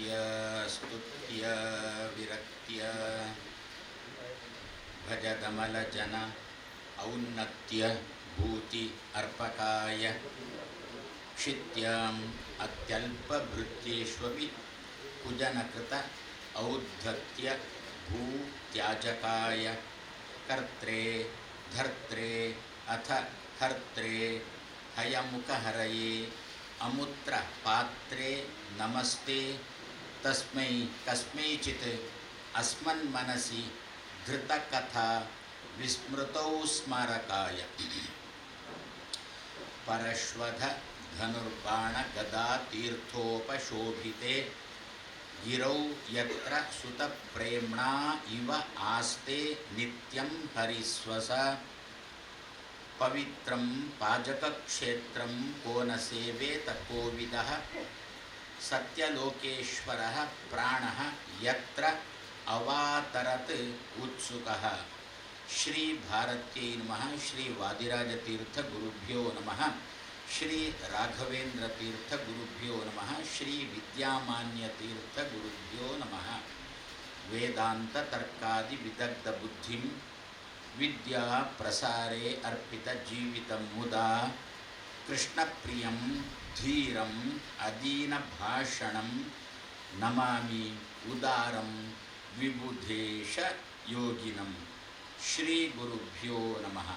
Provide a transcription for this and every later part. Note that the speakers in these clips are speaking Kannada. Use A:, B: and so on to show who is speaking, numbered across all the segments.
A: ಸ್ತುತ್ಯ ಸ್ತುತ್ಯ ವಿರಕ್ತ್ಯ ಭಜದಮಲಜನ ಔನ್ನತ್ಯ ಭೂತಿ ಅರ್ಪಕಾಯ ಕ್ಷಿತ್ಯಾಂ ಅತ್ಯಲ್ಪಭೃತ್ಯೇಷ್ವಪಿ ಕುಜನಕೃತ ಔದ್ಧತ್ಯ ಭೂತ್ಯಾಜಕಾಯ ಕರ್ತ್ರೇ ಧರ್ತ್ರೇ ಅಥ ಹರ್ತ್ರೇ ಹಯಮುಖಹರಯೇ ಅಮುತ್ರ ಪಾತ್ರೇ ನಮಸ್ತೆ ತಸ್ಮೈ ಕಸ್ಮೈಚಿತ್ ಅಸ್ಮನ್ಮನಸಿ ಧೃತಕಥಾ ವಿಸ್ಮೃತೌ ಸ್ಮಾರಕಾಯ ಪರಶ್ವಧ ಧನುರ್ಬಾಣ ಗದಾ ತೀರ್ಥೋಪಶೋಭಿತೆ ಗಿರೌ ಯತ್ರ ಸುತಪ್ರೇಮ್ಣಾ ಇವ ಆಸ್ತೆ ನಿತ್ಯಂ ಹರಿಸ್ವಸ ಪವಿತ್ರಂ ಪಾಜಕಕ್ಷೇತ್ರಂ ಕೋ ನ ಸೇವೇತ ಕೋವಿದಃ ಸತ್ಯಲೋಕೇಶ್ವರಃ ಪ್ರಾಣಃ ಯತ್ರ ಅವಾತರತ್ ಉತ್ಸುಕಃ. ಶ್ರೀ ಭಾರತ್ಯೈ ನಮಃ. ಶ್ರೀ ವಾದಿರಾಜತೀರ್ಥ ಗುರುಭ್ಯೋ ನಮಃ. ಶ್ರೀ ರಾಘವೇಂದ್ರ ತೀರ್ಥ ಗುರುಭ್ಯೋ ನಮಃ. ಶ್ರೀ ವಿದ್ಯಾಮಾನ್ಯತೀರ್ಥ ಗುರುಭ್ಯೋ ನಮಃ. ವೇದಾಂತ ತರ್ಕಾದಿ ವಿದಗ್ಧ ಬುದ್ಧಿಂ ವಿದ್ಯಾ ಪ್ರಸಾರೇ ಅರ್ಪಿತ ಜೀವಿತಂ ಮುದಾ ಕೃಷ್ಣಪ್ರಿಯಂ ಧೀರಂ ಅದೀನ ಭಾಷಣಂ ನಮಾಮಿ ಉದಾರಂ ವಿಬುಧೇಶ ಯೋಗಿನಂ. ಶ್ರೀ ಗುರುಭ್ಯೋ ನಮಃ.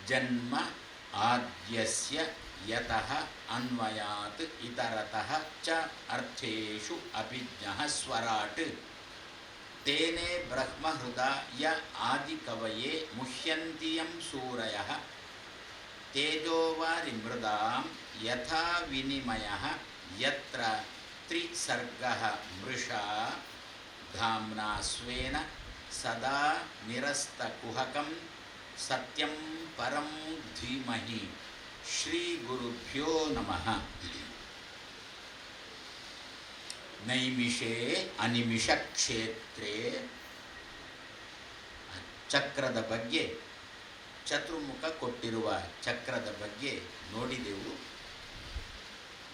A: ಜನ್ಮ ಆದ್ಯಸ್ಯ ಯತಃ ಅನ್ವಯಾತ್ ಇತರತಃ ಚ ಅರ್ಥೇಷು ಅಭಿಜ್ಞಃ ಸ್ವರಾಟ್ ತೇನೇ ಬ್ರಹ್ಮಹೃದಯ ಆದಿಕವಯೇ ಮುಹ್ಯಂತಿಯಂ ಸೂರಯಃ ತೇಜೋವಾರಿ ಮೃದಾಂ ಯಥಾ ವಿನಿಮಯಃ ಯತ್ರ ತ್ರಿಸರ್ಗಃ ಮೃಷಾ ಧಾಮ್ನಾ ಸ್ವೇನ ಸದಾ ನಿರಸ್ತಕುಹಕಂ ಸತ್ಯಂ ಪರಂ ಧೀಮಹಿ. ಶ್ರೀ ಗುರುಭ್ಯೋ ನಮಃ. ನೈಮಿಷೇ ಅನಿಮಿಷ ಕ್ಷೇತ್ರೇ ಚಕ್ರದ ಬಗ್ಗೆ, ಚತುರ್ಮುಖ ಕೊಟ್ಟಿರುವ ಚಕ್ರದ ಬಗ್ಗೆ ನೋಡಿದೆವು.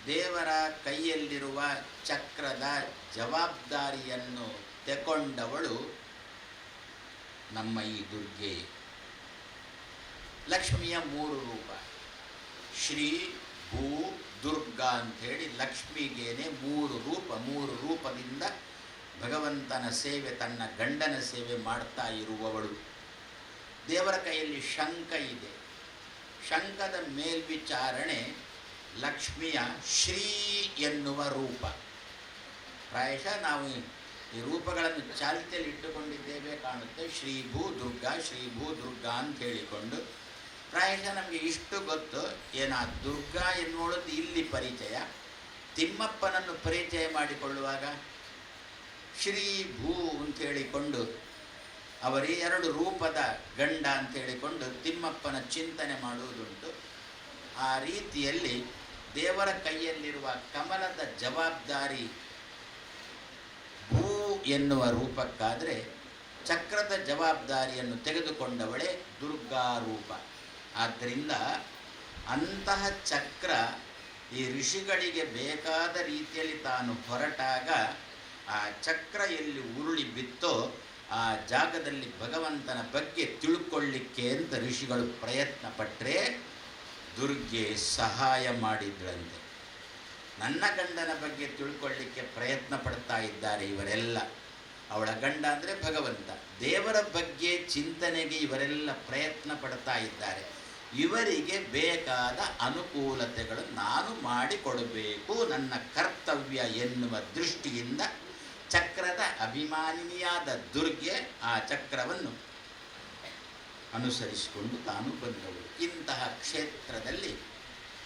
A: ದೇವರ ಕೈಯಲ್ಲಿರುವ ಚಕ್ರದ ಜವಾಬ್ದಾರಿಯನ್ನು ತೆಕೊಂಡವಳು ನಮ್ಮ ಈ ದುರ್ಗೆ. ಲಕ್ಷ್ಮಿಯ ಮೂರು ರೂಪ, ಶ್ರೀ ಭೂ ದುರ್ಗಾ ಅಂಥೇಳಿ ಲಕ್ಷ್ಮಿಗೇನೆ ಮೂರು ರೂಪ. ಮೂರು ರೂಪದಿಂದ ಭಗವಂತನ ಸೇವೆ, ತನ್ನ ಗಂಡನ ಸೇವೆ ಮಾಡ್ತಾ ಇರುವವಳು. ದೇವರ ಕೈಯಲ್ಲಿ ಶಂಖ ಇದೆ. ಶಂಖದ ಮೇಲ್ವಿಚಾರಣೆ ಲಕ್ಷ್ಮಿಯ ಶ್ರೀ ಎನ್ನುವ ರೂಪ. ಪ್ರಾಯಶಃ ನಾವು ಈ ರೂಪಗಳನ್ನು ಚಾಲ್ತಿಯಲ್ಲಿ ಇಟ್ಟುಕೊಂಡಿದ್ದೇವೆ ಕಾಣುತ್ತೆ. ಶ್ರೀ ಭೂ ದುರ್ಗಾ, ಶ್ರೀ ಭೂ ದುರ್ಗಾ ಅಂತ ಹೇಳಿಕೊಂಡು ಪ್ರಾಯಶಃ ನಮಗೆ ಇಷ್ಟು ಗೊತ್ತು. ಏನ ದುರ್ಗಾ ಎನ್ನುವುದು ಇಲ್ಲಿ ಪರಿಚಯ. ತಿಮ್ಮಪ್ಪನನ್ನು ಪರಿಚಯ ಮಾಡಿಕೊಳ್ಳುವಾಗ ಶ್ರೀ ಭೂ ಅಂತ ಹೇಳಿಕೊಂಡು ಅವರೇ ಎರಡು ರೂಪದ ಗಂಡ ಅಂತ ಹೇಳಿಕೊಂಡು ತಿಮ್ಮಪ್ಪನ ಚಿಂತನೆ ಮಾಡುವುದುಂಟು. ಆ ರೀತಿಯಲ್ಲಿ ದೇವರ ಕೈಯಲ್ಲಿರುವ ಕಮಲದ ಜವಾಬ್ದಾರಿ ಭೂ ಎನ್ನುವ ರೂಪಕ್ಕಾದರೆ, ಚಕ್ರದ ಜವಾಬ್ದಾರಿಯನ್ನು ತೆಗೆದುಕೊಂಡವಳೇ ದುರ್ಗಾ ರೂಪ. ಆದ್ದರಿಂದ ಅಂತಹ ಚಕ್ರ ಈ ಋಷಿಗಳಿಗೆ ಬೇಕಾದ ರೀತಿಯಲ್ಲಿ ತಾನು ಹೊರಟಾಗ ಆ ಚಕ್ರ ಎಲ್ಲಿ ಉರುಳಿ ಬಿತ್ತೋ ಆ ಜಾಗದಲ್ಲಿ ಭಗವಂತನ ಬಗ್ಗೆ ತಿಳ್ಕೊಳ್ಳಿಕ್ಕೆ ಅಂತ ಋಷಿಗಳು ಪ್ರಯತ್ನ ಪಟ್ಟರೆ ದುರ್ಗೆ ಸಹಾಯ ಮಾಡಿದ್ಳಂತೆ. ನನ್ನ ಗಂಡನ ಬಗ್ಗೆ ತಿಳ್ಕೊಳ್ಳಿಕ್ಕೆ ಪ್ರಯತ್ನ ಪಡ್ತಾ ಇದ್ದಾರೆ ಇವರೆಲ್ಲ. ಅವಳ ಗಂಡ ಅಂದರೆ ಭಗವಂತ. ದೇವರ ಬಗ್ಗೆ ಚಿಂತನೆಗೆ ಇವರೆಲ್ಲ ಪ್ರಯತ್ನ ಪಡ್ತಾ ಇದ್ದಾರೆ. ಇವರಿಗೆ ಬೇಕಾದ ಅನುಕೂಲತೆಗಳು ನಾನು ಮಾಡಿಕೊಡಬೇಕು, ನನ್ನ ಕರ್ತವ್ಯ ಎನ್ನುವ ದೃಷ್ಟಿಯಿಂದ ಚಕ್ರದ ಅಭಿಮಾನಿನಿಯಾದ ದುರ್ಗೆ ಆ ಚಕ್ರವನ್ನು ಅನುಸರಿಸಿಕೊಂಡು ತಾನು ಬಂದವಳು. ಇಂತಹ ಕ್ಷೇತ್ರದಲ್ಲಿ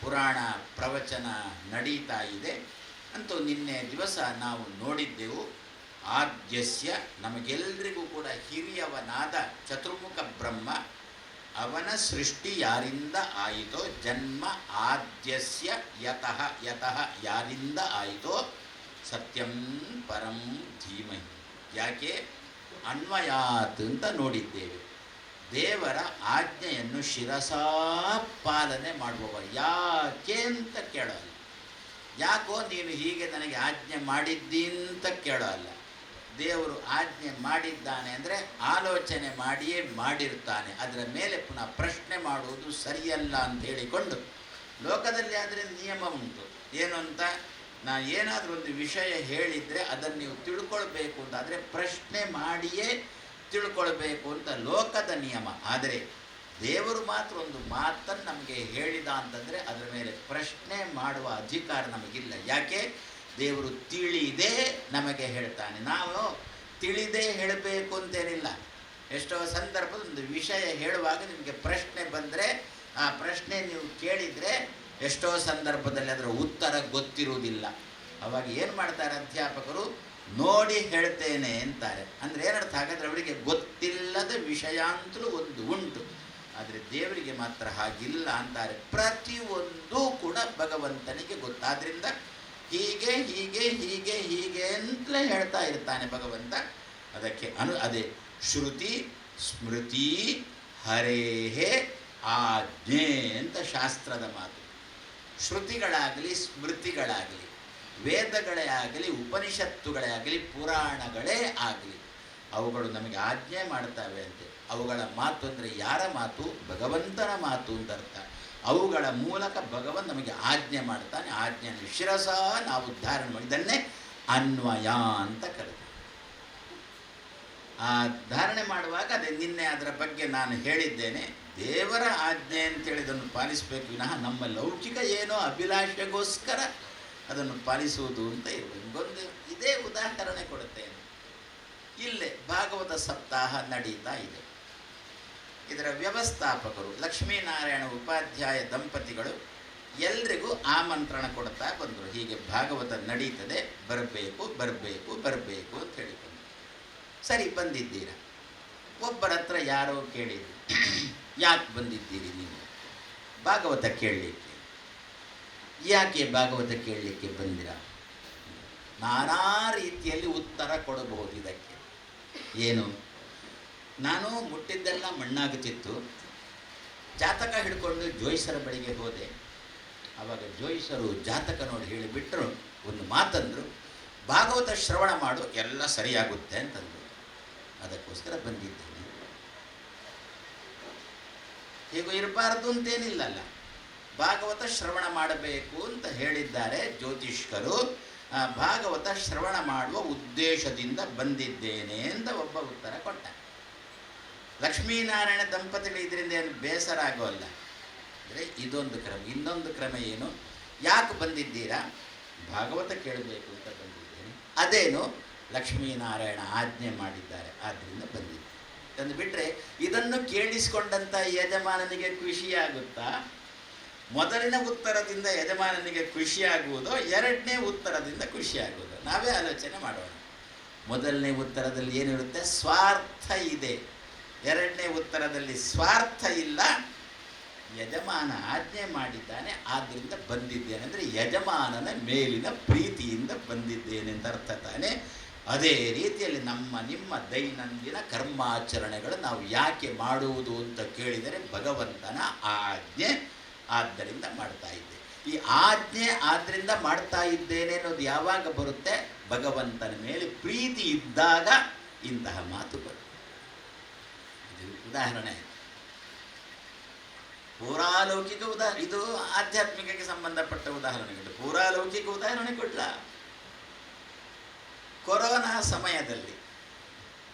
A: ಪುರಾಣ ಪ್ರವಚನ ನಡೀತಾ ಇದೆ. ಅಂತೂ ನಿನ್ನೆ ದಿವಸ ನಾವು ನೋಡಿದ್ದೆವು. ಆದ್ಯಸ್ಯ, ನಮಗೆಲ್ಲರಿಗೂ ಕೂಡ ಹಿರಿಯವನಾದ ಚತುರ್ಮುಖ ಬ್ರಹ್ಮ, ಅವನ ಸೃಷ್ಟಿ ಯಾರಿಂದ ಆಯಿತೋ, ಜನ್ಮ ಆದ್ಯಸ್ಯ ಯತಃ, ಯತಃ ಯಾರಿಂದ ಆಯಿತೋ ಸತ್ಯಂ ಪರಂ ಧೀಮಹಿ. ಯಾಕೆ ಅನ್ವಯಾತ್ ಅಂತ ನೋಡಿದ್ದೇವೆ. ದೇವರ ಆಜ್ಞೆಯನ್ನು ಶಿರಸಾ ಪಾಲನೆ ಮಾಡುವವ. ಯಾಕೆ ಅಂತ ಕೇಳೋಲ್ಲ. ಯಾಕೋ ನೀನು ಹೀಗೆ ನನಗೆ ಆಜ್ಞೆ ಮಾಡಿದ್ದಿ ಅಂತ ಕೇಳೋ ಅಲ್ಲ. ದೇವರು ಆಜ್ಞೆ ಮಾಡಿದ್ದಾನೆ ಅಂದರೆ ಆಲೋಚನೆ ಮಾಡಿಯೇ ಮಾಡಿರ್ತಾನೆ. ಅದರ ಮೇಲೆ ಪುನಃ ಪ್ರಶ್ನೆ ಮಾಡುವುದು ಸರಿಯಲ್ಲ ಅಂತ ಹೇಳಿಕೊಂಡು, ಲೋಕದಲ್ಲಿ ಆದರೆ ನಿಯಮ ಉಂಟು. ಏನು ಅಂತ, ನಾನು ಏನಾದರೂ ಒಂದು ವಿಷಯ ಹೇಳಿದರೆ ಅದನ್ನು ನೀವು ತಿಳ್ಕೊಳ್ಬೇಕು ಅಂತಾದರೆ ಪ್ರಶ್ನೆ ಮಾಡಿಯೇ ತಿಳ್ಕೊಳ್ಬೇಕು ಅಂತ ಲೋಕದ ನಿಯಮ. ಆದರೆ ದೇವರು ಮಾತ್ರ ಒಂದು ಮಾತನ್ನು ನಮಗೆ ಹೇಳಿದ ಅಂತಂದರೆ ಅದರ ಮೇಲೆ ಪ್ರಶ್ನೆ ಮಾಡುವ ಅಧಿಕಾರ ನಮಗಿಲ್ಲ. ಯಾಕೆ? ದೇವರು ತಿಳಿದೇ ನಮಗೆ ಹೇಳ್ತಾನೆ. ನಾವು ತಿಳಿದೇ ಹೇಳಬೇಕು ಅಂತೇನಿಲ್ಲ. ಎಷ್ಟೋ ಸಂದರ್ಭದ ಒಂದು ವಿಷಯ ಹೇಳುವಾಗ ನಿಮಗೆ ಪ್ರಶ್ನೆ ಬಂದರೆ ಆ ಪ್ರಶ್ನೆ ನೀವು ಕೇಳಿದರೆ ಎಷ್ಟೋ ಸಂದರ್ಭದಲ್ಲಿ ಅದರ ಉತ್ತರ ಗೊತ್ತಿರುವುದಿಲ್ಲ. ಅವಾಗ ಏನು ಮಾಡ್ತಾರೆ ಅಧ್ಯಾಪಕರು? ನೋಡಿ ಹೇಳ್ತೇನೆ ಅಂತಾರೆ. ಅಂದರೆ ಏನರ್ಥ? ಹಾಗಾದರೆ ಅವರಿಗೆ ಗೊತ್ತಿಲ್ಲದ ವಿಷಯ ಅಂತಲೂ ಒಂದು ಉಂಟು. ಆದರೆ ದೇವರಿಗೆ ಮಾತ್ರ ಹಾಗಿಲ್ಲ ಅಂತಾರೆ. ಪ್ರತಿಯೊಂದೂ ಕೂಡ ಭಗವಂತನಿಗೆ ಗೊತ್ತಾದ್ರಿಂದ ಹೀಗೆ ಹೀಗೆ ಹೀಗೆ ಹೀಗೆ ಅಂತಲೇ ಹೇಳ್ತಾ ಇರ್ತಾನೆ ಭಗವಂತ. ಅದಕ್ಕೆ ಅದೇ ಶ್ರುತಿ ಸ್ಮೃತಿ ಹರೇಹೇ ಆಜ್ಞೆ ಅಂತ ಶಾಸ್ತ್ರದ ಮಾತು. ಶ್ರುತಿಗಳಾಗಲಿ ಸ್ಮೃತಿಗಳಾಗಲಿ, ವೇದಗಳೇ ಆಗಲಿ, ಉಪನಿಷತ್ತುಗಳೇ ಆಗಲಿ, ಪುರಾಣಗಳೇ ಆಗಲಿ, ಅವುಗಳು ನಮಗೆ ಆಜ್ಞೆ ಮಾಡ್ತವೆ ಅಂತೆ. ಅವುಗಳ ಮಾತು ಅಂದರೆ ಯಾರ ಮಾತು? ಭಗವಂತನ ಮಾತು ಅಂತ ಅರ್ಥ. ಅವುಗಳ ಮೂಲಕ ಭಗವಂತ ನಮಗೆ ಆಜ್ಞೆ ಮಾಡ್ತಾನೆ. ಆಜ್ಞೆಯನ್ನು ಶಿರಸ ನಾವು ಧಾರಣೆ ಮಾಡಿ, ಇದನ್ನೇ ಅನ್ವಯ ಅಂತ ಕರೀತೀವಿ. ಆ ಧಾರಣೆ ಮಾಡುವಾಗ ಅದೇ ನಿನ್ನೆ ಅದರ ಬಗ್ಗೆ ನಾನು ಹೇಳಿದ್ದೇನೆ. ದೇವರ ಆಜ್ಞೆ ಅಂತೇಳಿ ಇದನ್ನು ಪಾಲಿಸಬೇಕು ವಿನಃ ನಮ್ಮ ಲೌಕಿಕ ಏನೋ ಅಭಿಲಾಷೆಗೋಸ್ಕರ ಅದನ್ನು ಪಾಲಿಸುವುದು ಅಂತ ಇರಬೇಕು. ಇದೇ ಉದಾಹರಣೆ ಕೊಡುತ್ತೇನೆ. ಇಲ್ಲೇ ಭಾಗವತ ಸಪ್ತಾಹ ನಡೀತಾ ಇದೆ. ಇದರ ವ್ಯವಸ್ಥಾಪಕರು ಲಕ್ಷ್ಮೀನಾರಾಯಣ ಉಪಾಧ್ಯಾಯ ದಂಪತಿಗಳು ಎಲ್ರಿಗೂ ಆಮಂತ್ರಣ ಕೊಡ್ತಾ ಬಂದರು. ಹೀಗೆ ಭಾಗವತ ನಡೀತದೆ, ಬರಬೇಕು ಬರಬೇಕು ಬರಬೇಕು ಅಂತ ಹೇಳಿಕೊಂಡು. ಸರಿ, ಬಂದಿದ್ದೀರ. ಒಬ್ಬರ ಹತ್ರ ಯಾರೋ ಕೇಳಿದ್ರು, ಯಾಕೆ ಬಂದಿದ್ದೀರಿ ನೀವು? ಭಾಗವತ ಕೇಳಲಿಕ್ಕೆ. ಯಾಕೆ ಭಾಗವತ ಕೇಳಲಿಕ್ಕೆ ಬಂದಿರ? ನಾನಾ ರೀತಿಯಲ್ಲಿ ಉತ್ತರ ಕೊಡಬಹುದು ಇದಕ್ಕೆ. ಏನು? ನಾನು ಮುಟ್ಟಿದ್ದೆಲ್ಲ ಮಣ್ಣಾಗುತ್ತಿತ್ತು. ಜಾತಕ ಹಿಡ್ಕೊಂಡು ಜೋಯಿಸರ ಬಳಿಗೆ ಹೋದೆ. ಆವಾಗ ಜೋಯಿಸರು ಜಾತಕ ನೋಡಿ ಹೇಳಿಬಿಟ್ರು, ಒಂದು ಮಾತಂದರು, ಭಾಗವತ ಶ್ರವಣ ಮಾಡು, ಎಲ್ಲ ಸರಿಯಾಗುತ್ತೆ ಅಂತಂದರು. ಅದಕ್ಕೋಸ್ಕರ ಬಂದಿದ್ದೇನೆ. ಹೀಗೂ ಇರಬಾರ್ದು ಅಂತೇನಿಲ್ಲಲ್ಲ, ಭಾಗವತ ಶ್ರವಣ ಮಾಡಬೇಕು ಅಂತ ಹೇಳಿದ್ದಾರೆ ಜ್ಯೋತಿಷ್ಕರು. ಭಾಗವತ ಶ್ರವಣ ಮಾಡುವ ಉದ್ದೇಶದಿಂದ ಬಂದಿದ್ದೇನೆ ಅಂತ ಒಬ್ಬ ಉತ್ತರ ಕೊಟ್ಟ. ಲಕ್ಷ್ಮೀನಾರಾಯಣ ದಂಪತಿಗಳು ಇದರಿಂದ ಏನು ಬೇಸರ ಆಗೋಲ್ಲ. ಅಂದರೆ ಇದೊಂದು ಕ್ರಮ. ಇನ್ನೊಂದು ಕ್ರಮ ಏನು? ಯಾಕೆ ಬಂದಿದ್ದೀರಾ? ಭಾಗವತ ಕೇಳಬೇಕು ಅಂತ ಬಂದಿದ್ದೇನೆ. ಅದೇನು? ಲಕ್ಷ್ಮೀನಾರಾಯಣ ಆಜ್ಞೆ ಮಾಡಿದ್ದಾರೆ, ಆದ್ದರಿಂದ ಬಂದಿದ್ದೆ ಅಂದುಬಿಟ್ರೆ ಇದನ್ನು ಕೇಳಿಸಿಕೊಂಡಂಥ ಯಜಮಾನನಿಗೆ ಖುಷಿಯಾಗುತ್ತಾ? ಮೊದಲಿನ ಉತ್ತರದಿಂದ ಯಜಮಾನನಿಗೆ ಖುಷಿಯಾಗುವುದೋ, ಎರಡನೇ ಉತ್ತರದಿಂದ ಖುಷಿಯಾಗುವುದೋ? ನಾವೇ ಆಲೋಚನೆ ಮಾಡೋಣ. ಮೊದಲನೇ ಉತ್ತರದಲ್ಲಿ ಏನಿರುತ್ತೆ? ಸ್ವಾರ್ಥ ಇದೆ. ಎರಡನೇ ಉತ್ತರದಲ್ಲಿ ಸ್ವಾರ್ಥ ಇಲ್ಲ. ಯಜಮಾನ ಆಜ್ಞೆ ಮಾಡಿದ್ದಾನೆ, ಆದ್ದರಿಂದ ಬಂದಿದ್ದೇನೆ ಅಂದರೆ ಯಜಮಾನನ ಮೇಲಿನ ಪ್ರೀತಿಯಿಂದ ಬಂದಿದ್ದೇನೆ ಅಂತ ಅರ್ಥ ತಾನೆ. ಅದೇ ರೀತಿಯಲ್ಲಿ ನಿಮ್ಮ ದೈನಂದಿನ ಕರ್ಮಾಚರಣೆಗಳು ನಾವು ಯಾಕೆ ಮಾಡುವುದು ಅಂತ ಕೇಳಿದರೆ ಭಗವಂತನ ಆಜ್ಞೆ, ಆದ್ದರಿಂದ ಮಾಡ್ತಾ ಇದ್ದೆ. ಈ ಆಜ್ಞೆ ಆದ್ದರಿಂದ ಮಾಡ್ತಾ ಇದ್ದೇನೆ ಅನ್ನೋದು ಯಾವಾಗ ಬರುತ್ತೆ? ಭಗವಂತನ ಮೇಲೆ ಪ್ರೀತಿ ಇದ್ದಾಗ ಇಂತಹ ಮಾತು ಬರುತ್ತೆ. ಇದು ಉದಾಹರಣೆ. ಪೂರಾಲೌಕಿಕ ಉದಾಹರಣೆ, ಇದು ಆಧ್ಯಾತ್ಮಿಕಕ್ಕೆ ಸಂಬಂಧಪಟ್ಟ ಉದಾಹರಣೆಗಳು. ಪೂರಾಲೌಕಿಕ ಉದಾಹರಣೆ ಕೊಡ್ಲ. ಕೊರೋನಾ ಸಮಯದಲ್ಲಿ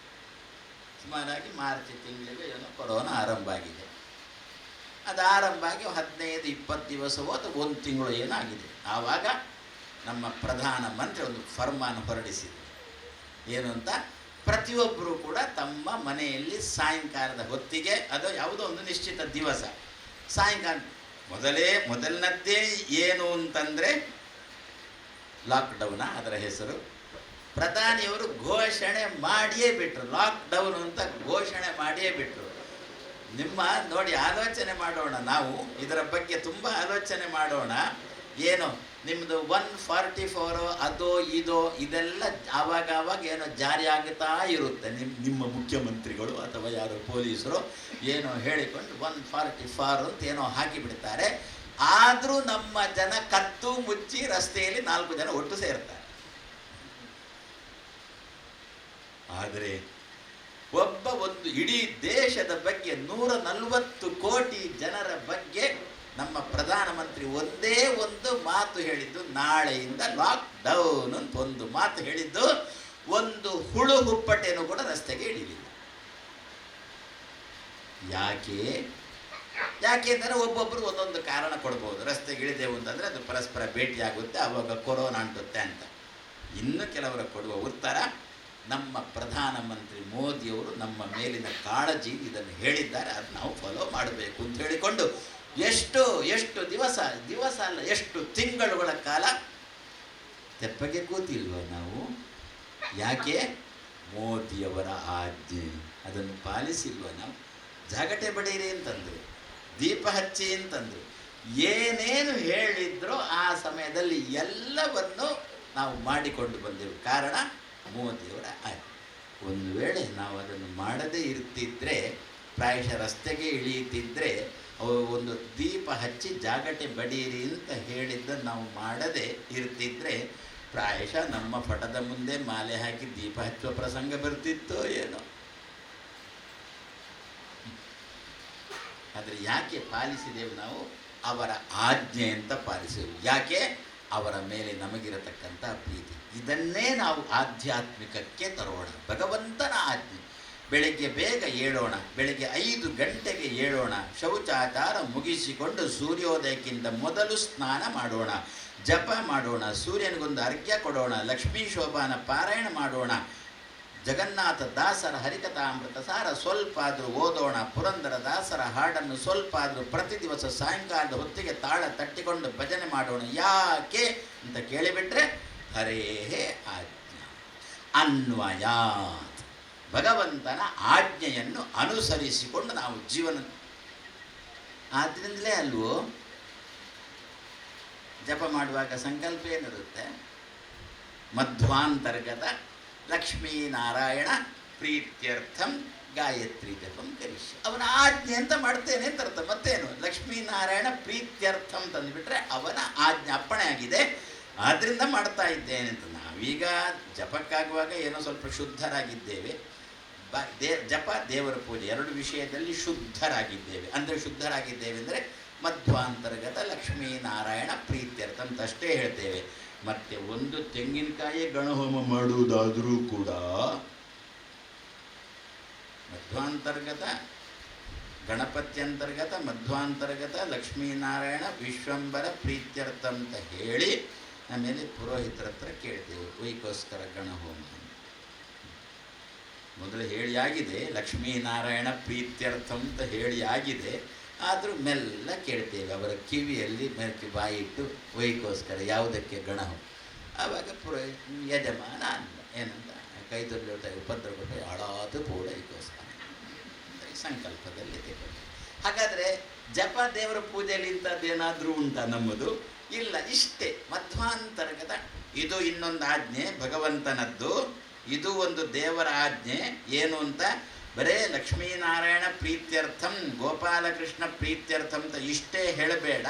A: ಸುಮಾರಾಗಿ ಮಾರ್ಚ್ ತಿಂಗಳಿಗೆ ಏನೋ ಕೊರೋನಾ ಆರಂಭ ಆಗಿದೆ. ಅದು ಆರಂಭ ಆಗಿ 15-20 ದಿವಸವೋ ಅಥವಾ 1 ತಿಂಗಳು ಏನಾಗಿದೆ. ಆವಾಗ ನಮ್ಮ ಪ್ರಧಾನಮಂತ್ರಿ ಒಂದು ಫರ್ಮಾನ್ ಹೊರಡಿಸಿದರು. ಏನು ಅಂತ? ಪ್ರತಿಯೊಬ್ಬರೂ ಕೂಡ ತಮ್ಮ ಮನೆಯಲ್ಲಿ ಸಾಯಂಕಾಲದ ಹೊತ್ತಿಗೆ, ಅದು ಯಾವುದೋ ಒಂದು ನಿಶ್ಚಿತ ದಿವಸ ಸಾಯಂಕಾಲ, ಮೊದಲನದ್ದೇ ಏನು ಅಂತಂದರೆ ಲಾಕ್ಡೌನ ಅದರ ಹೆಸರು. ಪ್ರಧಾನಿಯವರು ಘೋಷಣೆ ಮಾಡಿಯೇ ಬಿಟ್ಟರು, ಲಾಕ್ಡೌನ್ ಅಂತ ಘೋಷಣೆ ಮಾಡಿಯೇ ಬಿಟ್ಟರು. ನೋಡಿ, ಆಲೋಚನೆ ಮಾಡೋಣ. ನಾವು ಇದರ ಬಗ್ಗೆ ತುಂಬ ಆಲೋಚನೆ ಮಾಡೋಣ. ಏನು ನಿಮ್ಮದು 144 ಅದೋ ಇದೋ ಇದೆಲ್ಲ ಆವಾಗ ಏನೋ ಜಾರಿ ಆಗುತ್ತಾ ಇರುತ್ತೆ. ನಿಮ್ಮ ಮುಖ್ಯಮಂತ್ರಿಗಳು ಅಥವಾ ಯಾರೋ ಪೊಲೀಸರು ಏನೋ ಹೇಳಿಕೊಂಡು 144 ಅಂತ ಏನೋ ಹಾಕಿಬಿಡ್ತಾರೆ. ಆದರೂ ನಮ್ಮ ಜನ ಕತ್ತು ಮುಚ್ಚಿ ರಸ್ತೆಯಲ್ಲಿ 4 ಜನ ಒಟ್ಟು ಸೇರ್ತಾರೆ. ಆದರೆ ಒಂದು ಇಡೀ ದೇಶದ ಬಗ್ಗೆ 140 ಕೋಟಿ ಜನರ ಬಗ್ಗೆ ನಮ್ಮ ಪ್ರಧಾನಮಂತ್ರಿ ಒಂದೇ ಒಂದು ಮಾತು ಹೇಳಿದ್ದು, ನಾಳೆಯಿಂದ ಲಾಕ್ಡೌನ್ ಅಂತ ಒಂದು ಮಾತು ಹೇಳಿದ್ದು. ಒಂದು ಹುಳು ಹುಪ್ಪಟೆಯನ್ನು ಕೂಡ ರಸ್ತೆಗೆ ಇಳಿಲಿಲ್ಲ. ಯಾಕೆ ಅಂದರೆ ಒಬ್ಬೊಬ್ಬರು ಒಂದೊಂದು ಕಾರಣ ಕೊಡ್ಬೋದು. ರಸ್ತೆಗೆ ಇಳಿದೆವು ಅಂತಂದರೆ ಅದು ಪರಸ್ಪರ ಭೇಟಿಯಾಗುತ್ತೆ, ಆವಾಗ ಕೊರೋನಾ ಅಂಟುತ್ತೆ ಅಂತ. ಇನ್ನು ಕೆಲವರು ಕೊಡುವ ಉತ್ತರ, ನಮ್ಮ ಪ್ರಧಾನಮಂತ್ರಿ ಮೋದಿಯವರು ನಮ್ಮ ಮೇಲಿನ ಕಾಳಜಿ ಇದನ್ನು ಹೇಳಿದ್ದಾರೆ, ಅದು ನಾವು ಫಾಲೋ ಮಾಡಬೇಕು ಅಂತ ಹೇಳಿಕೊಂಡು ಎಷ್ಟು ದಿವಸ ಅಲ್ಲ, ಎಷ್ಟು ತಿಂಗಳುಗಳ ಕಾಲ ತೆಪ್ಪಗೆ ಕೂತಿಲ್ವ ನಾವು? ಯಾಕೆ? ಮೋದಿಯವರ ಆಜ್ಞೆ, ಅದನ್ನು ಪಾಲಿಸಿಲ್ವ ನಾವು? ಜಾಗಟೆ ಬಡೀರಿ ಅಂತಂದರು, ದೀಪ ಹಚ್ಚಿ ಅಂತಂದರು, ಏನೇನು ಹೇಳಿದ್ರೋ ಆ ಸಮಯದಲ್ಲಿ ಎಲ್ಲವನ್ನು ನಾವು ಮಾಡಿಕೊಂಡು ಬಂದೆವು. ಕಾರಣ ಮೋದಿಯವರ ಆಜ್ಞೆ. ಒಂದು ವೇಳೆ ನಾವು ಅದನ್ನು ಮಾಡದೇ ಇರ್ತಿದ್ರೆ, ಪ್ರಾಯಶಃ ರಸ್ತೆಗೆ ಇಳಿಯುತ್ತಿದ್ದರೆ, ಒಂದು ದೀಪ ಹಚ್ಚಿ ಜಾಗಟೆ ಬಡೀರಿ ಅಂತ ಹೇಳಿದ್ದನ್ನು ನಾವು ಮಾಡದೇ ಇರ್ತಿದ್ರೆ, ಪ್ರಾಯಶಃ ನಮ್ಮ ಪಟದ ಮುಂದೆ ಮಾಲೆ ಹಾಕಿ ದೀಪ ಹಚ್ಚುವ ಪ್ರಸಂಗ ಬರ್ತಿತ್ತೋ ಏನೋ. ಆದರೆ ಯಾಕೆ ಪಾಲಿಸಿದೆವು ನಾವು? ಅವರ ಆಜ್ಞೆ ಅಂತ ಪಾಲಿಸಿದೆವು. ಯಾಕೆ? ಅವರ ಮೇಲೆ ನಮಗಿರತಕ್ಕಂಥ ಪ್ರೀತಿ. ಇದನ್ನೇ ನಾವು ಆಧ್ಯಾತ್ಮಿಕಕ್ಕೆ ತರೋಣ. ಭಗವಂತನ ಆಜ್ಞೆ. ಬೆಳಗ್ಗೆ ಬೇಗ ಏಳೋಣ, ಬೆಳಗ್ಗೆ 5 ಗಂಟೆಗೆ ಏಳೋಣ, ಶೌಚಾಚಾರ ಮುಗಿಸಿಕೊಂಡು ಸೂರ್ಯೋದಯಕ್ಕಿಂತ ಮೊದಲು ಸ್ನಾನ ಮಾಡೋಣ, ಜಪ ಮಾಡೋಣ, ಸೂರ್ಯನಿಗೊಂದು ಅರ್ಘ್ಯ ಕೊಡೋಣ, ಲಕ್ಷ್ಮೀ ಶೋಭಾನ ಪಾರಾಯಣ ಮಾಡೋಣ, ಜಗನ್ನಾಥ ದಾಸರ ಹರಿಕಥಾಮೃತ ಸಾರ ಸ್ವಲ್ಪ ಆದರೂ ಓದೋಣ, ಪುರಂದರ ದಾಸರ ಹಾಡನ್ನು ಸ್ವಲ್ಪ ಆದರೂ ಪ್ರತಿ ದಿವಸ ಸಾಯಂಕಾಲದ ಹೊತ್ತಿಗೆ ತಾಳ ತಟ್ಟಿಕೊಂಡು ಭಜನೆ ಮಾಡೋಣ. ಯಾಕೆ ಅಂತ ಕೇಳಿಬಿಟ್ರೆ, ಹರೇಹೇ ಆಜ್ಞಾ ಅನ್ವಯಾತ್, ಭಗವಂತನ ಆಜ್ಞೆಯನ್ನು ಅನುಸರಿಸಿಕೊಂಡು ನಾವು ಜೀವನ. ಆದ್ದರಿಂದಲೇ ಅಲ್ವೋ ಜಪ ಮಾಡುವಾಗ ಸಂಕಲ್ಪ ಏನಿರುತ್ತೆ? ಮಧ್ವಾಂತರ್ಗತ ಲಕ್ಷ್ಮೀನಾರಾಯಣ ಪ್ರೀತ್ಯರ್ಥಂ ಗಾಯತ್ರಿ ಜಪಂ ಕರಿಷ್ಯ. ಅವನ ಆಜ್ಞೆ ಅಂತ ಮಾಡ್ತೇನೆ ಅಂತ ಅರ್ಥ. ಮತ್ತೇನು? ಲಕ್ಷ್ಮೀನಾರಾಯಣ ಪ್ರೀತ್ಯರ್ಥಂ ತಂದುಬಿಟ್ರೆ ಅವನ ಆಜ್ಞೆ ಅಪ್ಪಣೆ ಆಗಿದೆ, ಆದ್ದರಿಂದ ಮಾಡ್ತಾ ಇದ್ದೇನೆ ಅಂತ. ನಾವೀಗ ಜಪಕ್ಕಾಗುವಾಗ ಏನೋ ಸ್ವಲ್ಪ ಶುದ್ಧರಾಗಿದ್ದೇವೆ. ಜಪ ದೇವರ ಪೂಜೆ 2 ವಿಷಯದಲ್ಲಿ ಶುದ್ಧರಾಗಿದ್ದೇವೆ. ಅಂದರೆ ಶುದ್ಧರಾಗಿದ್ದೇವೆ ಅಂದರೆ ಮಧ್ವಾಂತರ್ಗತ ಲಕ್ಷ್ಮೀನಾರಾಯಣ ಪ್ರೀತ್ಯರ್ಥ ಅಂತ ಅಷ್ಟೇ ಹೇಳ್ತೇವೆ. ಮತ್ತು ಒಂದು ತೆಂಗಿನಕಾಯಿ ಗಣಹೋಮ ಮಾಡುವುದಾದರೂ ಕೂಡ ಮಧ್ವಾಂತರ್ಗತ, ಗಣಪತ್ಯಂತರ್ಗತ, ಮಧ್ವಾಂತರ್ಗತ ಲಕ್ಷ್ಮೀನಾರಾಯಣ ವಿಶ್ವಂಬರ ಪ್ರೀತ್ಯರ್ಥ ಅಂತ ಹೇಳಿ ಆಮೇಲೆ ಪುರೋಹಿತರ ಹತ್ರ ಕೇಳ್ತೇವೆ ವೈಕೋಸ್ಕರ ಗಣಹೋಮ. ಮೊದಲು ಹೇಳಿ ಆಗಿದೆ, ಲಕ್ಷ್ಮೀನಾರಾಯಣ ಪ್ರೀತ್ಯರ್ಥ ಅಂತ ಹೇಳಿ ಆಗಿದೆ. ಆದರೂ ಮೆಲ್ಲ ಕೇಳ್ತೇವೆ ಅವರ ಕಿವಿಯಲ್ಲಿ ಮೆಲ್ಕಿ ಬಾಯಿಟ್ಟು ವೈಕೋಸ್ಕರ ಯಾವುದಕ್ಕೆ ಗಣಹೋಮ. ಆವಾಗ ಯಜಮಾನ ಅಂದ ಏನಂತ, ಕೈತೊಳ್ಳಿ ಉಪದ್ರವ ಹಾಳಾದ ಪೂಡ ವೈಕೋಸ್ಕರ ಸಂಕಲ್ಪದಲ್ಲಿ ದೇವರು. ಹಾಗಾದರೆ ಜಪ ದೇವರ ಪೂಜೆಯಲ್ಲಿ ಇಂಥದ್ದೇನಾದರೂ ಉಂಟಾ ನಮ್ಮದು? ಇಲ್ಲ. ಇಷ್ಟೇ ಮಧ್ವಾಂತರ್ಗತ. ಇದು ಇನ್ನೊಂದು ಆಜ್ಞೆ ಭಗವಂತನದ್ದು, ಇದು ಒಂದು ದೇವರ ಆಜ್ಞೆ. ಏನು ಅಂತ? ಬರೇ ಲಕ್ಷ್ಮೀನಾರಾಯಣ ಪ್ರೀತ್ಯರ್ಥಂ ಗೋಪಾಲಕೃಷ್ಣ ಪ್ರೀತ್ಯರ್ಥಂ ಅಂತ ಇಷ್ಟೇ ಹೇಳಬೇಡ,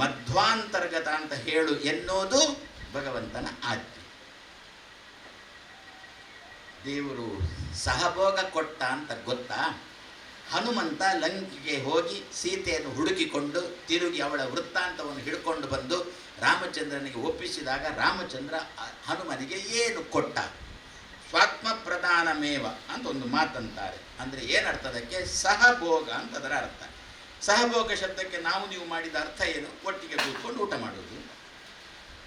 A: ಮಧ್ವಾಂತರ್ಗತ ಅಂತ ಹೇಳು ಎನ್ನುವುದು ಭಗವಂತನ ಆಜ್ಞೆ. ದೇವರು ಸಹಭೋಗ ಕೊಟ್ಟ ಅಂತ ಗೊತ್ತಾ? ಹನುಮಂತ ಲಂಕೆಗೆ ಹೋಗಿ ಸೀತೆಯನ್ನು ಹುಡುಕಿಕೊಂಡು ತಿರುಗಿ ಅವಳ ವೃತ್ತಾಂತವನ್ನು ಹಿಡ್ಕೊಂಡು ಬಂದು ರಾಮಚಂದ್ರನಿಗೆ ಒಪ್ಪಿಸಿದಾಗ ರಾಮಚಂದ್ರ ಹನುಮನಿಗೆ ಏನು ಕೊಟ್ಟ? ಸ್ವಾತ್ಮ ಪ್ರಧಾನಮೇವ ಅಂತ ಒಂದು ಮಾತಂತಾರೆ. ಅಂದರೆ ಏನರ್ಥದಕ್ಕೆ? ಸಹಭೋಗ ಅಂತ ಅದರ ಅರ್ಥ. ಸಹಭೋಗ ಶಬ್ದಕ್ಕೆ ನಾವು ನೀವು ಮಾಡಿದ ಅರ್ಥ ಏನು? ಒಟ್ಟಿಗೆ ಕೂತ್ಕೊಂಡು ಊಟ ಮಾಡೋದು,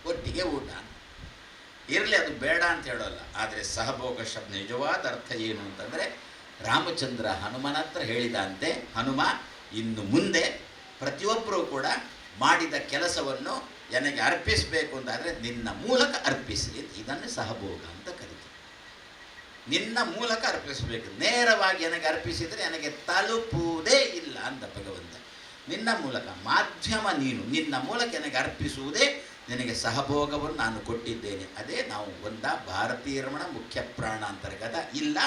A: ಒಟ್ಟಿಗೆ ಊಟ ಇರಲಿ, ಅದು ಬೇಡ ಅಂತ ಹೇಳೋಲ್ಲ. ಆದರೆ ಸಹಭೋಗ ಶಬ್ದ ನಿಜವಾದ ಅರ್ಥ ಏನು ಅಂತಂದರೆ, ರಾಮಚಂದ್ರ ಹನುಮನ ಹತ್ರ ಹೇಳಿದಂತೆ, ಹನುಮ ಇನ್ನು ಮುಂದೆ ಪ್ರತಿಯೊಬ್ಬರೂ ಕೂಡ ಮಾಡಿದ ಕೆಲಸವನ್ನು ನನಗೆ ಅರ್ಪಿಸಬೇಕು ಅಂತಾದರೆ ನಿನ್ನ ಮೂಲಕ ಅರ್ಪಿಸಿ. ಇದನ್ನು ಸಹಭೋಗ ಅಂತ ಕರೀತೀವಿ. ನಿನ್ನ ಮೂಲಕ ಅರ್ಪಿಸಬೇಕು. ನೇರವಾಗಿ ನನಗೆ ಅರ್ಪಿಸಿದರೆ ನನಗೆ ತಲುಪುವುದೇ ಇಲ್ಲ ಅಂತ ಭಗವಂತ. ನಿನ್ನ ಮೂಲಕ ಮಾಧ್ಯಮ ನೀನು, ನಿನ್ನ ಮೂಲಕ ನನಗೆ ಅರ್ಪಿಸುವುದೇ ನಿನಗೆ ಸಹಭೋಗವನ್ನು ನಾನು ಕೊಟ್ಟಿದ್ದೇನೆ. ಅದೇ ನಾವು ಭಾರತೀಯ ರಮಣ ಮುಖ್ಯ ಪ್ರಾಣ ಅಂತರ್ಗತ, ಇಲ್ಲ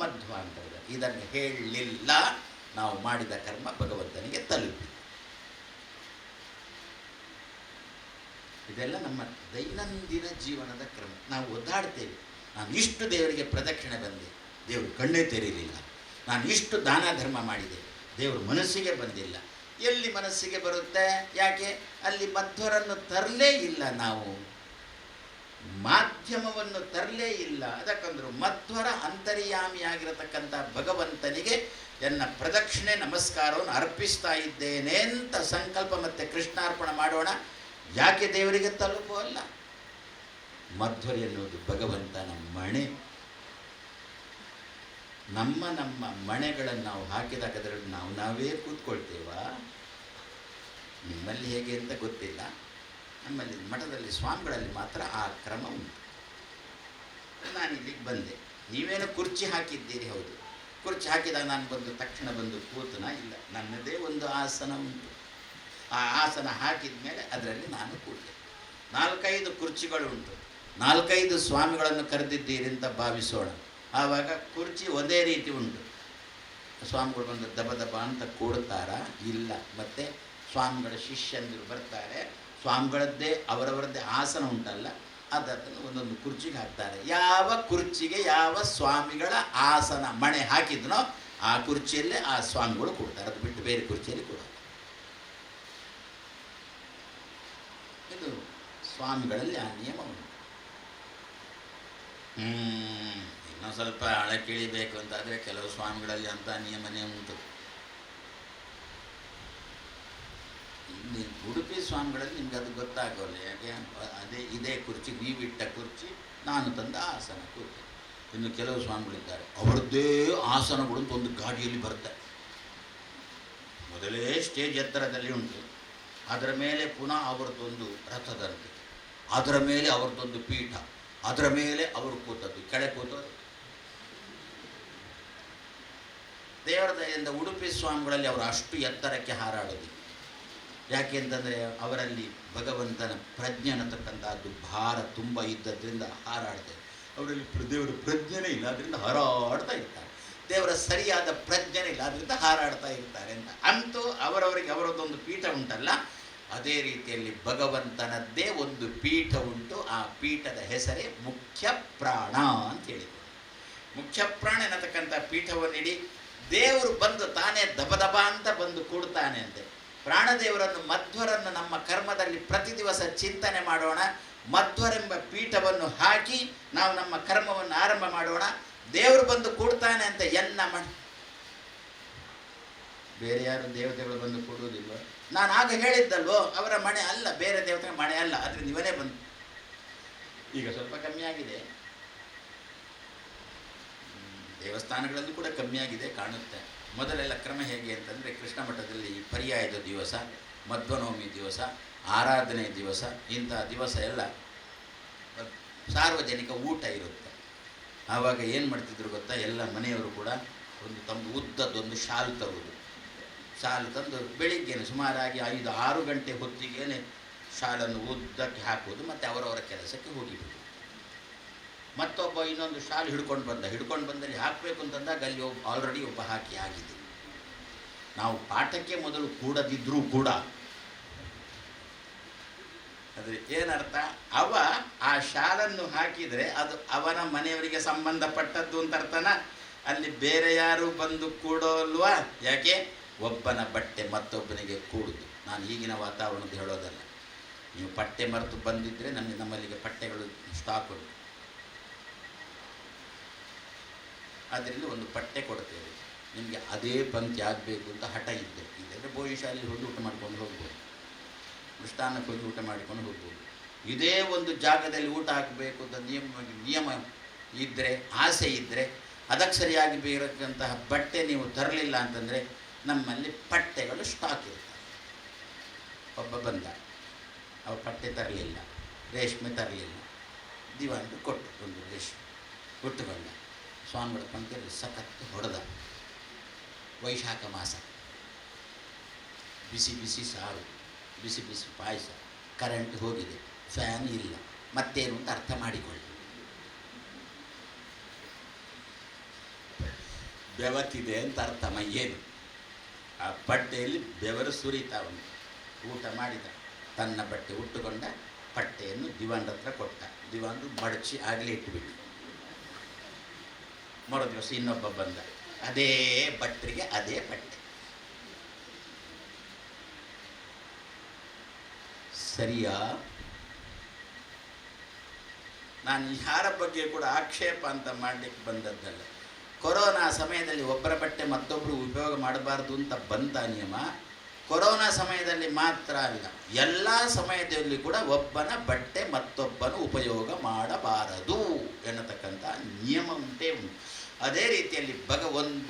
A: ಮಧ್ವಾಂತರ್ಗತ. ಇದನ್ನು ಹೇಳಲಿಲ್ಲ, ನಾವು ಮಾಡಿದ ಕರ್ಮ ಭಗವಂತನಿಗೆ ತಲುಪಿ. ಇದೆಲ್ಲ ನಮ್ಮ ದೈನಂದಿನ ಜೀವನದ ಕ್ರಮ. ನಾವು ಒದ್ದಾಡ್ತೇವೆ, ನಾನು ಇಷ್ಟು ದೇವರಿಗೆ ಪ್ರದಕ್ಷಿಣೆ ಬಂದೆ, ದೇವರು ಕಣ್ಣೇ ತೆರೀಲಿಲ್ಲ. ನಾನು ಇಷ್ಟು ದಾನ ಧರ್ಮ ಮಾಡಿದೆ, ದೇವರು ಮನಸ್ಸಿಗೆ ಬಂದಿಲ್ಲ. ಎಲ್ಲಿ ಮನಸ್ಸಿಗೆ ಬರುತ್ತೆ? ಯಾಕೆ? ಅಲ್ಲಿ ಮಧ್ವರನ್ನು ತರಲೇ ಇಲ್ಲ, ನಾವು ಮಾಧ್ಯಮವನ್ನು ತರಲೇ ಇಲ್ಲ. ಅದಕ್ಕಂದ್ರು ಮಧ್ವರ ಅಂತರ್ಯಾಮಿಯಾಗಿರತಕ್ಕಂಥ ಭಗವಂತನಿಗೆ ಎನ್ನ ಪ್ರದಕ್ಷಿಣೆ ನಮಸ್ಕಾರವನ್ನು ಅರ್ಪಿಸ್ತಾ ಇದ್ದೇನೆ ಅಂತ ಸಂಕಲ್ಪ ಮತ್ತು ಕೃಷ್ಣಾರ್ಪಣೆ ಮಾಡೋಣ. ಯಾಕೆ ದೇವರಿಗೆ ತಲುಪುವಲ್ಲ? ಮಧ್ವರಿ ಎನ್ನುವುದು ಭಗವಂತನ ಮಣೆ. ನಮ್ಮ ಮಣೆಗಳನ್ನು ನಾವು ಹಾಕಿದಾಗ ಅದರಲ್ಲಿ ನಾವೇ ಕೂತ್ಕೊಳ್ತೇವಾ? ನಿಮ್ಮಲ್ಲಿ ಹೇಗೆ ಅಂತ ಗೊತ್ತಿಲ್ಲ, ನಮ್ಮಲ್ಲಿ ಮಠದಲ್ಲಿ ಸ್ವಾಮಿಗಳಲ್ಲಿ ಮಾತ್ರ ಆ ಕ್ರಮ ಉಂಟು. ನಾನು ಇಲ್ಲಿಗೆ ಬಂದೆ, ನೀವೇನು ಕುರ್ಚಿ ಹಾಕಿದ್ದೀರಿ, ಹೌದು. ಕುರ್ಚಿ ಹಾಕಿದಾಗ ನಾನು ಬಂದು ತಕ್ಷಣ ಬಂದು ಕೂತನ? ಇಲ್ಲ, ನನ್ನದೇ ಒಂದು ಆಸನ ಉಂಟು. ಆ ಆಸನ ಹಾಕಿದ ಮೇಲೆ ಅದರಲ್ಲಿ ನಾನು ಕೂತೆ. 4-5 ಕುರ್ಚಿಗಳು ಉಂಟು, 4-5 ಸ್ವಾಮಿಗಳನ್ನು ಕರೆದಿದ್ದೀರಿ ಅಂತ ಭಾವಿಸೋಣ. ಆವಾಗ ಕುರ್ಚಿ ಒಂದೇ ರೀತಿ ಉಂಟು. ಸ್ವಾಮಿಗಳು ಬಂದು ದಬ ದಬ ಅಂತ ಕೂಡ್ತಾರಾ? ಇಲ್ಲ. ಮತ್ತು ಸ್ವಾಮಿಗಳ ಶಿಷ್ಯಂದಿರು ಬರ್ತಾರೆ, ಸ್ವಾಮಿಗಳದ್ದೇ ಅವರವರದ್ದೇ ಆಸನ ಉಂಟಲ್ಲ, ಅದನ್ನು ಒಂದೊಂದು ಕುರ್ಚಿಗೆ ಹಾಕ್ತಾರೆ. ಯಾವ ಕುರ್ಚಿಗೆ ಯಾವ ಸ್ವಾಮಿಗಳ ಆಸನ ಮಣೆ ಹಾಕಿದ್ನೋ ಆ ಕುರ್ಚಿಯಲ್ಲೇ ಆ ಸ್ವಾಮಿಗಳು ಕೂಡ್ತಾರೆ, ಅದು ಬಿಟ್ಟು ಬೇರೆ ಕುರ್ಚಿಯಲ್ಲಿ ಕೂಡ. ಇದು ಸ್ವಾಮಿಗಳಲ್ಲಿ ಆ ನಿಯಮ ಉಂಟು. ಇನ್ನೂ ಸ್ವಲ್ಪ ಆಳಕ್ಕಿಳಿಬೇಕು ಅಂತಾದರೆ ಕೆಲವು ಸ್ವಾಮಿಗಳಲ್ಲಿ ಅಂಥ ನಿಯಮನೇ ಉಂಟು. ಇಲ್ಲಿ ಉಡುಪಿ ಸ್ವಾಮಿಗಳಲ್ಲಿ ನಿಮ್ಗೆ ಅದು ಗೊತ್ತಾಗೋಲ್ಲ. ಯಾಕೆ? ಇದೇ ಕುರ್ಚಿ, ನೀವಿಟ್ಟ ಕುರ್ಚಿ, ನಾನು ತಂದ ಆಸನ ಕೂತು. ಇನ್ನು ಕೆಲವು ಸ್ವಾಮಿಗಳಿದ್ದಾರೆ, ಅವರದ್ದೇ ಆಸನಗಳು ಅಂತ ಒಂದು ಗಾಡಿಯಲ್ಲಿ ಬರ್ತಾರೆ. ಮೊದಲೇ ಸ್ಟೇಜ್ ಎತ್ತರದಲ್ಲಿ ಉಂಟು, ಅದರ ಮೇಲೆ ಪುನಃ ಅವರದೊಂದು ರಥದಂತೆ, ಅದರ ಮೇಲೆ ಅವರದೊಂದು ಪೀಠ, ಅದರ ಮೇಲೆ ಅವರು ಕೂತದ್ದು, ಕೆಳಗೆ ಕೂತದ್ದು. ದೇವರ ದಯೆಯಿಂದ ಉಡುಪಿ ಸ್ವಾಮಿಗಳಲ್ಲಿ ಅವರು ಅಷ್ಟು ಎತ್ತರಕ್ಕೆ ಹಾರಾಡೋದಿಲ್ಲ. ಯಾಕೆ ಅಂತಂದರೆ ಅವರಲ್ಲಿ ಭಗವಂತನ ಪ್ರಜ್ಞೆ ಅನ್ನತಕ್ಕಂಥದ್ದು ಭಾರ ತುಂಬ ಇದ್ದದ್ರಿಂದ ಹಾರಾಡ್ತಾರೆ. ಅವರಲ್ಲಿ ದೇವರ ಪ್ರಜ್ಞೆನೇ ಇಲ್ಲ, ಅದರಿಂದ ಹಾರಾಡ್ತಾ ಇರ್ತಾರೆ. ದೇವರ ಸರಿಯಾದ ಪ್ರಜ್ಞೆನೇ ಇಲ್ಲ, ಅದರಿಂದ ಹಾರಾಡ್ತಾ ಇರ್ತಾರೆ ಅಂತ. ಅಂತೂ ಅವರವರಿಗೆ ಅವರದ್ದೊಂದು ಪೀಠ ಉಂಟಲ್ಲ, ಅದೇ ರೀತಿಯಲ್ಲಿ ಭಗವಂತನದ್ದೇ ಒಂದು ಪೀಠ ಉಂಟು. ಆ ಪೀಠದ ಹೆಸರೇ ಮುಖ್ಯ ಪ್ರಾಣ ಅಂತ ಹೇಳಿದರು. ಮುಖ್ಯ ಪ್ರಾಣ ಎನ್ನತಕ್ಕಂಥ ಪೀಠವನ್ನಿಡಿ ದೇವರು ಬಂದು ತಾನೇ ದಬದಬ ಅಂತ ಬಂದು ಕೂಡ್ತಾನೆ ಅಂತೆ. ಪ್ರಾಣದೇವರನ್ನು, ಮಧ್ವರನ್ನು ನಮ್ಮ ಕರ್ಮದಲ್ಲಿ ಪ್ರತಿ ದಿವಸ ಚಿಂತನೆ ಮಾಡೋಣ. ಮಧ್ವರೆಂಬ ಪೀಠವನ್ನು ಹಾಕಿ ನಾವು ನಮ್ಮ ಕರ್ಮವನ್ನು ಆರಂಭ ಮಾಡೋಣ. ದೇವರು ಬಂದು ಕೂಡ್ತಾನೆ ಅಂತ ಬೇರೆ ಯಾರು ದೇವತೆಗಳು ಬಂದು ಕೂಡುವುದಿಲ್ವ? ನಾನು ಆಗ ಹೇಳಿದ್ದಲ್ವೋ, ಅವರ ಮಣೆ ಅಲ್ಲ, ಬೇರೆ ದೇವತೆ ಮಣೆ ಅಲ್ಲ, ಅದರಿಂದ ಇವನೇ ಬಂದು. ಈಗ ಸ್ವಲ್ಪ ಕಮ್ಮಿ ಆಗಿದೆ, ದೇವಸ್ಥಾನಗಳಲ್ಲೂ ಕೂಡ ಕಮ್ಮಿ ಆಗಿದೆ ಕಾಣುತ್ತೆ. ಮೊದಲೆಲ್ಲ ಕ್ರಮ ಹೇಗೆ ಅಂತಂದರೆ, ಕೃಷ್ಣ ಮಠದಲ್ಲಿ ಪರ್ಯಾಯದ ದಿವಸ, ಮಧ್ವನವಮಿ ದಿವಸ, ಆರಾಧನೆ ದಿವಸ, ಇಂಥ ದಿವಸ ಎಲ್ಲ ಸಾರ್ವಜನಿಕ ಊಟ ಇರುತ್ತೆ. ಆವಾಗ ಏನು ಮಾಡ್ತಿದ್ರು ಗೊತ್ತಾ? ಎಲ್ಲ ಮನೆಯವರು ಕೂಡ ತಮ್ಮ ಉದ್ದದ್ದೊಂದು ಶಾಲು ತರುವುದು. ಶಾಲು ತಂದು ಬೆಳಿಗ್ಗೆನೆ ಸುಮಾರಾಗಿ 5-6 ಗಂಟೆ ಹೊತ್ತಿಗೆ ಶಾಲನ್ನು ಉದ್ದಕ್ಕೆ ಹಾಕುವುದು, ಮತ್ತು ಅವರವರ ಕೆಲಸಕ್ಕೆ ಹೋಗಿಬಿಟ್ಟು. ಮತ್ತೊಬ್ಬ ಇನ್ನೊಂದು ಶಾಲು ಹಿಡ್ಕೊಂಡು ಬಂದಲ್ಲಿ ಹಾಕಬೇಕು ಅಂತಂದಾಗ ಅಲ್ಲಿ ಆಲ್ರೆಡಿ ಒಬ್ಬ ಹಾಕಿ ಆಗಿದೆ. ನಾವು ಪಾಠಕ್ಕೆ ಮೊದಲು ಕೂಡದಿದ್ರೂ ಕೂಡ ಅದ್ರ ಏನರ್ಥ? ಅವ ಆ ಶಾಲನ್ನು ಹಾಕಿದರೆ ಅದು ಅವನ ಮನೆಯವರಿಗೆ ಸಂಬಂಧಪಟ್ಟದ್ದು ಅಂತ ಅರ್ಥನ. ಅಲ್ಲಿ ಬೇರೆ ಯಾರು ಬಂದು ಕೂಡೋಲ್ವಾ? ಯಾಕೆ? ಒಬ್ಬನ ಬಟ್ಟೆ ಮತ್ತೊಬ್ಬನಿಗೆ ಕೂಡುದು. ನಾನು ಈಗಿನ ವಾತಾವರಣದ ಹೇಳೋದಲ್ಲ. ನೀವು ಪಟ್ಟೆ ಮರೆತು ಬಂದಿದ್ದರೆ ನಮ್ಮಲ್ಲಿಗೆ ಪಟ್ಟೆಗಳು ಸ್ಟಾಕ್ ಉಂಟು, ಅದರಿಂದ ಒಂದು ಪಟ್ಟೆ ಕೊಡ್ತೇವೆ ನಿಮಗೆ. ಅದೇ ಪಂಕ್ತಿ ಆಗಬೇಕು ಅಂತ ಹಠ ಇದ್ದರೆ ಇಲ್ಲಂದರೆ ಬೋಯಿಶಾಲೆಯಲ್ಲಿ ಹೋಗಿ ಊಟ ಮಾಡ್ಕೊಂಡು ಹೋಗ್ಬೋದು, ಮೃಷ್ಟಾನ್ನಕ್ಕೆ ಹೋಗಿ ಊಟ ಮಾಡ್ಕೊಂಡು ಹೋಗ್ಬೋದು. ಇದೇ ಒಂದು ಜಾಗದಲ್ಲಿ ಊಟ ಹಾಕಬೇಕು ಅಂತ ನಿಯಮ ಇದ್ದರೆ, ಆಸೆ ಇದ್ದರೆ, ಅದಕ್ಕೆ ಸರಿಯಾಗಿ ಬೇರಕ್ಕಂತಹ ಬಟ್ಟೆ ನೀವು ತರಲಿಲ್ಲ ಅಂತಂದರೆ ನಮ್ಮಲ್ಲಿ ಪಟ್ಟೆಗಳು ಸ್ಟಾಕ್ ಇರ್ತವೆ. ಒಬ್ಬ ಬಂದ, ಅವ ಪಟ್ಟೆ ತರಲಿಲ್ಲ, ರೇಷ್ಮೆ ತರಲಿಲ್ಲ, ದಿವಾನ್ಗೆ ಕೊಟ್ಟು ಒಂದು ರೇಷ್ಮೆ ಉಟ್ಟುಕೊಂಡ. ಸ್ವಾಮಿಗಳ ಪಂಕ್ತಿಯಲ್ಲಿ ಸಖತ್ತು ಹೊಡೆದ. ವೈಶಾಖ ಮಾಸ, ಬಿಸಿ ಬಿಸಿ ಸಾರು, ಬಿಸಿ ಬಿಸಿ ಪಾಯಸ, ಕರೆಂಟ್ ಹೋಗಿದೆ, ಫ್ಯಾನ್ ಇಲ್ಲ, ಮತ್ತೇನು ಅಂತ ಅರ್ಥ ಮಾಡಿಕೊಳ್ಳಿ. ಬೆವತ್ತಿದೆ ಅಂತ ಅರ್ಥ. ಮೈಯೇನು ಆ ಬಟ್ಟೆಯಲ್ಲಿ ಬೆವರು ಸುರಿತಾ ಉಂಟು. ಊಟ ಮಾಡಿದ, ತನ್ನ ಬಟ್ಟೆ ಉಟ್ಟುಕೊಂಡ, ಪಟ್ಟೆಯನ್ನು ದಿವಾನ್ರ ಹತ್ರ ಕೊಟ್ಟ. ದಿವಾನ್ರು ಮಡಚಿ ಆಗಲೇ ಇಟ್ಟುಬಿಟ್ಟು ಮರು ದಿವಸ ಇನ್ನೊಬ್ಬ ಬಂದ, ಅದೇ ಭಟ್ರಿಗೆ ಅದೇ ಪಟ್ಟೆ. ಸರಿಯಾ? ನಾನು ಯಾರ ಬಗ್ಗೆ ಕೂಡ ಆಕ್ಷೇಪ ಅಂತ ಮಾಡಲಿಕ್ಕೆ ಬಂದದ್ದಲ್ಲ. ಕೊರೋನಾ ಸಮಯದಲ್ಲಿ ಒಬ್ಬರ ಬಟ್ಟೆ ಮತ್ತೊಬ್ಬರು ಉಪಯೋಗ ಮಾಡಬಾರ್ದು ಅಂತ ಬಂದ ನಿಯಮ ಕೊರೋನಾ ಸಮಯದಲ್ಲಿ ಮಾತ್ರ ಅಲ್ಲ, ಎಲ್ಲ ಸಮಯದಲ್ಲಿ ಕೂಡ ಒಬ್ಬನ ಬಟ್ಟೆ ಮತ್ತೊಬ್ಬನು ಉಪಯೋಗ ಮಾಡಬಾರದು ಎನ್ನತಕ್ಕಂಥ ನಿಯಮ ಉಂಟೇ ಉಂಟು. ಅದೇ ರೀತಿಯಲ್ಲಿ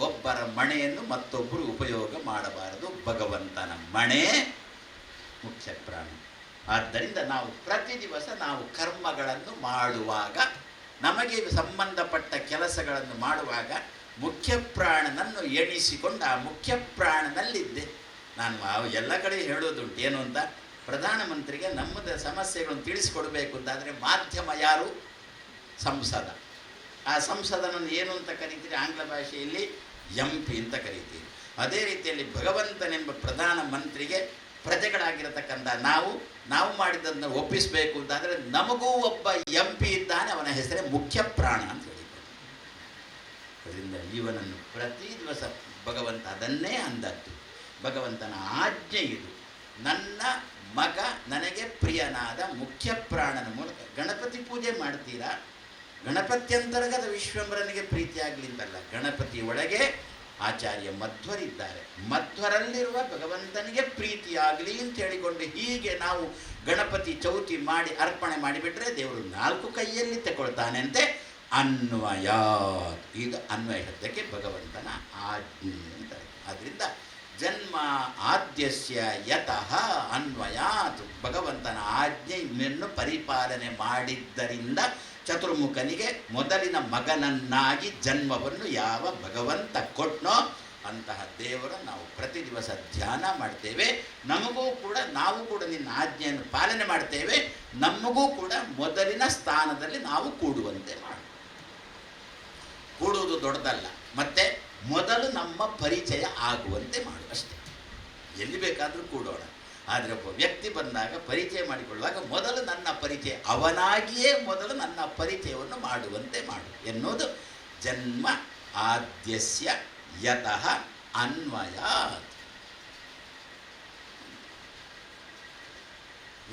A: ಒಬ್ಬರ ಮಣೆಯನ್ನು ಮತ್ತೊಬ್ಬರು ಉಪಯೋಗ ಮಾಡಬಾರದು. ಭಗವಂತನ ಮಣೆ ಮುಖ್ಯ ಪ್ರಾಣ. ಆದ್ದರಿಂದ ನಾವು ಪ್ರತಿ ದಿವಸ ನಾವು ಕರ್ಮಗಳನ್ನು ಮಾಡುವಾಗ, ನಮಗೆ ಸಂಬಂಧಪಟ್ಟ ಕೆಲಸಗಳನ್ನು ಮಾಡುವಾಗ ಮುಖ್ಯ ಪ್ರಾಣನನ್ನು ಎಣಿಸಿಕೊಂಡು ಆ ಮುಖ್ಯ ಪ್ರಾಣನಲ್ಲಿದ್ದೆ. ನಾನು ಎಲ್ಲ ಕಡೆ ಹೇಳೋದುಂಟು ಏನು ಅಂತ, ಪ್ರಧಾನಮಂತ್ರಿಗೆ ನಮ್ಮದ ಸಮಸ್ಯೆಗಳನ್ನು ತಿಳಿಸಿಕೊಡಬೇಕು ಅಂತಾದರೆ ಮಾಧ್ಯಮ ಯಾರು? ಸಂಸದ. ಆ ಸಂಸದನನ್ನು ಏನು ಅಂತ ಕರೀತೀರಿ? ಆಂಗ್ಲ ಭಾಷೆಯಲ್ಲಿ MP ಅಂತ ಕರೀತೀರಿ. ಅದೇ ರೀತಿಯಲ್ಲಿ ಭಗವಂತನೆಂಬ ಪ್ರಧಾನಮಂತ್ರಿಗೆ ಪ್ರಜೆಗಳಾಗಿರತಕ್ಕಂಥ ನಾವು ಮಾಡಿದ್ದನ್ನು ಒಪ್ಪಿಸಬೇಕು ಅಂತಾದರೆ ನಮಗೂ ಒಬ್ಬ MP ಇದ್ದಾನೆ, ಅವನ ಹೆಸರೇ ಮುಖ್ಯ ಪ್ರಾಣ ಅಂತ ಹೇಳಿದ್ದಾರೆ. ಅದರಿಂದ ಇವನನ್ನು ಪ್ರತಿ ದಿವಸ ಭಗವಂತ ಅದನ್ನೇ ಅಂದದ್ದು. ಭಗವಂತನ ಆಜ್ಞೆ ಇದು. ನನ್ನ ಮಗ ನನಗೆ ಪ್ರಿಯನಾದ ಮುಖ್ಯ ಪ್ರಾಣನ ಮೂಲಕ ಗಣಪತಿ ಪೂಜೆ ಮಾಡ್ತೀರಾ? ಗಣಪತ್ಯಂತರ್ಗತ ವಿಶ್ವಂಬರನಿಗೆ ಪ್ರೀತಿ ಆಗಲಿ ಅಂತಲ್ಲ, ಗಣಪತಿ ಒಳಗೆ ಆಚಾರ್ಯ ಮಧ್ವರಿದ್ದಾರೆ, ಮಧ್ವರಲ್ಲಿರುವ ಭಗವಂತನಿಗೆ ಪ್ರೀತಿಯಾಗಲಿ ಅಂತ ಹೇಳಿಕೊಂಡು ಹೀಗೆ ನಾವು ಗಣಪತಿ ಚೌತಿ ಮಾಡಿ ಅರ್ಪಣೆ ಮಾಡಿಬಿಟ್ರೆ ದೇವರು 4 ಕೈಯಲ್ಲಿ ತಗೊಳ್ತಾನೆ ಅಂತೆ. ಅನ್ವಯ, ಇದು ಅನ್ವಯ ಶಬ್ದಕ್ಕೆ ಭಗವಂತನ ಆಜ್ಞೆ ಅಂತಾರೆ. ಆದ್ದರಿಂದ ಜನ್ಮ ಆದ್ಯಸ್ಯ ಯತಃ ಅನ್ವಯಾತ್, ಭಗವಂತನ ಆಜ್ಞೆಯನ್ನು ಪರಿಪಾಲನೆ ಮಾಡಿದ್ದರಿಂದ ಚತುರ್ಮುಖನಿಗೆ ಮೊದಲಿನ ಮಗನನ್ನಾಗಿ ಜನ್ಮವನ್ನು ಯಾವ ಭಗವಂತ ಕೊಟ್ನೋ ಅಂತಹ ದೇವರು ನಾವು ಪ್ರತಿ ದಿವಸ ಧ್ಯಾನ ಮಾಡ್ತೇವೆ. ನಾವು ಕೂಡ ನಿನ್ನ ಆಜ್ಞೆಯನ್ನು ಪಾಲನೆ ಮಾಡ್ತೇವೆ. ನಮಗೂ ಕೂಡ ಮೊದಲಿನ ಸ್ಥಾನದಲ್ಲಿ ನಾವು ಕೂಡುವಂತೆ ಮಾಡು. ಕೂಡುವುದು ದೊಡ್ಡದಲ್ಲ, ಮತ್ತೆ ಮೊದಲು ನಮ್ಮ ಪರಿಚಯ ಆಗುವಂತೆ ಮಾಡು ಅಷ್ಟೇ. ಎಲ್ಲಿ ಬೇಕಾದರೂ ಕೂಡೋಣ, ಆದರೆ ಒಬ್ಬ ವ್ಯಕ್ತಿ ಬಂದಾಗ ಪರಿಚಯ ಮಾಡಿಕೊಳ್ಳುವಾಗ ಮೊದಲು ನನ್ನ ಪರಿಚಯ, ಅವನಾಗಿಯೇ ಮೊದಲು ನನ್ನ ಪರಿಚಯವನ್ನು ಮಾಡುವಂತೆ ಮಾಡು ಎನ್ನುವುದು ಜನ್ಮ ಆದ್ಯಸ್ಯ ಯತಃ ಅನ್ವಯಾತ್.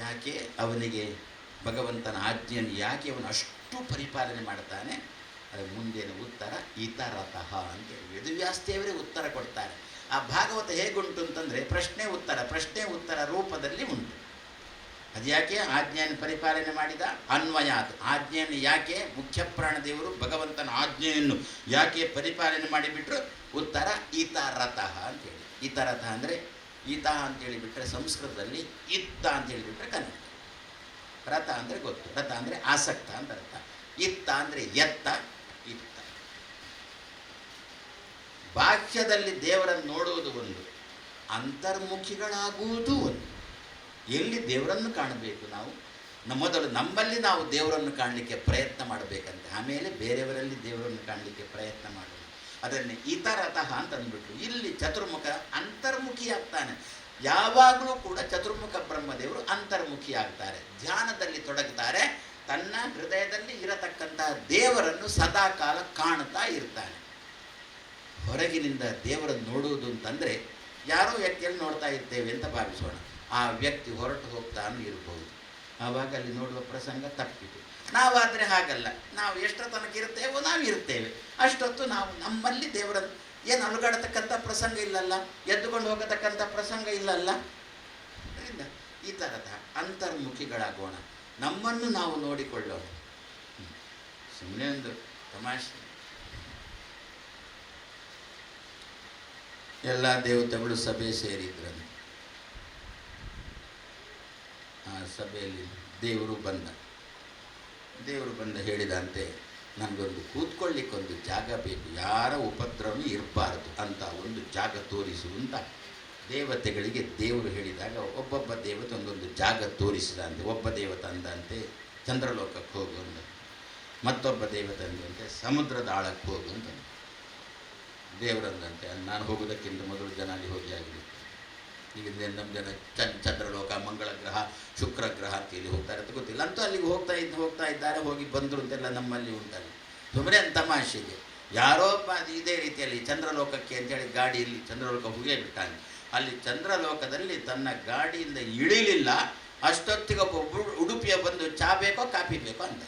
A: ಯಾಕೆ ಅವನಿಗೆ ಭಗವಂತನ ಆಜ್ಞೆಯನ್ನು ಯಾಕೆ ಅವನು ಅಷ್ಟು ಪರಿಪಾಲನೆ ಮಾಡ್ತಾನೆ? ಅದರ ಮುಂದಿನ ಉತ್ತರ ಇತರತಃ ಅಂತೇಳಿ ವೇದವ್ಯಾಸದೇವರೇ ಉತ್ತರ ಕೊಡ್ತಾರೆ. ಆ ಭಾಗವತ ಹೇಗುಂಟು ಅಂತಂದರೆ ಪ್ರಶ್ನೆ ಉತ್ತರ ರೂಪದಲ್ಲಿ ಉಂಟು. ಅದು ಯಾಕೆ ಆಜ್ಞೆಯನ್ನು ಪರಿಪಾಲನೆ ಮಾಡಿದ? ಅನ್ವಯಾತ್. ಆಜ್ಞೆಯನ್ನು ಯಾಕೆ ಮುಖ್ಯ ಪ್ರಾಣದೇವರು ಭಗವಂತನ ಆಜ್ಞೆಯನ್ನು ಯಾಕೆ ಪರಿಪಾಲನೆ ಮಾಡಿಬಿಟ್ರು? ಉತ್ತರ ಇತರತಃ ಅಂತೇಳಿ. ಇತರತಃ ಅಂದರೆ ಈತ ಅಂತೇಳಿ ಬಿಟ್ಟರೆ ಸಂಸ್ಕೃತದಲ್ಲಿ, ಇತ್ತ ಅಂತೇಳಿಬಿಟ್ರೆ ಕನ್ನಡ. ರಥ ಅಂದರೆ ಗೊತ್ತು, ರಥ ಅಂದರೆ ಆಸಕ್ತ ಅಂತ ಅರ್ಥ. ಇತ್ತ ಅಂದರೆ ಎತ್ತ, ಇತ್ತ. ಬಾಹ್ಯದಲ್ಲಿ ದೇವರನ್ನು ನೋಡುವುದು ಒಂದು, ಅಂತರ್ಮುಖಿಗಳಾಗುವುದು ಒಂದು. ಎಲ್ಲಿ ದೇವರನ್ನು ಕಾಣಬೇಕು ನಾವು? ಮೊದಲು ನಮ್ಮಲ್ಲಿ ನಾವು ದೇವರನ್ನು ಕಾಣಲಿಕ್ಕೆ ಪ್ರಯತ್ನ ಮಾಡಬೇಕಂತೆ, ಆಮೇಲೆ ಬೇರೆಯವರಲ್ಲಿ ದೇವರನ್ನು ಕಾಣಲಿಕ್ಕೆ ಪ್ರಯತ್ನ ಮಾಡೋಣ. ಅದನ್ನೇ ಇತರತಃ ಅಂತ ಅಂದ್ಬಿಟ್ರು. ಇಲ್ಲಿ ಚತುರ್ಮುಖ ಅಂತರ್ಮುಖಿ ಆಗ್ತಾನೆ. ಯಾವಾಗಲೂ ಕೂಡ ಚತುರ್ಮುಖ ಬ್ರಹ್ಮದೇವರು ಅಂತರ್ಮುಖಿ ಆಗ್ತಾರೆ, ಧ್ಯಾನದಲ್ಲಿ ತೊಡಗುತ್ತಾರೆ. ತನ್ನ ಹೃದಯದಲ್ಲಿ ಇರತಕ್ಕಂತಹ ದೇವರನ್ನು ಸದಾ ಕಾಲ ಕಾಣ್ತಾ ಇರ್ತಾನೆ. ಹೊರಗಿನಿಂದ ದೇವರನ್ನು ನೋಡುವುದು ಅಂತಂದರೆ ಯಾರೋ ವ್ಯಕ್ತಿಯಲ್ಲಿ ನೋಡ್ತಾ ಇರ್ತೇವೆ ಅಂತ ಭಾವಿಸೋಣ. ಆ ವ್ಯಕ್ತಿ ಹೊರಟು ಹೋಗ್ತಾನು ಇರ್ಬೋದು, ಆವಾಗ ಅಲ್ಲಿ ನೋಡುವ ಪ್ರಸಂಗ ತಪ್ಪಿತು. ನಾವಾದರೆ ಹಾಗಲ್ಲ, ನಾವು ಎಷ್ಟರ ತನಕ ಇರ್ತೇವೋ ನಾವು ಇರ್ತೇವೆ, ಅಷ್ಟೊತ್ತು ನಾವು ನಮ್ಮಲ್ಲಿ ದೇವರನ್ನು ಏನು ಅಲುಗಾಡತಕ್ಕಂಥ ಪ್ರಸಂಗ ಇಲ್ಲಲ್ಲ, ಎದ್ದುಕೊಂಡು ಹೋಗತಕ್ಕಂಥ ಪ್ರಸಂಗ ಇಲ್ಲಲ್ಲ. ಅದರಿಂದ ಈ ಥರದ ಅಂತರ್ಮುಖಿಗಳಾಗೋಣ, ನಮ್ಮನ್ನು ನಾವು ನೋಡಿಕೊಳ್ಳೋಣ. ಸುಮ್ಮನೆ ಒಂದು ತಮಾಷೆ, ಎಲ್ಲ ದೇವತೆಗಳು ಸಭೆ ಸೇರಿದ್ರನು. ಆ ಸಭೆಯಲ್ಲಿ ದೇವರು ಬಂದ ಹೇಳಿದಂತೆ, ನನಗೊಂದು ಕೂತ್ಕೊಳ್ಳಿಕ್ಕೊಂದು ಜಾಗ ಬೇಕು, ಯಾರ ಉಪದ್ರವೂ ಇರಬಾರ್ದು ಅಂತ ಒಂದು ಜಾಗ ತೋರಿಸು ಅಂತ ದೇವತೆಗಳಿಗೆ ದೇವರು ಹೇಳಿದಾಗ ಒಬ್ಬೊಬ್ಬ ದೇವತೆ ಒಂದೊಂದು ಜಾಗ ತೋರಿಸಿದಂತೆ. ಒಬ್ಬ ದೇವತೆ ಅಂದಂತೆ ಚಂದ್ರಲೋಕಕ್ಕೆ ಹೋಗು ಅಂತ, ಮತ್ತೊಬ್ಬ ದೇವತೆ ಅಂದಂತೆ ಸಮುದ್ರದ ಆಳಕ್ಕೆ ಹೋಗು ಅಂತ. ದೇವರಂದಂತೆ ನಾನು ಹೋಗೋದಕ್ಕಿಂತ ಮೊದಲು ಜನ ಅಲ್ಲಿ ಹೋಗಿ ಆಗಿರುತ್ತೆ. ಈಗ ನಮ್ಮ ಜನ ಚಂದ್ರಲೋಕ, ಮಂಗಳ ಗ್ರಹ, ಶುಕ್ರ ಗ್ರಹ ಅಂತ ಇಲ್ಲಿ ಹೋಗ್ತಾರೆ ಅಂತ ಗೊತ್ತಿಲ್ಲ, ಅಂತೂ ಅಲ್ಲಿಗೆ ಹೋಗ್ತಾ ಇದ್ದಾರೆ, ಹೋಗಿ ಬಂದರು ಅಂತೆಲ್ಲ ನಮ್ಮಲ್ಲಿ ಉಂಟಲ್ಲ. ಸುಮ್ಮನೆ ತಮಾಷೆಗೆ ಯಾರೋ ಇದೇ ರೀತಿಯಲ್ಲಿ ಚಂದ್ರಲೋಕಕ್ಕೆ ಅಂತೇಳಿ ಗಾಡಿಯಲ್ಲಿ ಚಂದ್ರಲೋಕ ಹೋಗೇ ಬಿಟ್ಟಾನೆ. ಅಲ್ಲಿ ಚಂದ್ರಲೋಕದಲ್ಲಿ ತನ್ನ ಗಾಡಿಯಿಂದ ಇಳಿಲಿಲ್ಲ, ಅಷ್ಟೊತ್ತಿಗೆ ಒಬ್ಬ ಉಡುಪಿಯ ಬಂದು ಚಾ ಬೇಕೋ ಕಾಫಿ ಬೇಕೋ ಅಂತ.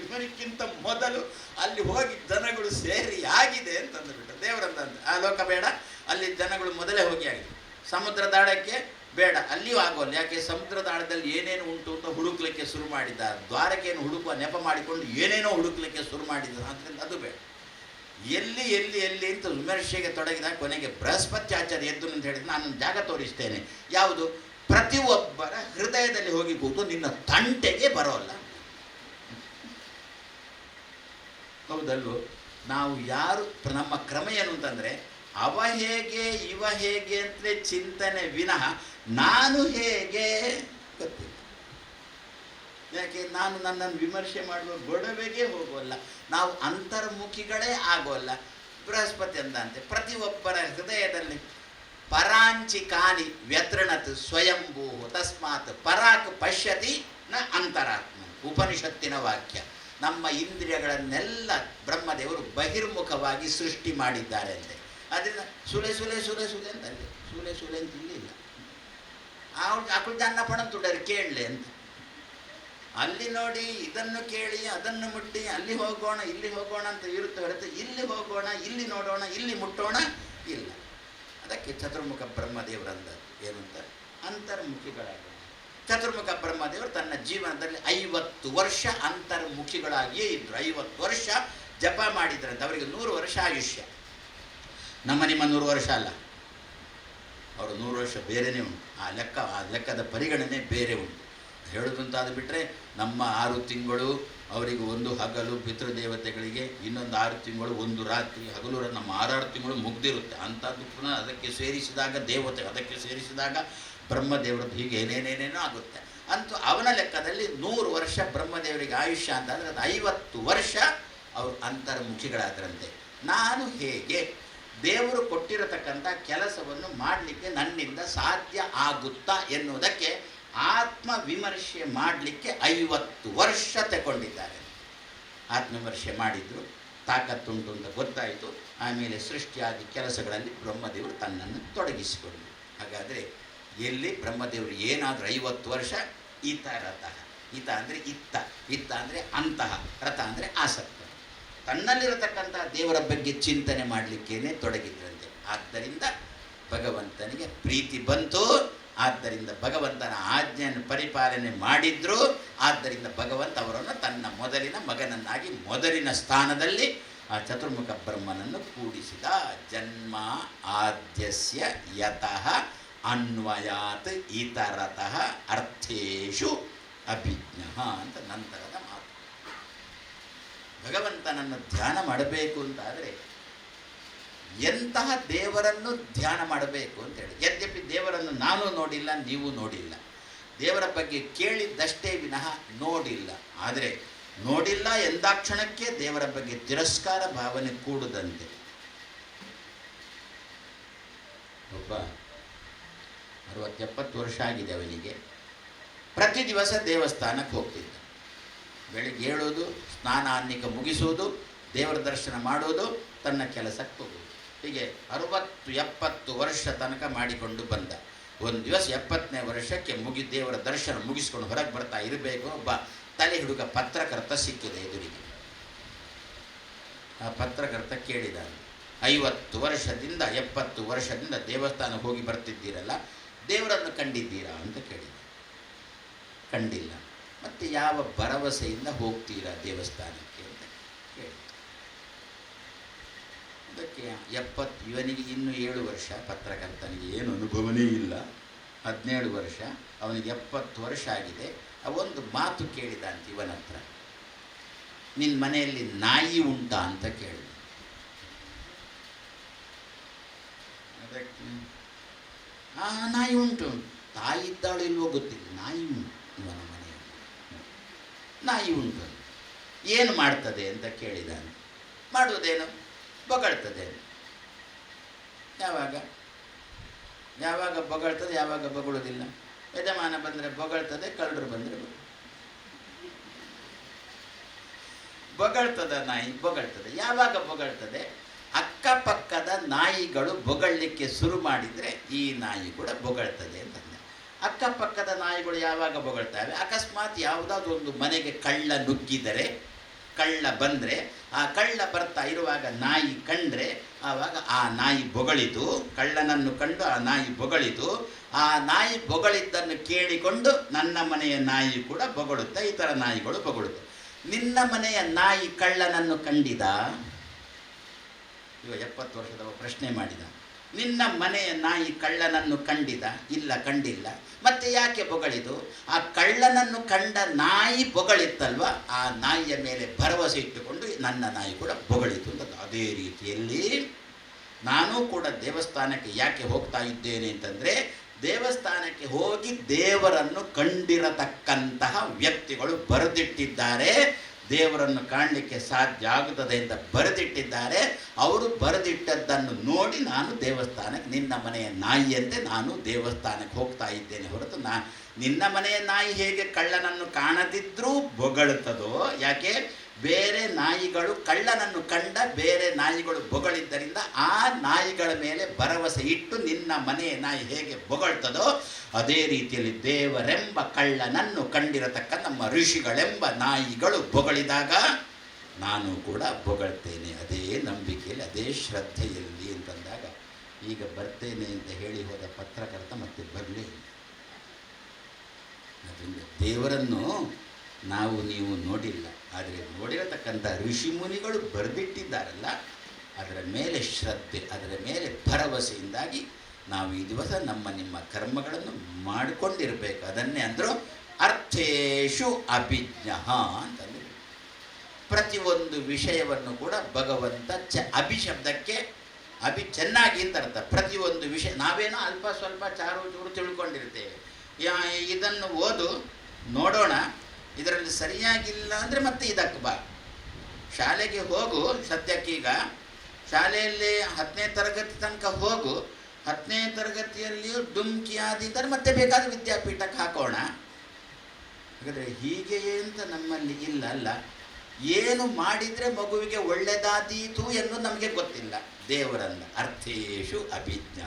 A: ಇವನಿಗಿಂತ ಮೊದಲು ಅಲ್ಲಿ ಹೋಗಿ ಜನಗಳು ಸೇರಿ ಆಗಿದೆ ಅಂತಂದುಬಿಟ್ಟು ದೇವರಂತ ಆ ಲೋಕ ಬೇಡ, ಅಲ್ಲಿ ಜನಗಳು ಮೊದಲೇ ಹೋಗಿ ಆಗಿದೆ. ಸಮುದ್ರ ದಾಳಕ್ಕೆ ಬೇಡ, ಅಲ್ಲಿಯೂ ಆಗೋಲ್ಲ. ಯಾಕೆ ಸಮುದ್ರ ದಾಳದಲ್ಲಿ ಏನೇನು ಉಂಟು ಅಂತ ಹುಡುಕ್ಲಿಕ್ಕೆ ಶುರು ಮಾಡಿದ, ದ್ವಾರಕೆಯನ್ನು ಹುಡುಕುವ ನೆಪ ಮಾಡಿಕೊಂಡು ಏನೇನೋ ಹುಡುಕ್ಲಿಕ್ಕೆ ಶುರು ಮಾಡಿದ, ಆದ್ದರಿಂದ ಅದು ಬೇಡ. ಎಲ್ಲಿ ಎಲ್ಲಿ ಎಲ್ಲಿ ಅಂತ ವಿಮರ್ಶೆಗೆ ತೊಡಗಿದಾಗ ಕೊನೆಗೆ ಬೃಹಸ್ಪತ್ಯಾಚಾರ್ಯ ಎದ್ದು ಅಂತ ಹೇಳಿದ್ರೆ ನಾನೊಂದು ಜಾಗ ತೋರಿಸ್ತೇನೆ, ಯಾವುದು ಪ್ರತಿಯೊಬ್ಬರ ಹೃದಯದಲ್ಲಿ ಹೋಗಿ ಕೂತು ನಿನ್ನ ತಂಟೆಗೆ ಬರೋಲ್ಲ. ಹೌದಲ್ವೋ? ನಾವು ಯಾರು ನಮ್ಮ ಕ್ರಮ ಏನು ಅಂತಂದರೆ ಅವ ಹೇಗೆ ಇವ ಹೇಗೆ ಅಂತಲೇ ಚಿಂತನೆ ವಿನಃ ನಾನು ಹೇಗೆ ಗೊತ್ತಿಲ್ಲ. ಯಾಕೆ ನಾನು ನನ್ನನ್ನು ವಿಮರ್ಶೆ ಮಾಡುವ ಗೊಡವೆಗೆ ಹೋಗೋಲ್ಲ, ನಾವು ಅಂತರ್ಮುಖಿಗಳೇ ಆಗೋಲ್ಲ. ಬೃಹಸ್ಪತಿ ಅಂತೆ ಪ್ರತಿಯೊಬ್ಬರ ಹೃದಯದಲ್ಲಿ ಪರಾಂಚಿ ಕಾನಿ ವ್ಯತೃಣತ್ ಸ್ವಯಂಭೂ ತಸ್ಮಾತ್ ಪರಾಕ್ ಪಶ್ಯತಿ ನ ಅಂತರಾತ್ಮ. ಉಪನಿಷತ್ತಿನ ವಾಕ್ಯ. ನಮ್ಮ ಇಂದ್ರಿಯಗಳನ್ನೆಲ್ಲ ಬ್ರಹ್ಮದೇವರು ಬಹಿರ್ಮುಖವಾಗಿ ಸೃಷ್ಟಿ ಮಾಡಿದ್ದಾರೆ ಅಂತೆ. ಅದರಿಂದ ಸುಲೆ ಸುಲೆ ಸುಲೆ ಸುಲೆ ಅಂತಲ್ಲಿ ಸುಲೆ ಸುಲೆ ಅಂತ ಇಲ್ಲಿಲ್ಲ. ಆಕಳು ಅನ್ನ ಪಣ ತುಡರು ಕೇಳಲೆ ಅಂತ ಅಲ್ಲಿ ನೋಡಿ, ಇದನ್ನು ಕೇಳಿ ಅದನ್ನು ಮುಟ್ಟಿ ಅಲ್ಲಿ ಹೋಗೋಣ ಇಲ್ಲಿ ಹೋಗೋಣ ಅಂತ ಇರುತ್ತೆ ಹೊರತು ಇಲ್ಲಿ ಹೋಗೋಣ ಇಲ್ಲಿ ನೋಡೋಣ ಇಲ್ಲಿ ಮುಟ್ಟೋಣ ಇಲ್ಲ. ಅದಕ್ಕೆ ಚತುರ್ಮುಖ ಬ್ರಹ್ಮದೇವರಂದ ಏನಂತ ಅಂತರ್ಮುಖಿಗಳಾಗ. ಚತುರ್ಮುಖ ಬ್ರಹ್ಮದೇವರು ತನ್ನ ಜೀವನದಲ್ಲಿ 50 ವರ್ಷ ಅಂತರ್ಮುಖಿಗಳಾಗಿಯೇ ಇದ್ರು. 50 ವರ್ಷ ಜಪ ಮಾಡಿದ್ರಂತೆ. ಅವರಿಗೆ 100 ವರ್ಷ ಆಯುಷ್ಯ. ನಿಮ್ಮ 100 ವರ್ಷ ಅಲ್ಲ, ಅವರು 100 ವರ್ಷ ಬೇರೆಯೇ ಉಂಟು. ಆ ಲೆಕ್ಕದ ಪರಿಗಣನೆ ಬೇರೆ ಉಂಟು. ಹೇಳೋದಂತಾದ ಬಿಟ್ಟರೆ ನಮ್ಮ 6 ತಿಂಗಳು ಅವರಿಗೆ ಒಂದು ಹಗಲು, ಪಿತೃದೇವತೆಗಳಿಗೆ ಇನ್ನೊಂದು 6 ತಿಂಗಳು, ಒಂದು ರಾತ್ರಿ. ಹಗಲು ನಮ್ಮ 6 ತಿಂಗಳು ಮುಗ್ದಿರುತ್ತೆ. ಅಂಥದ್ದು ಪುನಃ ಅದಕ್ಕೆ ಸೇರಿಸಿದಾಗ ದೇವತೆ, ಅದಕ್ಕೆ ಸೇರಿಸಿದಾಗ ಬ್ರಹ್ಮದೇವರದ್ದು, ಹೀಗೆ ಏನೇನೇನೇನೋ ಆಗುತ್ತೆ. ಅಂತೂ ಅವನ ಲೆಕ್ಕದಲ್ಲಿ 100 ವರ್ಷ ಬ್ರಹ್ಮದೇವರಿಗೆ ಆಯುಷ್ಯ ಅಂತಂದರೆ ಅದು 50 ವರ್ಷ ಅವರು ಅಂತರ್ಮುಖಿಗಳಾದ್ರಂತೆ. ನಾನು ಹೇಗೆ ದೇವರು ಕೊಟ್ಟಿರತಕ್ಕಂಥ ಕೆಲಸವನ್ನು ಮಾಡಲಿಕ್ಕೆ ನನ್ನಿಂದ ಸಾಧ್ಯ ಆಗುತ್ತಾ ಎನ್ನುವುದಕ್ಕೆ ಆತ್ಮವಿಮರ್ಶೆ ಮಾಡಲಿಕ್ಕೆ 50 ವರ್ಷ ತಗೊಂಡಿದ್ದಾರೆ. ಆತ್ಮವಿಮರ್ಶೆ ಮಾಡಿದ್ರು, ತಾಕತ್ತುಂಟು ಅಂತ ಗೊತ್ತಾಯಿತು. ಆಮೇಲೆ ಸೃಷ್ಟಿಯಾದಿ ಕೆಲಸಗಳಲ್ಲಿ ಬ್ರಹ್ಮದೇವರು ತನ್ನನ್ನು ತೊಡಗಿಸಿಕೊಂಡರು. ಹಾಗಾದರೆ ಎಲ್ಲಿ ಬ್ರಹ್ಮದೇವರು ಏನಾದರೂ 50 ವರ್ಷ ಈತ ರಥ. ಈತ ಅಂದರೆ ಇತ್ತ ಅಂದರೆ ಅಂತಹ, ರಥ ಅಂದರೆ ಆಸಕ್ತ. ತನ್ನಲ್ಲಿರತಕ್ಕಂಥ ದೇವರ ಬಗ್ಗೆ ಚಿಂತನೆ ಮಾಡಲಿಕ್ಕೇನೆ ತೊಡಗಿದ್ರಂತೆ. ಆದ್ದರಿಂದ ಭಗವಂತನಿಗೆ ಪ್ರೀತಿ ಬಂತು. ಆದ್ದರಿಂದ ಭಗವಂತನ ಆಜ್ಞೆಯನ್ನು ಪರಿಪಾಲನೆ ಮಾಡಿದ್ರು. ಆದ್ದರಿಂದ ಭಗವಂತ ಅವರನ್ನು ತನ್ನ ಮೊದಲಿನ ಮಗನನ್ನಾಗಿ ಮೊದಲಿನ ಸ್ಥಾನದಲ್ಲಿ ಆ ಚತುರ್ಮುಖ ಬ್ರಹ್ಮನನ್ನು ಕೂಡಿಸಿದ. ಜನ್ಮ ಆದ್ಯಸ್ಯ ಯತಃ ಅನ್ವಯಾತ್ ಇತರತಃ ಅರ್ಥೇಶು ಅಭಿಜ್ಞ ಅಂತ ನಂತರದ ಮಾತು. ಭಗವಂತನನ್ನು ಧ್ಯಾನ ಮಾಡಬೇಕು ಅಂತಾದರೆ ಎಂತಹ ದೇವರನ್ನು ಧ್ಯಾನ ಮಾಡಬೇಕು ಅಂತೇಳಿ. ಯದ್ಯಪಿ ದೇವರನ್ನು ನಾನು ನೋಡಿಲ್ಲ, ನೀವು ನೋಡಿಲ್ಲ. ದೇವರ ಬಗ್ಗೆ ಕೇಳಿದ್ದಷ್ಟೇ ವಿನಃ ನೋಡಿಲ್ಲ. ಆದರೆ ನೋಡಿಲ್ಲ ಎಂದಾಕ್ಷಣಕ್ಕೆ ದೇವರ ಬಗ್ಗೆ ತಿರಸ್ಕಾರ ಭಾವನೆ ಕೂಡುದಂತೆ. ಒಬ್ಬ 60-70 ವರ್ಷ ಆಗಿದೆ ಅವನಿಗೆ. ಪ್ರತಿ ದಿವಸ ದೇವಸ್ಥಾನಕ್ಕೆ ಹೋಗ್ತಿದ್ದ. ಬೆಳಿಗ್ಗೆ ಏಳೋದು, ಸ್ನಾನ ಅನ್ನಿಕ ಮುಗಿಸೋದು, ದೇವರ ದರ್ಶನ ಮಾಡೋದು, ತನ್ನ ಕೆಲಸಕ್ಕೆ ಹೋಗೋದು. ಹೀಗೆ 60-70 ವರ್ಷ ತನಕ ಮಾಡಿಕೊಂಡು ಬಂದ. ಒಂದು ದಿವಸ 70ನೇ ವರ್ಷಕ್ಕೆ ದೇವರ ದರ್ಶನ ಮುಗಿಸ್ಕೊಂಡು ಹೊರಗೆ ಬರ್ತಾ ಇರಬೇಕು. ಒಬ್ಬ ತಲೆ ಹುಡುಗ ಪತ್ರಕರ್ತ ಸಿಕ್ಕಿದೆ ಎದುರಿಗೆ. ಆ ಪತ್ರಕರ್ತ ಕೇಳಿದ, 50 ವರ್ಷದಿಂದ 70 ವರ್ಷದಿಂದ ದೇವಸ್ಥಾನಕ್ಕೆ ಹೋಗಿ ಬರ್ತಿದ್ದೀರಲ್ಲ, ದೇವರನ್ನು ಕಂಡಿದ್ದೀರಾ ಅಂತ ಕೇಳಿದ. ಕಂಡಿಲ್ಲ. ಮತ್ತು ಯಾವ ಭರವಸೆಯಿಂದ ಹೋಗ್ತೀರಾ ದೇವಸ್ಥಾನಕ್ಕೆ ಅಂತ ಕೇಳಿದ. ಅದಕ್ಕೆ 70, ಇವನಿಗೆ ಇನ್ನೂ 7 ವರ್ಷ, ಪತ್ರಕರ್ತನಿಗೆ ಏನು ಅನುಭವನೇ ಇಲ್ಲ. 17 ವರ್ಷ, ಅವನಿಗೆ 70 ವರ್ಷ ಆಗಿದೆ. ಅವೊಂದು ಮಾತು ಕೇಳಿದ ಅಂತ ಇವನ ಹತ್ರ, ನಿನ್ನ ಮನೆಯಲ್ಲಿ ನಾಯಿ ಉಂಟಾ ಅಂತ ಕೇಳಿದ. ಅದಕ್ಕೆ ನಾಯಿ ಉಂಟು. ತಾಯಿ ಇದ್ದಾಳು ಇಲ್ವೋ ಗೊತ್ತಿಲ್ಲ, ನಾಯಿ ಉಂಟು ಇವನ ಮನೆಯಲ್ಲಿ. ನಾಯಿ ಉಂಟು. ಏನು ಮಾಡ್ತದೆ ಅಂತ ಕೇಳಿದಾನೆ. ಮಾಡುವುದೇನು? ಬೊಗಳ್ತದೆ. ಯಾವಾಗ? ಯಾವಾಗ ಬೊಗಳ್ತದೆ, ಯಾವಾಗ ಬೊಗಳುವುದಿಲ್ಲ. ಯಜಮಾನ ಬಂದರೆ ಬೊಗಳ್ತದೆ, ಕಳ್ಳರು ಬಂದರೆ ಬೊಗಳ್ತದ ನಾಯಿ ಬೊಗಳ್ತದೆ. ಯಾವಾಗ ಬೊಗಳ್ತದೆ? ಅಕ್ಕಪಕ್ಕದ ನಾಯಿಗಳು ಬೊಗಳ್ಲಿಕ್ಕೆ ಶುರು ಮಾಡಿದರೆ ಈ ನಾಯಿ ಕೂಡ ಬೊಗಳ್ತದೆ ಅಂತಂದೆ. ಅಕ್ಕಪಕ್ಕದ ನಾಯಿಗಳು ಯಾವಾಗ ಬೊಗಳ್ತವೆ? ಅಕಸ್ಮಾತ್ ಯಾವುದಾದ್ರೂ ಒಂದು ಮನೆಗೆ ಕಳ್ಳ ನುಗ್ಗಿದರೆ, ಕಳ್ಳ ಬಂದರೆ, ಆ ಕಳ್ಳ ಬರ್ತಾ ಇರುವಾಗ ನಾಯಿ ಕಂಡ್ರೆ ಆವಾಗ ಆ ನಾಯಿ ಬೊಗಳಿತು, ಕಳ್ಳನನ್ನು ಕಂಡು ಆ ನಾಯಿ ಬೊಗಳಿತು. ಆ ನಾಯಿ ಬೊಗಳಿದ್ದನ್ನು ಕೇಳಿಕೊಂಡು ನನ್ನ ಮನೆಯ ನಾಯಿ ಕೂಡ ಬೊಗಳುತ್ತೆ, ಇತರ ನಾಯಿಗಳು ಬೊಗಳುತ್ತೆ. ನಿನ್ನ ಮನೆಯ ನಾಯಿ ಕಳ್ಳನನ್ನು ಕಂಡಿದ? ಇವ 70 ವರ್ಷದವ ಪ್ರಶ್ನೆ ಮಾಡಿದ. ನಿನ್ನ ಮನೆಯ ನಾಯಿ ಕಳ್ಳನನ್ನು ಕಂಡಿದ? ಇಲ್ಲ, ಕಂಡಿಲ್ಲ. ಮತ್ತೆ ಯಾಕೆ ಬೊಗಳಿದು? ಆ ಕಳ್ಳನನ್ನು ಕಂಡ ನಾಯಿ ಬೊಗಳಿತ್ತಲ್ವ, ಆ ನಾಯಿಯ ಮೇಲೆ ಭರವಸೆ ಇಟ್ಟುಕೊಂಡು ನನ್ನ ನಾಯಿ ಕೂಡ ಬೊಗಳಿತು ಅಂತ. ಅದೇ ರೀತಿಯಲ್ಲಿ ನಾನು ಕೂಡ ದೇವಸ್ಥಾನಕ್ಕೆ ಯಾಕೆ ಹೋಗ್ತಾ ಇದ್ದೇನೆ ಅಂತಂದರೆ, ದೇವಸ್ಥಾನಕ್ಕೆ ಹೋಗಿ ದೇವರನ್ನು ಕಂಡಿರತಕ್ಕಂತಹ ವ್ಯಕ್ತಿಗಳು ಬರೆದಿಟ್ಟಿದ್ದಾರೆ. ದೇವರನ್ನು ಕಾಣಲಿಕ್ಕೆ ಸಾಧ್ಯ ಆಗುತ್ತದೆ ಅಂತ ಬರೆದಿಟ್ಟಿದ್ದಾರೆ. ಅವರು ಬರೆದಿಟ್ಟದ್ದನ್ನು ನೋಡಿ ನಾನು ದೇವಸ್ಥಾನಕ್ಕೆ, ನಿನ್ನ ಮನೆಯ ನಾಯಿಯಂತೆ ನಾನು ದೇವಸ್ಥಾನಕ್ಕೆ ಹೋಗ್ತಾ ಇದ್ದೇನೆ ಹೊರತು ನಿನ್ನ ಮನೆಯ ನಾಯಿ ಹೇಗೆ ಕಳ್ಳನನ್ನು ಕಾಣದಿದ್ರೂ ಬೊಗಳುತ್ತದೋ, ಯಾಕೆ ಬೇರೆ ನಾಯಿಗಳು ಕಳ್ಳನನ್ನು ಕಂಡ ಬೇರೆ ನಾಯಿಗಳು ಬೊಗಳಿದ್ದರಿಂದ ಆ ನಾಯಿಗಳ ಮೇಲೆ ಭರವಸೆ ಇಟ್ಟು ನಿನ್ನ ಮನೆಯ ನಾಯಿ ಹೇಗೆ ಬೊಗಳ್ತದೋ, ಅದೇ ರೀತಿಯಲ್ಲಿ ದೇವರೆಂಬ ಕಳ್ಳನನ್ನು ಕಂಡಿರತಕ್ಕ ನಮ್ಮ ಋಷಿಗಳೆಂಬ ನಾಯಿಗಳು ಬೊಗಳಿದಾಗ ನಾನು ಕೂಡ ಬೊಗಳ್ತೇನೆ. ಅದೇ ನಂಬಿಕೆಯಲ್ಲಿ, ಅದೇ ಶ್ರದ್ಧೆಯಲ್ಲಿ ಅಂತಂದಾಗ, ಈಗ ಬರ್ತೇನೆ ಅಂತ ಹೇಳಿ ಹೋದ ಪತ್ರಕರ್ತ ಮತ್ತೆ ಬರಲಿ. ಅದರಿಂದ ದೇವರನ್ನು ನಾವು ನೀವು ನೋಡಿಲ್ಲ, ಆದರೆ ನೋಡಿರತಕ್ಕಂಥ ಋಷಿ ಮುನಿಗಳು ಬರೆದಿಟ್ಟಿದ್ದಾರಲ್ಲ, ಅದರ ಮೇಲೆ ಶ್ರದ್ಧೆ, ಅದರ ಮೇಲೆ ಭರವಸೆಯಿಂದಾಗಿ ನಾವು ಈ ದಿವಸ ನಿಮ್ಮ ಕರ್ಮಗಳನ್ನು ಮಾಡಿಕೊಂಡಿರಬೇಕು. ಅದನ್ನೇ ಅಂದರು ಅರ್ಥೇಶು ಅಭಿಜ್ಞ ಅಂತಂದರೆ. ಪ್ರತಿಯೊಂದು ವಿಷಯವನ್ನು ಕೂಡ ಭಗವಂತ ಅಭಿಶಬ್ದಕ್ಕೆ ಚೆನ್ನಾಗಿ ಅಂತ ಅರ್ಥ. ಪ್ರತಿಯೊಂದು ವಿಷಯ ನಾವೇನೋ ಅಲ್ಪ ಸ್ವಲ್ಪ ಚಾರು ಚೂರು ತಿಳ್ಕೊಂಡಿರ್ತೇವೆ. ಇದನ್ನು ಓದು ನೋಡೋಣ, ಇದರಲ್ಲಿ ಸರಿಯಾಗಿಲ್ಲ ಅಂದರೆ ಮತ್ತೆ ಇದಕ್ಕೆ ಬಾ. ಶಾಲೆಗೆ ಹೋಗು, ಸದ್ಯಕ್ಕೀಗ ಶಾಲೆಯಲ್ಲಿ 10ನೇ ತರಗತಿ ತನಕ ಹೋಗು, 10ನೇ ತರಗತಿಯಲ್ಲಿಯೂ ಡುಮ್ಕಿ ಆದಿದ್ದರೆ ಮತ್ತೆ ಬೇಕಾದ ವಿದ್ಯಾಪೀಠಕ್ಕೆ ಹಾಕೋಣ. ಹಾಗಾದರೆ ಹೀಗೆಯೇ ಅಂತ ನಮ್ಮಲ್ಲಿ ಇಲ್ಲ ಅಲ್ಲ. ಏನು ಮಾಡಿದರೆ ಮಗುವಿಗೆ ಒಳ್ಳೆಯದಾದೀತು ಎನ್ನುವುದು ನಮಗೆ ಗೊತ್ತಿಲ್ಲ. ದೇವರನ್ನ ಅರ್ಥೇಶು ಅಭಿಜ್ಞ,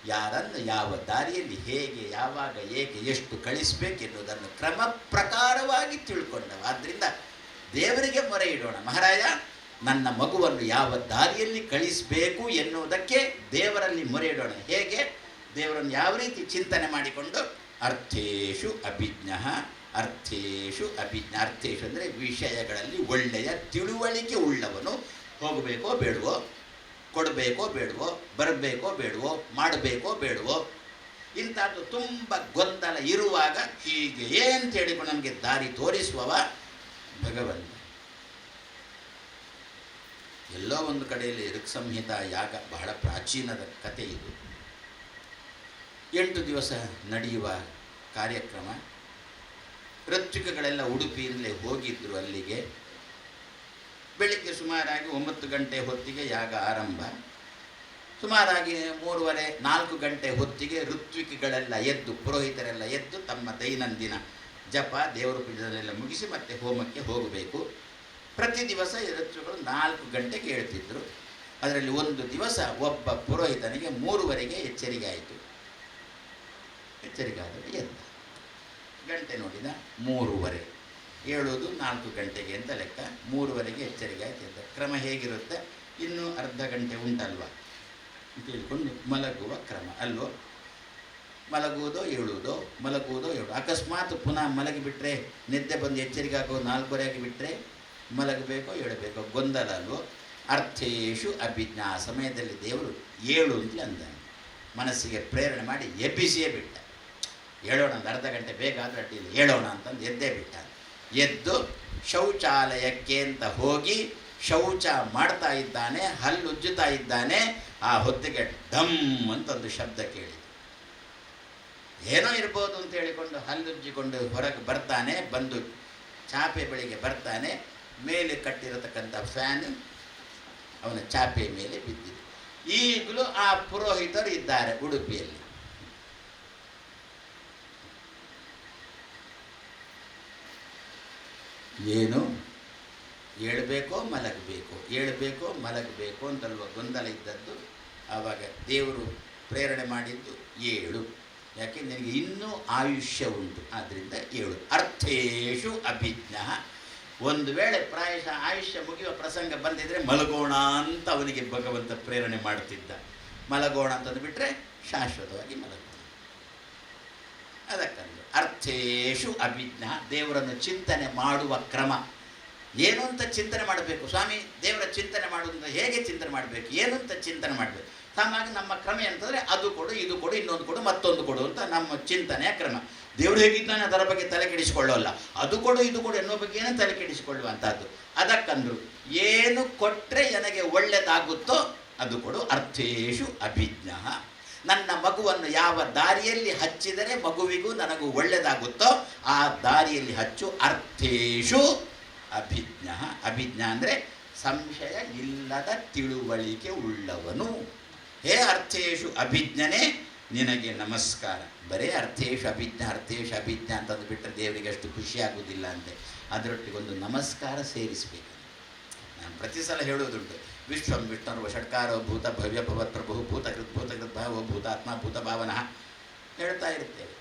A: ಯಾರನ್ನು ಯಾವ ದಾರಿಯಲ್ಲಿ ಹೇಗೆ ಯಾವಾಗ ಏಕೆ ಎಷ್ಟು ಕಳಿಸಬೇಕೆನ್ನುವುದನ್ನು ಕ್ರಮ ಪ್ರಕಾರವಾಗಿ ತಿಳ್ಕೊಂಡವ. ಆದ್ದರಿಂದ ದೇವರಿಗೆ ಮೊರೆ ಇಡೋಣ, ಮಹಾರಾಯ ನನ್ನ ಮಗುವನ್ನು ಯಾವ ದಾರಿಯಲ್ಲಿ ಕಳಿಸಬೇಕು ಎನ್ನುವುದಕ್ಕೆ ದೇವರಲ್ಲಿ ಮೊರೆ ಇಡೋಣ. ಹೇಗೆ ದೇವರನ್ನು ಯಾವ ರೀತಿ ಚಿಂತನೆ ಮಾಡಿಕೊಂಡು ಅರ್ಥೇಶು ಅಭಿಜ್ಞ, ಅರ್ಥೇಶು ಅಭಿಜ್ಞ. ಅರ್ಥೇಶು ಅಂದರೆ ವಿಷಯಗಳಲ್ಲಿ ಒಳ್ಳೆಯ ತಿಳುವಳಿಕೆ ಉಳ್ಳವನು. ಹೋಗಬೇಕೋ ಬೇಡವೋ, ಕೊಡಬೇಕೋ ಬೇಡವೋ, ಬರಬೇಕೋ ಬೇಡವೋ, ಮಾಡಬೇಕೋ ಬೇಡವೋ, ಇಂಥದ್ದು ತುಂಬ ಗೊಂದಲ ಇರುವಾಗ ಹೀಗೆ ಅಂತ ಹೇಳಿಕೊಂಡು ನಮಗೆ ದಾರಿ ತೋರಿಸುವವ ಭಗವಂತ. ಎಲ್ಲೋ ಒಂದು ಕಡೆಯಲ್ಲಿ ಋಕ್ ಸಂಹಿತ ಯಾಗ ಬಹಳ ಪ್ರಾಚೀನದ ಕಥೆ ಇದು. 8 ದಿವಸ ನಡೆಯುವ ಕಾರ್ಯಕ್ರಮ. ಋತ್ವಿಕಗಳೆಲ್ಲ ಉಡುಪಿಯಿಂದಲೇ ಹೋಗಿದ್ದರು ಅಲ್ಲಿಗೆ. ಬೆಳಿಗ್ಗೆ ಸುಮಾರಾಗಿ 9 ಗಂಟೆ ಹೊತ್ತಿಗೆ ಯಾಗ ಆರಂಭ. ಸುಮಾರಾಗಿ 3:30-4 ಗಂಟೆ ಹೊತ್ತಿಗೆ ಋತ್ವಿಕಗಳೆಲ್ಲ ಎದ್ದು, ಪುರೋಹಿತರೆಲ್ಲ ಎದ್ದು ತಮ್ಮ ದೈನಂದಿನ ಜಪ ದೇವರ ಪೂಜೆಯನ್ನೆಲ್ಲ ಮುಗಿಸಿ ಮತ್ತೆ ಹೋಮಕ್ಕೆ ಹೋಗಬೇಕು. ಪ್ರತಿ ದಿವಸ ಋತ್ವಿಕಗಳು 4 ಗಂಟೆಗೆ ಹೇಳ್ತಿದ್ರು. ಅದರಲ್ಲಿ ಒಂದು ದಿವಸ ಒಬ್ಬ ಪುರೋಹಿತನಿಗೆ 3:30ಗೆ ಎಚ್ಚರಿಕೆ ಆಯಿತು. ಎಚ್ಚರಿಕೆ ಆದರೆ ಎದ್ದ, ಗಂಟೆ ನೋಡಿದ 3:30, ಹೇಳೋದು 4 ಗಂಟೆಗೆ ಅಂತ ಲೆಕ್ಕ. 3:30ಗೆ ಎಚ್ಚರಿಕೆ ಆಯ್ತು, ಎದ್ದ. ಕ್ರಮ ಹೇಗಿರುತ್ತೆ? ಇನ್ನೂ ಅರ್ಧ ಗಂಟೆ ಉಂಟಲ್ವ ಅಂತ ಹೇಳ್ಕೊಂಡು ಮಲಗುವ ಕ್ರಮ ಅಲ್ವೋ. ಮಲಗುವುದೋ ಏಳುವುದೋ, ಮಲಗುವುದೋ ಏಳು. ಅಕಸ್ಮಾತ್ ಪುನಃ ಮಲಗಿಬಿಟ್ರೆ, ನಿದ್ದೆ ಬಂದು ಎಚ್ಚರಿಕೆ ಆಗೋ 4:30 ಬಿಟ್ಟರೆ ಮಲಗಬೇಕೋ ಏಳಬೇಕೋ, ಗೊಂದಲ ಅಲ್ವೋ. ಅರ್ಥೇಶು ಅಭಿಜ್ಞ. ಆ ಸಮಯದಲ್ಲಿ ದೇವರು 7 ಅಂತಲೇ ಅಂದಾನೆ. ಮನಸ್ಸಿಗೆ ಪ್ರೇರಣೆ ಮಾಡಿ ಎಬ್ಬಿಸಿಯೇ ಬಿಟ್ಟ. ಹೇಳೋಣ, ಒಂದು ಅರ್ಧ ಗಂಟೆ ಬೇಗ ಆದರೆ ಅಡ್ಡಿಲ್ಲ, ಹೇಳೋಣ ಅಂತಂದು ಎದ್ದೇ ಬಿಟ್ಟ. ಎದ್ದು ಶೌಚಾಲಯಕ್ಕೆ ಅಂತ ಹೋಗಿ ಶೌಚ ಮಾಡ್ತಾ ಇದ್ದಾನೆ, ಹಲ್ಲುಜ್ಜುತ್ತಾ ಇದ್ದಾನೆ. ಆ ಹೊತ್ತಿಗೆ ಡಮ್ ಅಂತ ಒಂದು ಶಬ್ದ ಕೇಳಿತು. ಏನೋ ಇರ್ಬೋದು ಅಂತ ಹೇಳಿಕೊಂಡು ಹಲ್ಲುಜ್ಜಿಕೊಂಡು ಹೊರಗೆ ಬರ್ತಾನೆ. ಬಂದು ಚಾಪೆ ಬಳಿಗೆ ಬರ್ತಾನೆ. ಮೇಲೆ ಕಟ್ಟಿರತಕ್ಕಂಥ ಫ್ಯಾನ್ ಅವನ ಚಾಪೆ ಮೇಲೆ ಬಿದ್ದಿದೆ. ಈಗಲೂ ಆ ಪುರೋಹಿತರು ಇದ್ದಾರೆ ಉಡುಪಿಯಲ್ಲಿ. ಏನು ಏಳಬೇಕೋ ಮಲಗಬೇಕೋ ಅಂತಲ್ವ ಗೊಂದಲ ಇದ್ದದ್ದು. ಆವಾಗ ದೇವರು ಪ್ರೇರಣೆ ಮಾಡಿದ್ದು 7. ಯಾಕೆ ನಿನಗೆ ಇನ್ನೂ ಆಯುಷ್ಯ ಉಂಟು, ಆದ್ದರಿಂದ 7. ಅರ್ಥೇಶು ಅಭಿಜ್ಞ. ಒಂದು ವೇಳೆ ಪ್ರಾಯಶಃ ಆಯುಷ್ಯ ಮುಗಿಯುವ ಪ್ರಸಂಗ ಬಂದಿದ್ರೆ ಮಲಗೋಣ ಅಂತ ಅವನಿಗೆ ಭಗವಂತ ಪ್ರೇರಣೆ ಮಾಡುತ್ತಿದ್ದ. ಮಲಗೋಣ ಅಂತಂದು ಬಿಟ್ಟರೆ ಶಾಶ್ವತವಾಗಿ ಮಲಗೋಣ. ಅದಕ್ಕಂದು ಅರ್ಥೇಶು ಅಭಿಜ್ಞ. ದೇವರನ್ನು ಚಿಂತನೆ ಮಾಡುವ ಕ್ರಮ ಏನು ಅಂತ ಚಿಂತನೆ ಮಾಡಬೇಕು. ಸ್ವಾಮಿ ದೇವರ ಚಿಂತನೆ ಮಾಡುವುದರಿಂದ ಹೇಗೆ ಚಿಂತನೆ ಮಾಡಬೇಕು, ಏನು ಅಂತ ಚಿಂತನೆ ಮಾಡಬೇಕು. ಸಾಮಾನ್ಯ ನಮ್ಮ ಕ್ರಮ ಅಂತಂದರೆ ಅದು ಕೊಡು, ಇದು ಕೊಡು, ಇನ್ನೊಂದು ಕೊಡು, ಮತ್ತೊಂದು ಕೊಡು ಅಂತ ನಮ್ಮ ಚಿಂತನೆಯ ಕ್ರಮ. ದೇವರು ಹೇಗಿದ್ದಾನೆ ಅದರ ಬಗ್ಗೆ ತಲೆ ಕೆಡಿಸಿಕೊಳ್ಳೋಲ್ಲ. ಅದು ಕೊಡು ಇದು ಕೊಡು ಎನ್ನುವ ಬಗ್ಗೆನೇ ತಲೆ ಕೆಡಿಸಿಕೊಳ್ಳುವಂಥದ್ದು. ಅದಕ್ಕಂದ್ರು ಏನು ಕೊಟ್ಟರೆ ನನಗೆ ಒಳ್ಳೆಯದಾಗುತ್ತೋ ಅದು ಕೊಡು. ಅರ್ಥೇಶು ಅಭಿಜ್ಞ. ನನ್ನ ಮಗುವನ್ನು ಯಾವ ದಾರಿಯಲ್ಲಿ ಹಚ್ಚಿದರೆ ಮಗುವಿಗೂ ನನಗೂ ಒಳ್ಳೆಯದಾಗುತ್ತೋ ಆ ದಾರಿಯಲ್ಲಿ ಹಚ್ಚು. ಅರ್ಥೇಶು ಅಭಿಜ್ಞ. ಅಭಿಜ್ಞ ಅಂದರೆ ಸಂಶಯ ಇಲ್ಲದ ತಿಳುವಳಿಕೆ ಉಳ್ಳವನು. ಹೇ ಅರ್ಥೇಶು ಅಭಿಜ್ಞನೇ ನಿನಗೆ ನಮಸ್ಕಾರ. ಬರೇ ಅರ್ಥೇಶು ಅಭಿಜ್ಞ ಅಂತಂದು ಬಿಟ್ಟರೆ ದೇವರಿಗೆ ಅಷ್ಟು ಖುಷಿಯಾಗುವುದಿಲ್ಲ ಅಂತೆ. ಅದರೊಟ್ಟಿಗೊಂದು ನಮಸ್ಕಾರ ಸೇರಿಸಬೇಕು. ನಾನು ಪ್ರತಿ ಸಲ ಹೇಳುವುದುಂಟು, ವಿಶ್ವಂ ವಿಷ್ಣುರ್ವ ಷಟ್ಕಾರೋ ಭೂತ ಭವ್ಯ ಭವತ್ ಪ್ರಭು ಭೂತಕೃತ್ ಭಾವೋ ಭೂತಾತ್ಮ ಭೂತ ಭಾವನಃ ಹೇಳ್ತಾ ಇರ್ತೇವೆ.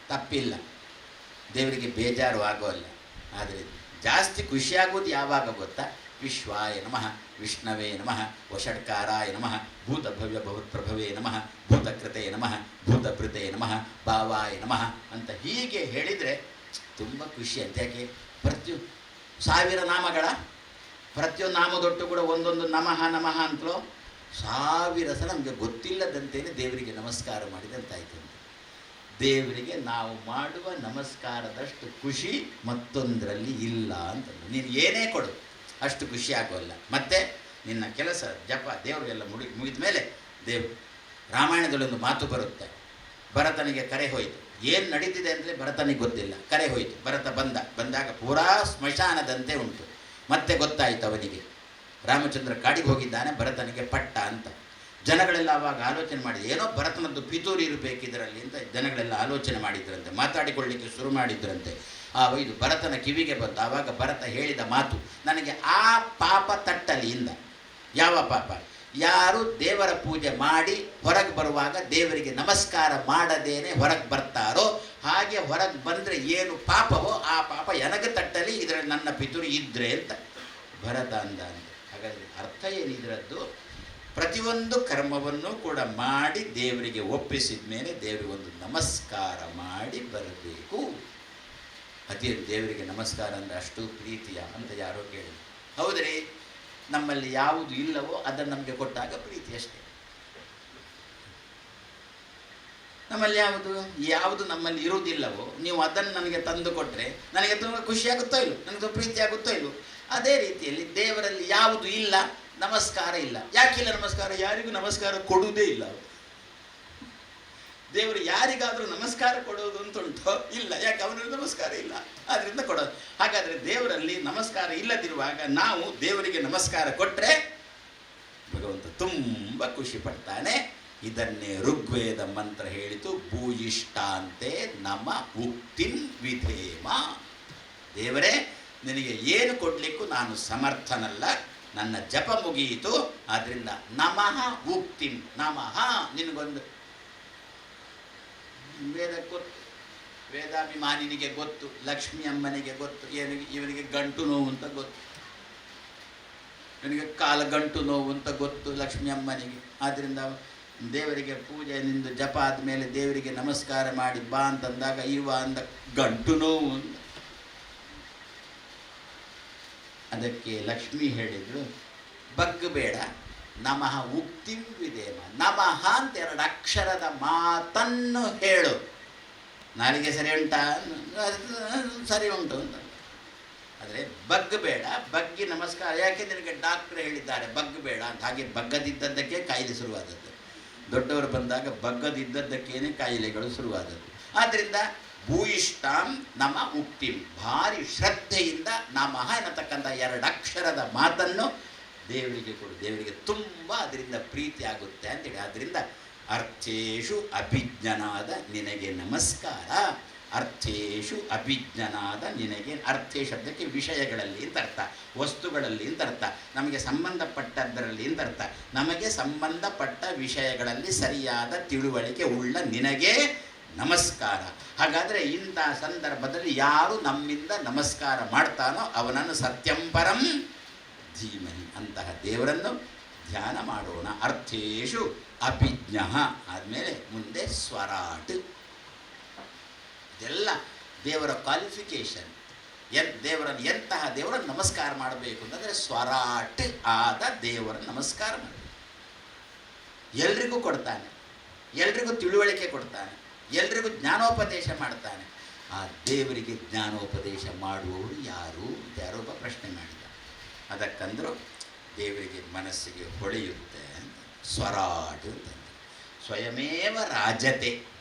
A: ತಪ್ಪಿಲ್ಲ, ದೇವರಿಗೆ ಬೇಜಾರು ಆಗೋಲ್ಲ. ಆದರೆ ಜಾಸ್ತಿ ಖುಷಿಯಾಗೋದು ಯಾವಾಗ ಗೊತ್ತಾ? ವಿಶ್ವಾಯ ನಮಃ, ವಿಷ್ಣವೇ ನಮಃ, ವಷಟ್ಕಾರಾಯ ನಮಃ, ಭೂತ ಭವ್ಯ ಭವತ್ ಪ್ರಭವೇ ನಮಃ, ಭೂತಕೃತೆ ನಮಃ, ಭೂತಭೃತೆ ನಮಃ, ಭಾವಾಯ ನಮಃ ಅಂತ ಹೀಗೆ ಹೇಳಿದರೆ ತುಂಬ ಖುಷಿ ಅಂತ. ಯಾಕೆ ಪ್ರತಿಯೊಂದು 1000 ನಾಮಗಳ ಪ್ರತಿಯೊಂದು ನಾಮದೊಟ್ಟು ಕೂಡ ಒಂದೊಂದು ನಮಃ ನಮಃ ಅಂತಲೋ 1000 ಸಲ ನಮಗೆ ಗೊತ್ತಿಲ್ಲದಂತೇನೆ ದೇವರಿಗೆ ನಮಸ್ಕಾರ ಮಾಡಿದಂತಾಯ್ತು. ದೇವರಿಗೆ ನಾವು ಮಾಡುವ ನಮಸ್ಕಾರದಷ್ಟು ಖುಷಿ ಮತ್ತೊಂದರಲ್ಲಿ ಇಲ್ಲ ಅಂತ. ನೀನು ಏನೇ ಕೊಡು ಅಷ್ಟು ಖುಷಿ ಆಗೋಲ್ಲ. ಮತ್ತು ನಿನ್ನ ಕೆಲಸ ಜಪ ದೇವರಿಗೆಲ್ಲ ಮುಗಿದ ಮೇಲೆ ರಾಮಾಯಣದಲ್ಲೊಂದು ಮಾತು ಬರುತ್ತೆ. ಭರತನಿಗೆ ಕರೆ ಹೋಯಿತು. ಏನು ನಡೀತಿದೆ ಅಂದರೆ ಭರತನಿಗೆ ಗೊತ್ತಿಲ್ಲ. ಕರೆ ಹೋಯಿತು. ಭರತ ಬಂದಾಗ ಪೂರಾ ಸ್ಮಶಾನದಂತೆ ಉಂಟು. ಮತ್ತೆ ಗೊತ್ತಾಯಿತು ಅವನಿಗೆ ರಾಮಚಂದ್ರ ಕಾಡಿಗೆ ಹೋಗಿದ್ದಾನೆ, ಭರತನಿಗೆ ಪಟ್ಟ ಅಂತ. ಜನಗಳೆಲ್ಲ ಆವಾಗ ಆಲೋಚನೆ ಮಾಡಿದ್ರು, ಏನೋ ಭರತನದ್ದು ಪಿತೂರಿ ಇರಬೇಕಿದರಲ್ಲಿ ಅಂತ ಜನಗಳೆಲ್ಲ ಆಲೋಚನೆ ಮಾಡಿದ್ರಂತೆ, ಮಾತಾಡಿಕೊಳ್ಳಲಿಕ್ಕೆ ಶುರು ಮಾಡಿದ್ರಂತೆ. ಇದು ಭರತನ ಕಿವಿಗೆ ಬಂತು. ಆವಾಗ ಭರತ ಹೇಳಿದ ಮಾತು, ನನಗೆ ಆ ಪಾಪ ತಟ್ಟಲಿಯಿಂದ. ಯಾವ ಪಾಪ? ಯಾರು ದೇವರ ಪೂಜೆ ಮಾಡಿ ಹೊರಗೆ ಬರುವಾಗ ದೇವರಿಗೆ ನಮಸ್ಕಾರ ಮಾಡದೇನೆ ಹೊರಗೆ ಬರ್ತಾರೋ ಹಾಗೆ ಹೊರಗೆ ಬಂದರೆ ಏನು ಪಾಪವೋ ಆ ಪಾಪ ನನಗೆ ತಟ್ಟಲಿ, ಇದರಲ್ಲಿ ನನ್ನ ಪಿತೂರಿ ಇದ್ರೆ ಅಂತ ಭರತ ಅಂದ. ಹಾಗಾದರೆ ಅರ್ಥ ಏನಿದ್ರದ್ದು? ಪ್ರತಿಯೊಂದು ಕರ್ಮವನ್ನು ಕೂಡ ಮಾಡಿ ದೇವರಿಗೆ ಒಪ್ಪಿಸಿದ ಮೇಲೆ ದೇವರಿಗೊಂದು ನಮಸ್ಕಾರ ಮಾಡಿ ಬರಬೇಕು. ಅತಿ ದೇವರಿಗೆ ನಮಸ್ಕಾರ ಅಂದರೆ ಅಷ್ಟು ಪ್ರೀತಿಯ ಅಂತ ಯಾರೋ ಕೇಳಿ. ಹೌದ್ರಿ, ನಮ್ಮಲ್ಲಿ ಯಾವುದು ಇಲ್ಲವೋ ಅದನ್ನು ನಮಗೆ ಕೊಟ್ಟಾಗ ಪ್ರೀತಿ ಅಷ್ಟೇ. ನಮ್ಮಲ್ಲಿ ಯಾವುದು ನಮ್ಮಲ್ಲಿ ಇರುವುದಿಲ್ಲವೋ ನೀವು ಅದನ್ನು ನನಗೆ ತಂದು ಕೊಟ್ಟರೆ ನನಗೆ ತುಂಬ ಖುಷಿಯಾಗುತ್ತೋ ಇಲ್ಲೋ, ನನಗೆ ತುಂಬ ಪ್ರೀತಿ ಆಗುತ್ತೋ ಇಲ್ಲೋ. ಅದೇ ರೀತಿಯಲ್ಲಿ ದೇವರಲ್ಲಿ ಯಾವುದು ಇಲ್ಲ, ನಮಸ್ಕಾರ ಇಲ್ಲ. ಯಾಕಿಲ್ಲ ನಮಸ್ಕಾರ? ಯಾರಿಗೂ ನಮಸ್ಕಾರ ಕೊಡುವುದೇ ಇಲ್ಲ. ದೇವರು ಯಾರಿಗಾದರೂ ನಮಸ್ಕಾರ ಕೊಡೋದು ಅಂತ ಉಂಟೋ? ಇಲ್ಲ. ಯಾಕೆ? ಅವನಲ್ಲಿ ನಮಸ್ಕಾರ ಇಲ್ಲ, ಆದ್ದರಿಂದ ಕೊಡೋದು. ಹಾಗಾದರೆ ದೇವರಲ್ಲಿ ನಮಸ್ಕಾರ ಇಲ್ಲದಿರುವಾಗ ನಾವು ದೇವರಿಗೆ ನಮಸ್ಕಾರ ಕೊಟ್ಟರೆ ಭಗವಂತ ತುಂಬ ಖುಷಿ ಪಡ್ತಾನೆ. ಇದನ್ನೇ ಋಗ್ವೇದ ಮಂತ್ರ ಹೇಳಿತು, ಭೂಯಿಷ್ಟಾಂತೆ ನಮ ಉಕ್ತಿಂ ವಿಧೇಮ. ದೇವರೇ, ನಿನಗೆ ಏನು ಕೊಡಲಿಕ್ಕೂ ನಾನು ಸಮರ್ಥನಲ್ಲ, ನನ್ನ ಜಪ ಮುಗಿಯಿತು, ಆದ್ದರಿಂದ ನಮಃ ಉಕ್ತಿಂ. ನಮಃ ನಿನಗೊಂದು ವೇದಕ್ಕೆ ಗೊತ್ತು, ವೇದಾಭಿಮಾನಿನಿಗೆ ಗೊತ್ತು, ಲಕ್ಷ್ಮೀ ಅಮ್ಮನಿಗೆ ಗೊತ್ತು, ಇವನಿಗೆ ಗಂಟು ನೋವು ಅಂತ ಗೊತ್ತು, ಇವನಿಗೆ ಕಾಲಗಂಟು ನೋವು ಅಂತ ಗೊತ್ತು ಲಕ್ಷ್ಮೀ ಅಮ್ಮನಿಗೆ. ಆದ್ದರಿಂದ ದೇವರಿಗೆ ಪೂಜೆ ನಿಂದು ಜಪ ಆದಮೇಲೆ ದೇವರಿಗೆ ನಮಸ್ಕಾರ ಮಾಡಿ ಬಾ ಅಂತಂದಾಗ ಇವ ಅಂದ ಗಂಟು ನೋವು ಅಂತ. ಅದಕ್ಕೆ ಲಕ್ಷ್ಮಿ ಹೇಳಿದ್ರು, ಬಗ್ಗಬೇಡ, ನಮಃ ಉಕ್ತಿಂ ವಿಧೇಮ. ನಮಃ ಅಂತ 2 ಅಕ್ಷರದ ಮಾತನ್ನು ಹೇಳು. ನಾಲಿಗೆ ಸರಿ ಉಂಟಾ? ಸರಿ ಉಂಟು ಅಂತ. ಆದರೆ ಬಗ್ಗಬೇಡ, ಬಗ್ಗಿ ನಮಸ್ಕಾರ. ಯಾಕೆ? ನಿನಗೆ ಡಾಕ್ಟ್ರ್ ಹೇಳಿದ್ದಾರೆ ಬಗ್ಗಬೇಡ ಅಂತ. ಹಾಗೆ ಬಗ್ಗದಿದ್ದದ್ದಕ್ಕೆ ಕಾಯಿಲೆ ಶುರುವಾದದ್ದು. ದೊಡ್ಡವರು ಬಂದಾಗ ಬಗ್ಗದಿದ್ದದ್ದಕ್ಕೇನೆ ಕಾಯಿಲೆಗಳು ಶುರುವಾದದ್ದು. ಆದ್ದರಿಂದ ಭೂಯಿಷ್ಟಾಂ ನಮ ಉಕ್ತಿಂ, ಭಾರಿ ಶ್ರದ್ಧೆಯಿಂದ ನಮಃ ಎನ್ನತಕ್ಕಂಥ 2 ಅಕ್ಷರದ ಮಾತನ್ನು ದೇವರಿಗೆ ಕೊಡು, ದೇವರಿಗೆ ತುಂಬ ಅದರಿಂದ ಪ್ರೀತಿ ಆಗುತ್ತೆ ಅಂತೇಳಿ. ಆದ್ದರಿಂದ ಅರ್ಥೇಶು ಅಭಿಜ್ಞನಾದ ನಿನಗೆ ನಮಸ್ಕಾರ. ಅರ್ಥೇಶು ಅಭಿಜ್ಞನಾದ ನಿನಗೆ, ಅರ್ಥೇ ಶಬ್ದಕ್ಕೆ ವಿಷಯಗಳಲ್ಲಿ ಅಂತ ಅರ್ಥ, ವಸ್ತುಗಳಲ್ಲಿ ಅಂತ ಅರ್ಥ, ನಮಗೆ ಸಂಬಂಧಪಟ್ಟದ್ದರಲ್ಲಿ ಅಂತ ಅರ್ಥ. ನಮಗೆ ಸಂಬಂಧಪಟ್ಟ ವಿಷಯಗಳಲ್ಲಿ ಸರಿಯಾದ ತಿಳುವಳಿಕೆ ಉಳ್ಳ ನಿನಗೆ ನಮಸ್ಕಾರ. ಹಾಗಾದರೆ ಇಂಥ ಸಂದರ್ಭದಲ್ಲಿ ಯಾರು ನಮ್ಮಿಂದ ನಮಸ್ಕಾರ ಮಾಡ್ತಾನೋ ಅವನನ್ನು ಸತ್ಯಂಪರಂ ಧೀಮಹಿ, ಅಂತಹ ದೇವರನ್ನು ಧ್ಯಾನ ಮಾಡೋಣ. ಅರ್ಥೇಶು ಅಭಿಜ್ಞ ಆದಮೇಲೆ ಮುಂದೆ ಸ್ವರಾಟ್. ಇದೆಲ್ಲ ದೇವರ ಕ್ವಾಲಿಫಿಕೇಶನ್. ದೇವರನ್ನು ಎಂತಹ ದೇವರನ್ನು ನಮಸ್ಕಾರ ಮಾಡಬೇಕು ಅಂತಂದರೆ ಸ್ವರಾಟ್ ಆದ ದೇವರ ನಮಸ್ಕಾರ ಮಾಡಬೇಕು. ಎಲ್ರಿಗೂ ಕೊಡ್ತಾನೆ, ಎಲ್ರಿಗೂ ತಿಳುವಳಿಕೆ ಕೊಡ್ತಾನೆ, ಎಲ್ರಿಗೂ ಜ್ಞಾನೋಪದೇಶ ಮಾಡ್ತಾನೆ. ಆ ದೇವರಿಗೆ ಜ್ಞಾನೋಪದೇಶ ಮಾಡುವವರು ಯಾರು ಅಂತ ಯಾರೋ ಒಬ್ಬ ಪ್ರಶ್ನೆ ಮಾಡಿದ. ಅದಕ್ಕಂದ್ರು ದೇವರಿಗೆ ಮನಸ್ಸಿಗೆ ಹೊಳೆಯುತ್ತೆ ಅಂತ ಸ್ವರಾಟ್ ಅಂತಂದ್ರೆ. ಸ್ವಯಮೇವ ರಾಜತೆ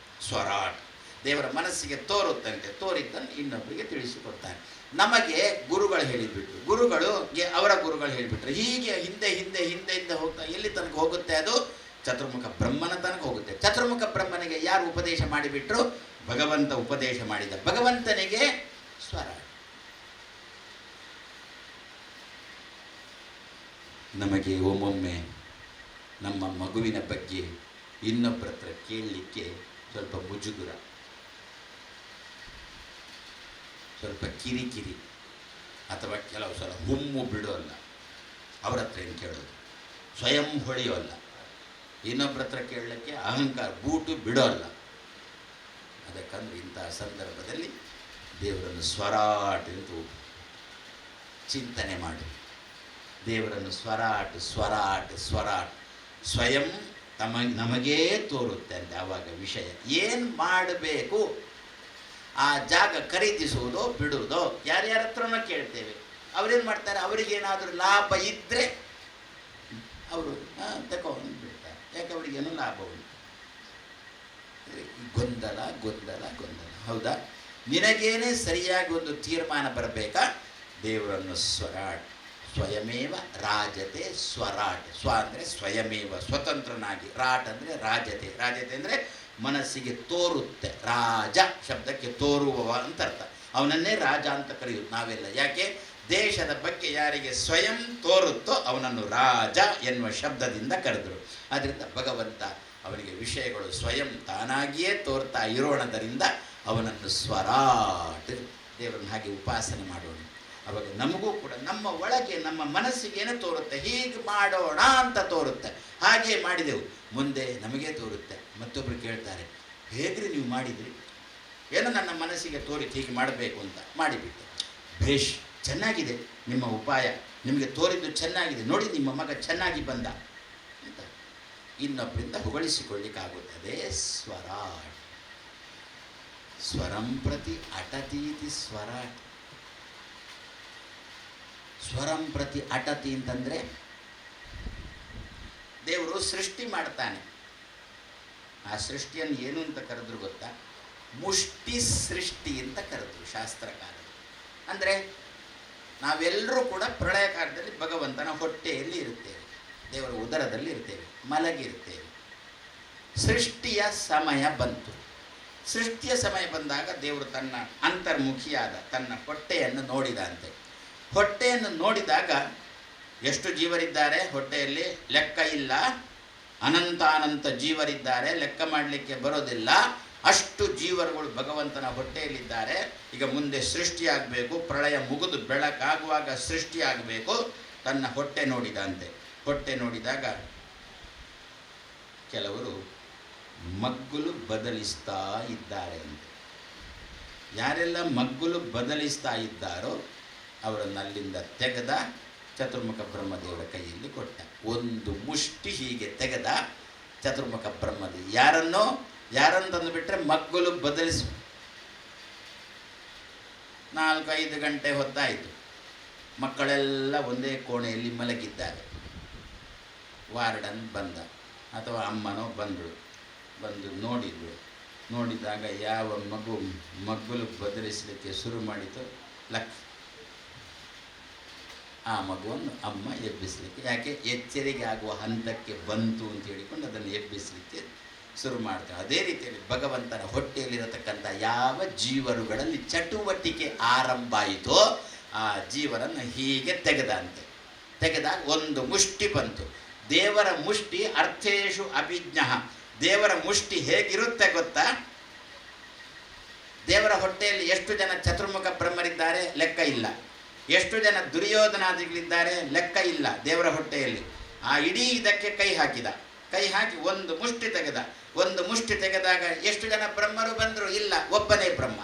A: ಸ್ವರಾಟ್, ದೇವರ ಮನಸ್ಸಿಗೆ ತೋರುತ್ತಂತೆ, ತೋರಿದ್ದನ್ನು ಇನ್ನೊಬ್ಬರಿಗೆ ತಿಳಿಸಿಕೊಡ್ತಾನೆ. ನಮಗೆ ಗುರುಗಳು ಹೇಳಿಬಿಟ್ರು, ಗುರುಗಳಿಗೆ ಅವರ ಗುರುಗಳು ಹೇಳಿಬಿಟ್ರು. ಹೀಗೆ ಹಿಂದೆ ಹಿಂದೆ ಹಿಂದೆ ಹಿಂದೆ ಹೋಗ್ತಾ ಎಲ್ಲಿ ತನಕ ಹೋಗುತ್ತೆ? ಅದು ಚತುರ್ಮುಖ ಬ್ರಹ್ಮನ ತನಕ ಹೋಗುತ್ತೆ. ಚತುರ್ಮುಖ ಬ್ರಹ್ಮನಿಗೆ ಯಾರು ಉಪದೇಶ ಮಾಡಿಬಿಟ್ರು? ಭಗವಂತ ಉಪದೇಶ ಮಾಡಿದ. ಭಗವಂತನಿಗೆ ಸ್ವರಾಟ್. ನಮಗೆ ಒಮ್ಮೊಮ್ಮೆ ನಮ್ಮ ಮಗುವಿನ ಬಗ್ಗೆ ಇನ್ನೊಬ್ಬರ ಹತ್ರ ಕೇಳಲಿಕ್ಕೆ ಸ್ವಲ್ಪ ಮುಜುಗುರ, ಸ್ವಲ್ಪ ಕಿರಿಕಿರಿ, ಅಥವಾ ಕೆಲವು ಸಲ ಹುಮ್ಮು ಬಿಡೋಲ್ಲ. ಅವ್ರ ಹತ್ರ ಏನು ಕೇಳೋದು? ಸ್ವಯಂ ಹೊಳೆಯೋಲ್ಲ. ಇನ್ನೊಬ್ಬರ ಹತ್ರ ಕೇಳಲಿಕ್ಕೆ ಅಹಂಕಾರ, ಬೂಟು ಬಿಡೋಲ್ಲ. ಅದಕ್ಕಂದ್ರೆ ಇಂತಹ ಸಂದರ್ಭದಲ್ಲಿ ದೇವರನ್ನು ಸ್ವರಾಟ್ ಎಂದು ಚಿಂತನೆ ಮಾಡಿ, ದೇವರನ್ನು ಸ್ವರಾಟ್ ಸ್ವರಾಟ್ ಸ್ವರಾಟ್ ಸ್ವಯಂ ನಮಗೇ ತೋರುತ್ತೆ ಅಂತ. ಆವಾಗ ವಿಷಯ ಏನು ಮಾಡಬೇಕು, ಆ ಜಾಗ ಖರೀದಿಸುವುದೋ ಬಿಡುವುದೋ ಯಾರ್ಯಾರ ಹತ್ರನೋ ಕೇಳ್ತೇವೆ. ಅವರೇನು ಮಾಡ್ತಾರೆ? ಅವರಿಗೇನಾದರೂ ಲಾಭ ಇದ್ದರೆ ಅವರು ತಗೊಂಡು ಬಿಡ್ತಾರೆ. ಯಾಕೆ? ಅವರಿಗೇನು ಲಾಭ ಉಂಟು. ಗೊಂದಲ ಗೊಂದಲ ಗೊಂದಲ. ಹೌದಾ? ನಿನಗೇನೆ ಸರಿಯಾಗಿ ಒಂದು ತೀರ್ಮಾನ ಬರಬೇಕಾ? ದೇವರನ್ನು ಸ್ವರಾಟ್, ಸ್ವಯಮೇವ ರಾಜತೆ ಸ್ವರಾಟ್. ಸ್ವ ಅಂದರೆ ಸ್ವಯಮೇವ, ಸ್ವತಂತ್ರನಾಗಿ. ರಾಟ್ ಅಂದರೆ ರಾಜತೆ. ರಾಜತೆ ಅಂದರೆ ಮನಸ್ಸಿಗೆ ತೋರುತ್ತೆ. ರಾಜ ಶಬ್ದಕ್ಕೆ ತೋರುವವ ಅಂತ ಅರ್ಥ. ಅವನನ್ನೇ ರಾಜ ಅಂತ ಕರೆಯುವುದು ನಾವೆಲ್ಲ. ಯಾಕೆ? ದೇಶದ ಬಗ್ಗೆ ಯಾರಿಗೆ ಸ್ವಯಂ ತೋರುತ್ತೋ ಅವನನ್ನು ರಾಜ ಎನ್ನುವ ಶಬ್ದದಿಂದ ಕರೆದರು. ಆದ್ದರಿಂದ ಭಗವಂತ ಅವನಿಗೆ ವಿಷಯಗಳು ಸ್ವಯಂ ತಾನಾಗಿಯೇ ತೋರ್ತಾ ಇರೋಣದರಿಂದ ಅವನನ್ನು ಸ್ವರಾಟ್, ದೇವರನ್ನು ಹಾಗೆ ಉಪಾಸನೆ ಮಾಡೋಣ. ಅವಾಗ ನಮಗೂ ಕೂಡ ನಮ್ಮ ಒಳಗೆ ನಮ್ಮ ಮನಸ್ಸಿಗೇನೆ ತೋರುತ್ತೆ, ಹೀಗೆ ಮಾಡೋಣ ಅಂತ ತೋರುತ್ತೆ. ಹಾಗೆ ಮಾಡಿದೆವು, ಮುಂದೆ ನಮಗೇ ತೋರುತ್ತೆ. ಮತ್ತೊಬ್ಬರು ಕೇಳ್ತಾರೆ, ಹೇಗ್ರಿ ನೀವು ಮಾಡಿದ್ರಿ? ಏನೋ ನನ್ನ ಮನಸ್ಸಿಗೆ ತೋರಿತು ಹೀಗೆ ಮಾಡಬೇಕು ಅಂತ ಮಾಡಿಬಿಟ್ಟೆ. ಭೇಷ್, ಚೆನ್ನಾಗಿದೆ ನಿಮ್ಮ ಉಪಾಯ, ನಿಮಗೆ ತೋರಿದ್ದು ಚೆನ್ನಾಗಿದೆ, ನೋಡಿ ನಿಮ್ಮ ಮಗ ಚೆನ್ನಾಗಿ ಬಂದ ಅಂತ ಇನ್ನೊಬ್ಬರಿಂದ ಹೊಗಳಿಸಿಕೊಳ್ಳಿಕ್ಕಾಗುತ್ತದೆ. ಸ್ವರಾಟ್. ಸ್ವರಂ ಪ್ರತಿ ಅಟತೀತಿ ಸ್ವರಾಟ್. ಸ್ವರಂ ಪ್ರತಿ ಅಟತಿ ಅಂತಂದರೆ ದೇವರು ಸೃಷ್ಟಿ ಮಾಡ್ತಾನೆ. ಆ ಸೃಷ್ಟಿಯನ್ನು ಏನು ಅಂತ ಕರೆದ್ರು ಗೊತ್ತಾ? ಮುಷ್ಟಿ ಸೃಷ್ಟಿ ಅಂತ ಕರೆದ್ರು ಶಾಸ್ತ್ರಕಾರರು. ಅಂದರೆ ನಾವೆಲ್ಲರೂ ಕೂಡ ಪ್ರಳಯ ಕಾಲದಲ್ಲಿ ಭಗವಂತನ ಹೊಟ್ಟೆಯಲ್ಲಿ ಇರುತ್ತೇವೆ, ದೇವರ ಉದರದಲ್ಲಿ ಇರ್ತೇವೆ, ಮಲಗಿರ್ತೇವೆ. ಸೃಷ್ಟಿಯ ಸಮಯ ಬಂತು. ಸೃಷ್ಟಿಯ ಸಮಯ ಬಂದಾಗ ದೇವರು ತನ್ನ ಅಂತರ್ಮುಖಿಯಾದ ತನ್ನ ಹೊಟ್ಟೆಯನ್ನು ನೋಡಿದಂತೆ. ಹೊಟ್ಟೆಯನ್ನು ನೋಡಿದಾಗ ಎಷ್ಟು ಜೀವರಿದ್ದಾರೆ ಹೊಟ್ಟೆಯಲ್ಲಿ ಲೆಕ್ಕ ಇಲ್ಲ, ಅನಂತಾನಂತ ಜೀವರಿದ್ದಾರೆ, ಲೆಕ್ಕ ಮಾಡಲಿಕ್ಕೆ ಬರೋದಿಲ್ಲ. ಅಷ್ಟು ಜೀವರುಗಳು ಭಗವಂತನ ಹೊಟ್ಟೆಯಲ್ಲಿದ್ದಾರೆ. ಈಗ ಮುಂದೆ ಸೃಷ್ಟಿಯಾಗಬೇಕು, ಪ್ರಳಯ ಮುಗಿದು ಬೆಳಕಾಗುವಾಗ ಸೃಷ್ಟಿಯಾಗಬೇಕು. ತನ್ನ ಹೊಟ್ಟೆ ನೋಡಿದಂತೆ. ಹೊಟ್ಟೆ ನೋಡಿದಾಗ ಕೆಲವರು ಮಗ್ಗುಲು ಬದಲಿಸ್ತಾ ಇದ್ದಾರೆ ಅಂತೆ. ಯಾರೆಲ್ಲ ಮಗ್ಗುಲು ಬದಲಿಸ್ತಾ ಇದ್ದಾರೋ ಅವರನ್ನು ಅಲ್ಲಿಂದ ತೆಗೆದ ಚತುರ್ಮುಖ ಬ್ರಹ್ಮದೇವರ ಕೈಯಲ್ಲಿ ಕೊಟ್ಟ. ಒಂದು ಮುಷ್ಟಿ ಹೀಗೆ ತೆಗೆದ ಚತುರ್ಮುಖ ಬ್ರಹ್ಮದೇವ. ಯಾರನ್ನು ಬಿಟ್ಟರೆ ಮಗ್ಗುಲು ಬದಲಿಸಿ 4-5 ಗಂಟೆ ಹೊತ್ತಾಯಿತು. ಮಕ್ಕಳೆಲ್ಲ ಒಂದೇ ಕೋಣೆಯಲ್ಲಿ ಮಲಗಿದ್ದಾರೆ. ವಾರ್ಡನ್ ಬಂದ ಅಥವಾ ಅಮ್ಮನೋ ಬಂದಳು, ಬಂದು ನೋಡಿದ್ರು. ನೋಡಿದಾಗ ಯಾವ ಮಗ್ಗುಲು ಬದಲಿಸಲಿಕ್ಕೆ ಶುರು ಮಾಡಿತು, ಲಕ್ ಆ ಮಗುವನ್ನು ಅಮ್ಮ ಎಬ್ಬಿಸಲಿಕ್ಕೆ, ಯಾಕೆ ಎಚ್ಚರಿಕೆ ಆಗುವ ಹಂತಕ್ಕೆ ಬಂತು ಅಂತ ಹೇಳಿಕೊಂಡು ಅದನ್ನು ಎಬ್ಬಿಸಲಿಕ್ಕೆ ಶುರು ಮಾಡ್ತಾರೆ. ಅದೇ ರೀತಿಯಲ್ಲಿ ಭಗವಂತನ ಹೊಟ್ಟೆಯಲ್ಲಿರತಕ್ಕಂಥ ಯಾವ ಜೀವರುಗಳಲ್ಲಿ ಚಟುವಟಿಕೆ ಆರಂಭ ಆಯಿತೋ ಆ ಜೀವನನ್ನು ಹೀಗೆ ತೆಗೆದಾಗ ಒಂದು ಮುಷ್ಟಿ ಬಂತು. ದೇವರ ಮುಷ್ಟಿ ಅರ್ಥೇಶು ಅಭಿಜ್ಞ. ದೇವರ ಮುಷ್ಟಿ ಹೇಗಿರುತ್ತೆ ಗೊತ್ತಾ? ದೇವರ ಹೊಟ್ಟೆಯಲ್ಲಿ ಎಷ್ಟು ಜನ ಚತುರ್ಮುಖ ಬ್ರಹ್ಮರಿದ್ದಾರೆ ಲೆಕ್ಕ ಇಲ್ಲ, ಎಷ್ಟು ಜನ ದುರ್ಯೋಧನಾದಿಗಳಿದ್ದಾರೆ ಲೆಕ್ಕ ಇಲ್ಲ. ದೇವರ ಹೊಟ್ಟೆಯಲ್ಲಿ ಆ ಇಡೀ ಇದಕ್ಕೆ ಕೈ ಹಾಕಿ ಒಂದು ಮುಷ್ಟಿ ತೆಗೆದಾಗ ಎಷ್ಟು ಜನ ಬ್ರಹ್ಮರು ಬಂದರು? ಇಲ್ಲ, ಒಬ್ಬನೇ ಬ್ರಹ್ಮ.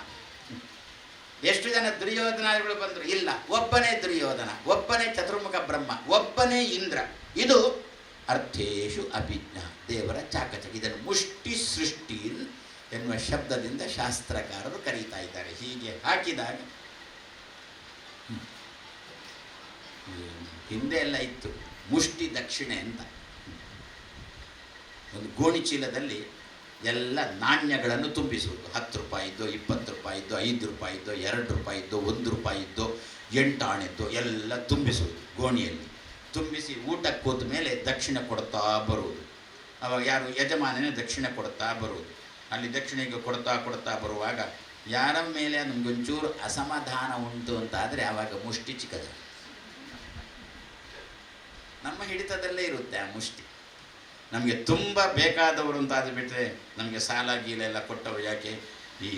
A: ಎಷ್ಟು ಜನ ದುರ್ಯೋಧನಾದಿಗಳು ಬಂದರು? ಇಲ್ಲ, ಒಬ್ಬನೇ ದುರ್ಯೋಧನ, ಒಬ್ಬನೇ ಚತುರ್ಮುಖ ಬ್ರಹ್ಮ, ಒಬ್ಬನೇ ಇಂದ್ರ. ಇದು ಅರ್ಥೇಶು ಅಭಿಜ್ಞ, ದೇವರ ಚಾಕಚಕ್ಯ. ಇದನ್ನು ಮುಷ್ಟಿ ಸೃಷ್ಟಿ ಎನ್ನುವ ಶಬ್ದದಿಂದ ಶಾಸ್ತ್ರಕಾರರು ಕರೀತಾ ಇದ್ದಾರೆ. ಹೀಗೆ ಹಾಕಿದಾಗ ಹಿಂದೆ ಎಲ್ಲ ಇತ್ತು ಮುಷ್ಟಿ ದಕ್ಷಿಣೆ ಅಂತ. ಒಂದು ಗೋಣಿ ಚೀಲದಲ್ಲಿ ಎಲ್ಲ ನಾಣ್ಯಗಳನ್ನು ತುಂಬಿಸುವುದು. 10 ರೂಪಾಯಿದ್ದು, 20 ರೂಪಾಯಿದ್ದು, 5 ರೂಪಾಯಿದ್ದು, 2 ರೂಪಾಯಿದ್ದು, 1 ರೂಪಾಯಿದ್ದು, 8 ಆಣೆದ್ದು ಎಲ್ಲ ತುಂಬಿಸುವುದು. ಗೋಣಿಯಲ್ಲಿ ತುಂಬಿಸಿ ಊಟಕ್ಕೆ ಕೂತ ಮೇಲೆ ದಕ್ಷಿಣ ಕೊಡ್ತಾ ಬರುವುದು. ಅವಾಗ ಯಾರು ಯಜಮಾನನೇ ದಕ್ಷಿಣ ಕೊಡ್ತಾ ಬರುವುದು. ಅಲ್ಲಿ ದಕ್ಷಿಣೆಗೆ ಕೊಡ್ತಾ ಬರುವಾಗ ಯಾರ ಮೇಲೆ ನಮಗೊಂಚೂರು ಅಸಮಾಧಾನ ಉಂಟು ಅಂತ ಆದರೆ ಆವಾಗ ಮುಷ್ಟಿ ಚಿಕ್ಕದ. ನಮ್ಮ ಹಿಡಿತದಲ್ಲೇ ಇರುತ್ತೆ ಆ ಮುಷ್ಟಿ. ನಮಗೆ ತುಂಬ ಬೇಕಾದವರು ಅಂತ ಬಿಟ್ಟರೆ ನಮಗೆ ಸಾಲ ಗೀಲ ಎಲ್ಲ ಕೊಟ್ಟವರು, ಯಾಕೆ ಈ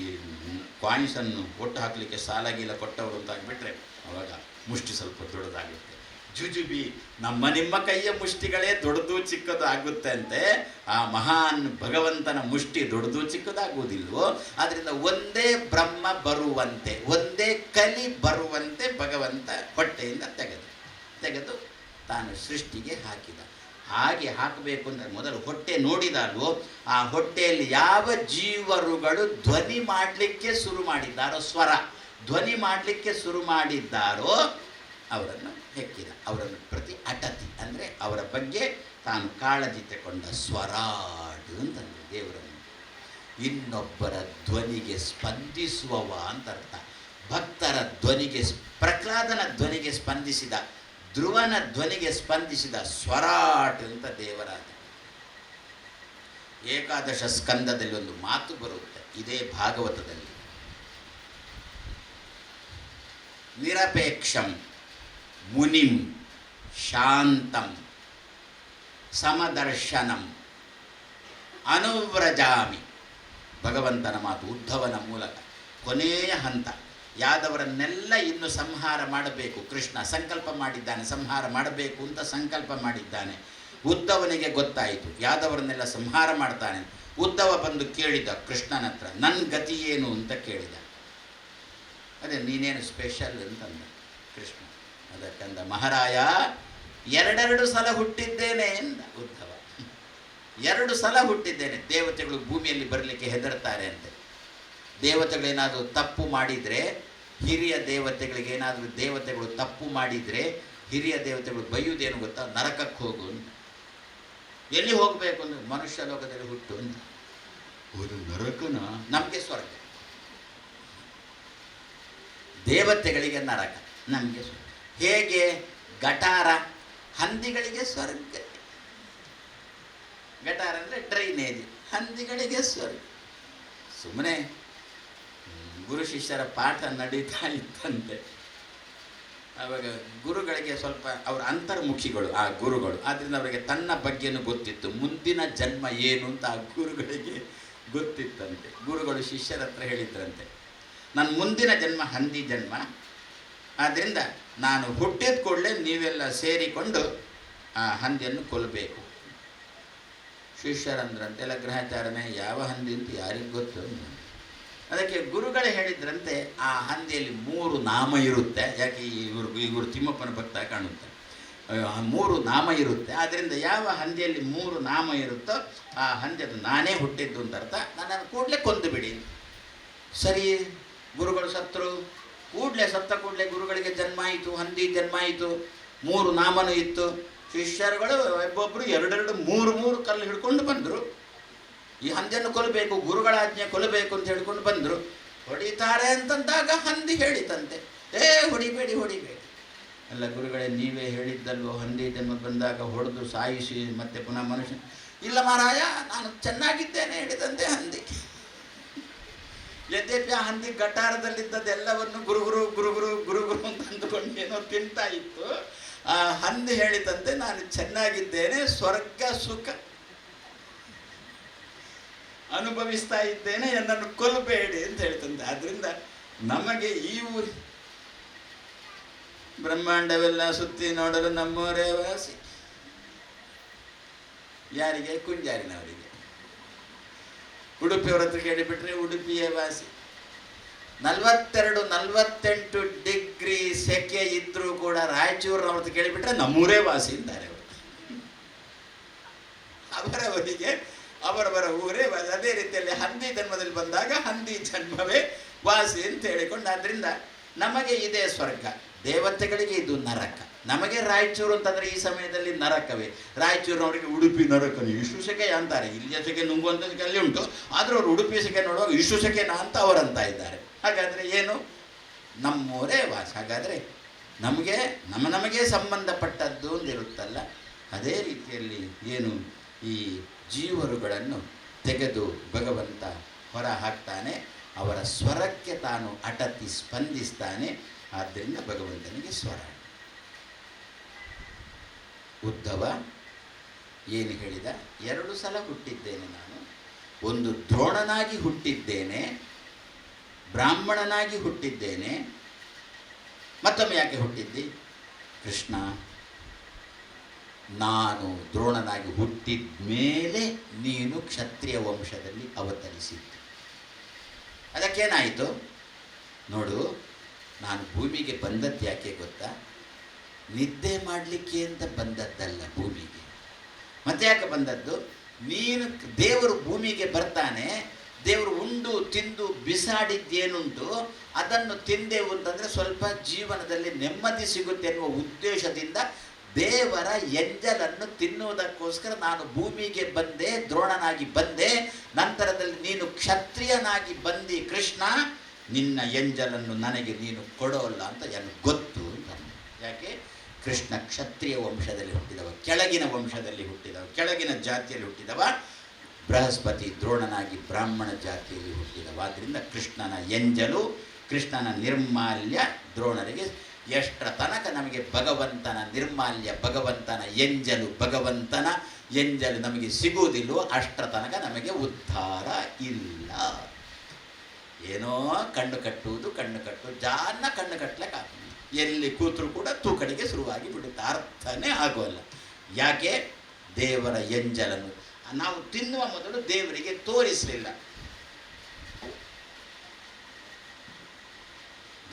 A: ಕಾಯಿನ್ಸನ್ನು ಒಟ್ಟು ಹಾಕಲಿಕ್ಕೆ ಸಾಲ ಗೀಲ ಕೊಟ್ಟವರು ಅಂತ ಆಗಿಬಿಟ್ರೆ ಆವಾಗ ಮುಷ್ಟಿ ಸ್ವಲ್ಪ ದೊಡ್ಡದಾಗುತ್ತೆ. ಜುಜುಬಿ ನಿಮ್ಮ ಕೈಯ ಮುಷ್ಟಿಗಳೇ ದೊಡ್ಡದು ಚಿಕ್ಕದು ಆಗುತ್ತೆ ಅಂತೆ. ಆ ಮಹಾನ್ ಭಗವಂತನ ಮುಷ್ಟಿ ದೊಡ್ಡದು ಚಿಕ್ಕದಾಗುವುದಿಲ್ವೋ? ಆದ್ದರಿಂದ ಒಂದೇ ಬ್ರಹ್ಮ ಬರುವಂತೆ, ಒಂದೇ ಕಲಿ ಬರುವಂತೆ ಭಗವಂತ ಹೊಟ್ಟೆಯಿಂದ ತೆಗೆದು ತಾನು ಸೃಷ್ಟಿಗೆ ಹಾಕಿದ. ಹಾಗೆ ಹಾಕಬೇಕು ಅಂದರೆ ಮೊದಲು ಹೊಟ್ಟೆ ನೋಡಿದಾಗಲೂ ಆ ಹೊಟ್ಟೆಯಲ್ಲಿ ಯಾವ ಜೀವರುಗಳು ಧ್ವನಿ ಮಾಡಲಿಕ್ಕೆ ಶುರು ಮಾಡಿದ್ದಾರೋ, ಸ್ವರ ಧ್ವನಿ ಮಾಡಲಿಕ್ಕೆ ಶುರು ಮಾಡಿದ್ದಾರೋ ಅವರನ್ನು ಹೆಕ್ಕಿದ. ಅವರನ್ನು ಪ್ರತಿ ಅಟತಿ ಅಂದರೆ ಅವರ ಬಗ್ಗೆ ತಾನು ಕಾಳಜಿ ತಗೊಂಡ. ಸ್ವರಾಡು ಅಂತಂದರೆ ದೇವರನ್ನು ಇನ್ನೊಬ್ಬರ ಧ್ವನಿಗೆ ಸ್ಪಂದಿಸುವವ ಅಂತ ಅರ್ಥ. ಭಕ್ತರ ಧ್ವನಿಗೆ, ಪ್ರಹ್ಲಾದನ ಧ್ವನಿಗೆ ಸ್ಪಂದಿಸಿದ, ಧ್ರುವನ ಧ್ವನಿಗೆ ಸ್ಪಂದಿಸಿದ ಸ್ವರಾಟ್ ಅಂತ ದೇವರಾದ. ಏಕಾದಶ ಸ್ಕಂದದಲ್ಲಿ ಒಂದು ಮಾತು ಬರುತ್ತೆ, ಇದೇ ಭಾಗವತದಲ್ಲಿ. ನಿರಪೇಕ್ಷಂ ಮುನಿಂ ಶಾಂತಂ ಸಮದರ್ಶನಂ ಅನುವ್ರಜಾಮಿ. ಭಗವಂತನ ಮಾತು ಉದ್ಧವನ ಮೂಲಕ ಕೊನೆಯ ಹಂತ. ಯಾದವರನ್ನೆಲ್ಲ ಇನ್ನು ಸಂಹಾರ ಮಾಡಬೇಕು. ಕೃಷ್ಣ ಸಂಕಲ್ಪ ಮಾಡಿದ್ದಾನೆ, ಸಂಹಾರ ಮಾಡಬೇಕು ಅಂತ ಸಂಕಲ್ಪ ಮಾಡಿದ್ದಾನೆ. ಉದ್ಧವನಿಗೆ ಗೊತ್ತಾಯಿತು ಯಾದವರನ್ನೆಲ್ಲ ಸಂಹಾರ ಮಾಡ್ತಾನೆ. ಉದ್ಧವ ಬಂದು ಕೇಳಿದ ಕೃಷ್ಣನ ಹತ್ರ, ನನ್ನ ಗತಿ ಏನು ಅಂತ ಕೇಳಿದ. ಅದೇ ನೀನೇನು ಸ್ಪೆಷಲ್ ಅಂತಂದ ಕೃಷ್ಣ. ಅದಕ್ಕಂದ, ಮಹಾರಾಯ 2 ಸಲ ಹುಟ್ಟಿದ್ದೇನೆ ಎಂದ ಉದ್ಧವ. 2 ಸಲ ಹುಟ್ಟಿದ್ದೇನೆ. ದೇವತೆಗಳು ಭೂಮಿಯಲ್ಲಿ ಬರಲಿಕ್ಕೆ ಹೆದರ್ತಾರೆ ಅಂತೆ. ದೇವತೆಗಳೇನಾದರೂ ತಪ್ಪು ಮಾಡಿದರೆ, ಹಿರಿಯ ದೇವತೆಗಳಿಗೇನಾದರೂ ದೇವತೆಗಳು ತಪ್ಪು ಮಾಡಿದರೆ ಹಿರಿಯ ದೇವತೆಗಳು ಬೈಯುವುದೇನು ಗೊತ್ತಾ? ನರಕಕ್ಕೆ ಹೋಗು ಅಂತ. ಎಲ್ಲಿ ಹೋಗಬೇಕು ಅಂದರೆ ಮನುಷ್ಯ ಲೋಕದಲ್ಲಿ ಹುಟ್ಟು ಅಂತ. ಒಂದು ನರಕನ, ನಮಗೆ ಸ್ವರ್ಗ. ದೇವತೆಗಳಿಗೆ ನರಕ, ನಮಗೆ ಸ್ವರ್ಗ. ಹೇಗೆ? ಗಟಾರ, ಹಂದಿಗಳಿಗೆ ಸ್ವರ್ಗ. ಗಟಾರ ಅಂದರೆ ಡ್ರೈನೇಜ್, ಹಂದಿಗಳಿಗೆ ಸ್ವರ್ಗ. ಸುಮ್ಮನೆ ಗುರು ಶಿಷ್ಯರ ಪಾಠ ನಡೀತಾ ಇತ್ತಂತೆ. ಆವಾಗ ಗುರುಗಳಿಗೆ ಸ್ವಲ್ಪ ಅವರ ಅಂತರ್ಮುಖಿಗಳು ಆ ಗುರುಗಳು, ಆದ್ದರಿಂದ ಅವರಿಗೆ ತನ್ನ ಬಗ್ಗೆನೂ ಗೊತ್ತಿತ್ತು, ಮುಂದಿನ ಜನ್ಮ ಏನು ಅಂತ ಆ ಗುರುಗಳಿಗೆ ಗೊತ್ತಿತ್ತಂತೆ. ಗುರುಗಳು ಶಿಷ್ಯರ ಹತ್ರ ಹೇಳಿದ್ರಂತೆ, ನನ್ನ ಮುಂದಿನ ಜನ್ಮ ಹಂದಿ ಜನ್ಮ, ಆದ್ದರಿಂದ ನಾನು ಹುಟ್ಟಿದ ಕೂಡಲೇ ನೀವೆಲ್ಲ ಸೇರಿಕೊಂಡು ಆ ಹಂದಿಯನ್ನು ಕೊಲ್ಲಬೇಕು. ಶಿಷ್ಯರಂದ್ರಂತೆಲ್ಲ ಗ್ರಹಚಾರನೆ, ಯಾವ ಹಂದಿ ಅಂತ ಯಾರಿಗೆ ಗೊತ್ತು? ಅದಕ್ಕೆ ಗುರುಗಳೇ ಹೇಳಿದ್ರಂತೆ, ಆ ಹಂದಿಯಲ್ಲಿ 3 ನಾಮ ಇರುತ್ತೆ. ಯಾಕೆ ಇವರು ತಿಮ್ಮಪ್ಪನ ಭಕ್ತ ಕಾಣುತ್ತೆ. 3 ನಾಮ ಇರುತ್ತೆ. ಆದ್ದರಿಂದ ಯಾವ ಹಂದಿಯಲ್ಲಿ 3 ನಾಮ ಇರುತ್ತೋ ಆ ಹಂದಿಯದು ನಾನೇ ಹುಟ್ಟಿದ್ದು ಅಂತ ಅರ್ಥ. ನನ್ನನ್ನು ಕೂಡಲೇ ಕೊಂದು ಬಿಡಿ. ಸರಿ, ಗುರುಗಳು ಸತ್ತರು. ಸತ್ತ ಕೂಡಲೇ ಗುರುಗಳಿಗೆ ಜನ್ಮ ಆಯಿತು, ಹಂದಿ ಜನ್ಮ ಆಯಿತು, 3 ನಾಮನೂ ಇತ್ತು. ಶಿಷ್ಯರುಗಳು ಒಬ್ಬೊಬ್ಬರು 2 3 ಕಲ್ಲು ಹಿಡ್ಕೊಂಡು ಬಂದರು. ಈ ಹಂದಿಯನ್ನು ಕೊಲ್ಲಬೇಕು, ಗುರುಗಳ ಆಜ್ಞೆ ಕೊಲ್ಲಬೇಕು ಅಂತ ಹೇಳ್ಕೊಂಡು ಬಂದರು. ಹೊಡಿತಾರೆ ಅಂತಂದಾಗ ಹಂದಿ ಹೇಳಿತಂತೆ, ಹೊಡಿಬೇಡಿ. ಎಲ್ಲ ಗುರುಗಳೇ ನೀವೇ ಹೇಳಿದ್ದಲ್ವೋ ಹಂದಿ ಜನ್ಮ ಬಂದಾಗ ಹೊಡೆದು ಸಾಯಿಸಿ ಮತ್ತೆ ಪುನಃ ಮನುಷ್ಯ. ಇಲ್ಲ ಮಹಾರಾಯ, ನಾನು ಚೆನ್ನಾಗಿದ್ದೇನೆ ಹೇಳಿದಂತೆ ಹಂದಿ. ಯದ್ಯಪಿ ಆ ಹಂದಿ ಗಟಾರದಲ್ಲಿದ್ದದೆಲ್ಲವನ್ನು ಗುರುಗುರು ಗುರುಗುರು ಗುರುಗುರು ಅಂತ ಅಂದುಕೊಂಡು ಏನೋ ತಿಂತಾ ಇತ್ತು. ಆ ಹಂದಿ ಹೇಳಿದಂತೆ ನಾನು ಚೆನ್ನಾಗಿದ್ದೇನೆ, ಸ್ವರ್ಗ ಸುಖ ಅನುಭವಿಸ್ತಾ ಇದ್ದೇನೆ, ನನ್ನನ್ನು ಕೊಲ್ಲಬೇಡಿ ಅಂತ ಹೇಳ್ತಂತೆ. ಆದ್ರಿಂದ ನಮಗೆ ಈ ಊರಿ ಬ್ರಹ್ಮಾಂಡವೆಲ್ಲ ಸುತ್ತಿ ನೋಡಲು ನಮ್ಮವರೇ ವಾಸಿ. ಯಾರಿಗೆ? ಕುಂಜಾರಿನವರಿಗೆ. ಉಡುಪಿಯವರ ಹತ್ರ ಕೇಳಿಬಿಟ್ರೆ ಉಡುಪಿಯೇ ವಾಸಿ. 42-48 ಡಿಗ್ರಿ ಸೆಕೆ ಇದ್ರೂ ಕೂಡ ರಾಯಚೂರಿನವ್ರ ಹತ್ರ ಕೇಳಿಬಿಟ್ರೆ ನಮ್ಮೂರೇ ವಾಸಿ ಅಂತಾರೆ ಅವರು. ಅವರವರಿಗೆ ಅವರವರ ಊರೇ ವಾಸಿ. ಅದೇ ರೀತಿಯಲ್ಲಿ ಹಂದಿ ಜನ್ಮದಲ್ಲಿ ಬಂದಾಗ ಹಂದಿ ಜನ್ಮವೇ ವಾಸಿ ಅಂತ ಹೇಳಿಕೊಂಡು, ಆದ್ದರಿಂದ ನಮಗೆ ಇದೇ ಸ್ವರ್ಗ, ದೇವತೆಗಳಿಗೆ ಇದು ನರಕ. ನಮಗೆ ರಾಯಚೂರು ಅಂತಂದರೆ ಈ ಸಮಯದಲ್ಲಿ ನರಕವೇ. ರಾಯಚೂರಿನವರಿಗೆ ಉಡುಪಿ ನರಕನೇ, ಇಷ್ಟು ಸೆಕೆ ಅಂತಾರೆ. ಇಲ್ಲಿಯ ಸೆಕೆ ನುಂಗುವಂಥ ಸೆಕೆ ಅಲ್ಲಿ ಉಂಟು, ಆದರೂ ಅವರು ಉಡುಪಿ ಸೆಕೆ ನೋಡುವಾಗ ಇಷ್ಟು ಸೆಕೆನಾ ಅಂತ ಅವರಂತ ಇದ್ದಾರೆ. ಹಾಗಾದರೆ ಏನು? ನಮ್ಮೂರೇ ವಾಸ. ಹಾಗಾದರೆ ನಮಗೆ ನಮಗೆ ಸಂಬಂಧಪಟ್ಟದ್ದು ಒಂದಿರುತ್ತಲ್ಲ, ಅದೇ ರೀತಿಯಲ್ಲಿ ಏನು ಈ ಜೀವರುಗಳನ್ನು ತೆಗೆದು ಭಗವಂತ ಹೊರ ಹಾಕ್ತಾನೆ, ಅವರ ಸ್ವರಕ್ಕೆ ತಾನು ಅಟತಿ ಸ್ಪಂದಿಸ್ತಾನೆ. ಆದ್ದರಿಂದ ಭಗವಂತನಿಗೆ ಸ್ವರ. ಉದ್ಧವ ಏನು ಹೇಳಿದ? 2 ಸಲ ಹುಟ್ಟಿದ್ದೇನೆ ನಾನು. ಒಂದು ದ್ರೋಣನಾಗಿ ಹುಟ್ಟಿದ್ದೇನೆ, ಬ್ರಾಹ್ಮಣನಾಗಿ ಹುಟ್ಟಿದ್ದೇನೆ. ಮತ್ತೊಮ್ಮೆ ಯಾಕೆ ಹುಟ್ಟಿದ್ದಿ? ಕೃಷ್ಣ, ನಾನು ದ್ರೋಣನಾಗಿ ಹುಟ್ಟಿದ ಮೇಲೆ ನೀನು ಕ್ಷತ್ರಿಯ ವಂಶದಲ್ಲಿ ಅವತರಿಸಿದ್ದು. ಅದಕ್ಕೇನಾಯಿತು ನೋಡು, ನಾನು ಭೂಮಿಗೆ ಬಂದದ್ದು ಯಾಕೆ ಗೊತ್ತಾ? ನಿದ್ದೆ ಮಾಡಲಿಕ್ಕೆ ಅಂತ ಬಂದದ್ದಲ್ಲ ಭೂಮಿಗೆ. ಮತ್ತೆ ಯಾಕೆ ಬಂದದ್ದು? ನೀನು ದೇವರು ಭೂಮಿಗೆ ಬರ್ತಾನೆ, ದೇವರು ಉಂಡು ತಿಂದು ಬಿಸಾಡಿದ್ದೇನುಂಟು ಅದನ್ನು ತಿಂದೆವು ಅಂತಂದರೆ ಸ್ವಲ್ಪ ಜೀವನದಲ್ಲಿ ನೆಮ್ಮದಿ ಸಿಗುತ್ತೆ ಎನ್ನುವ ಉದ್ದೇಶದಿಂದ ದೇವರ ಎಂಜಲನ್ನು ತಿನ್ನುವುದಕ್ಕೋಸ್ಕರ ನಾನು ಭೂಮಿಗೆ ಬಂದೆ, ದ್ರೋಣನಾಗಿ ಬಂದೆ. ನಂತರದಲ್ಲಿ ನೀನು ಕ್ಷತ್ರಿಯನಾಗಿ ಬಂದಿ ಕೃಷ್ಣ, ನಿನ್ನ ಎಂಜಲನ್ನು ನನಗೆ ನೀನು ಕೊಡೋಲ್ಲ ಅಂತ ನನಗೆ ಗೊತ್ತು ಅಂತ. ಯಾಕೆ? ಕೃಷ್ಣ ಕ್ಷತ್ರಿಯ ವಂಶದಲ್ಲಿ ಹುಟ್ಟಿದವ, ಕೆಳಗಿನ ವಂಶದಲ್ಲಿ ಹುಟ್ಟಿದವ, ಕೆಳಗಿನ ಜಾತಿಯಲ್ಲಿ ಹುಟ್ಟಿದವ. ಬೃಹಸ್ಪತಿ ದ್ರೋಣನಾಗಿ ಬ್ರಾಹ್ಮಣ ಜಾತಿಯಲ್ಲಿ ಹುಟ್ಟಿದವ. ಆದ್ದರಿಂದ ಕೃಷ್ಣನ ಎಂಜಲು, ಕೃಷ್ಣನ ನಿರ್ಮಾಲ್ಯ ದ್ರೋಣರಿಗೆ ಎಷ್ಟರ ತನಕ ನಮಗೆ ಭಗವಂತನ ನಿರ್ಮಾಲ್ಯ, ಭಗವಂತನ ಭಗವಂತನ ಎಂಜಲು ನಮಗೆ ಸಿಗುವುದಿಲ್ಲವೋ ಅಷ್ಟರ ತನಕ ನಮಗೆ ಉದ್ಧಾರ ಇಲ್ಲ. ಏನೋ ಕಣ್ಣು ಕಟ್ಟುವುದು, ಜಾನ ಕಣ್ಣು ಕಟ್ಟಲಿಕ್ಕಾಗಲ್ಲ. ಎಲ್ಲಿ ಕೂತರೂ ಕೂಡ ತೂಕಡಿಗೆ ಶುರುವಾಗಿ ಬಿಡುತ್ತೆ, ಅರ್ಥನೇ ಆಗೋಲ್ಲ. ಯಾಕೆ? ದೇವರ ಎಂಜಲನ್ನು ನಾವು ತಿನ್ನುವ ಮೊದಲು ದೇವರಿಗೆ ತೋರಿಸಲಿಲ್ಲ.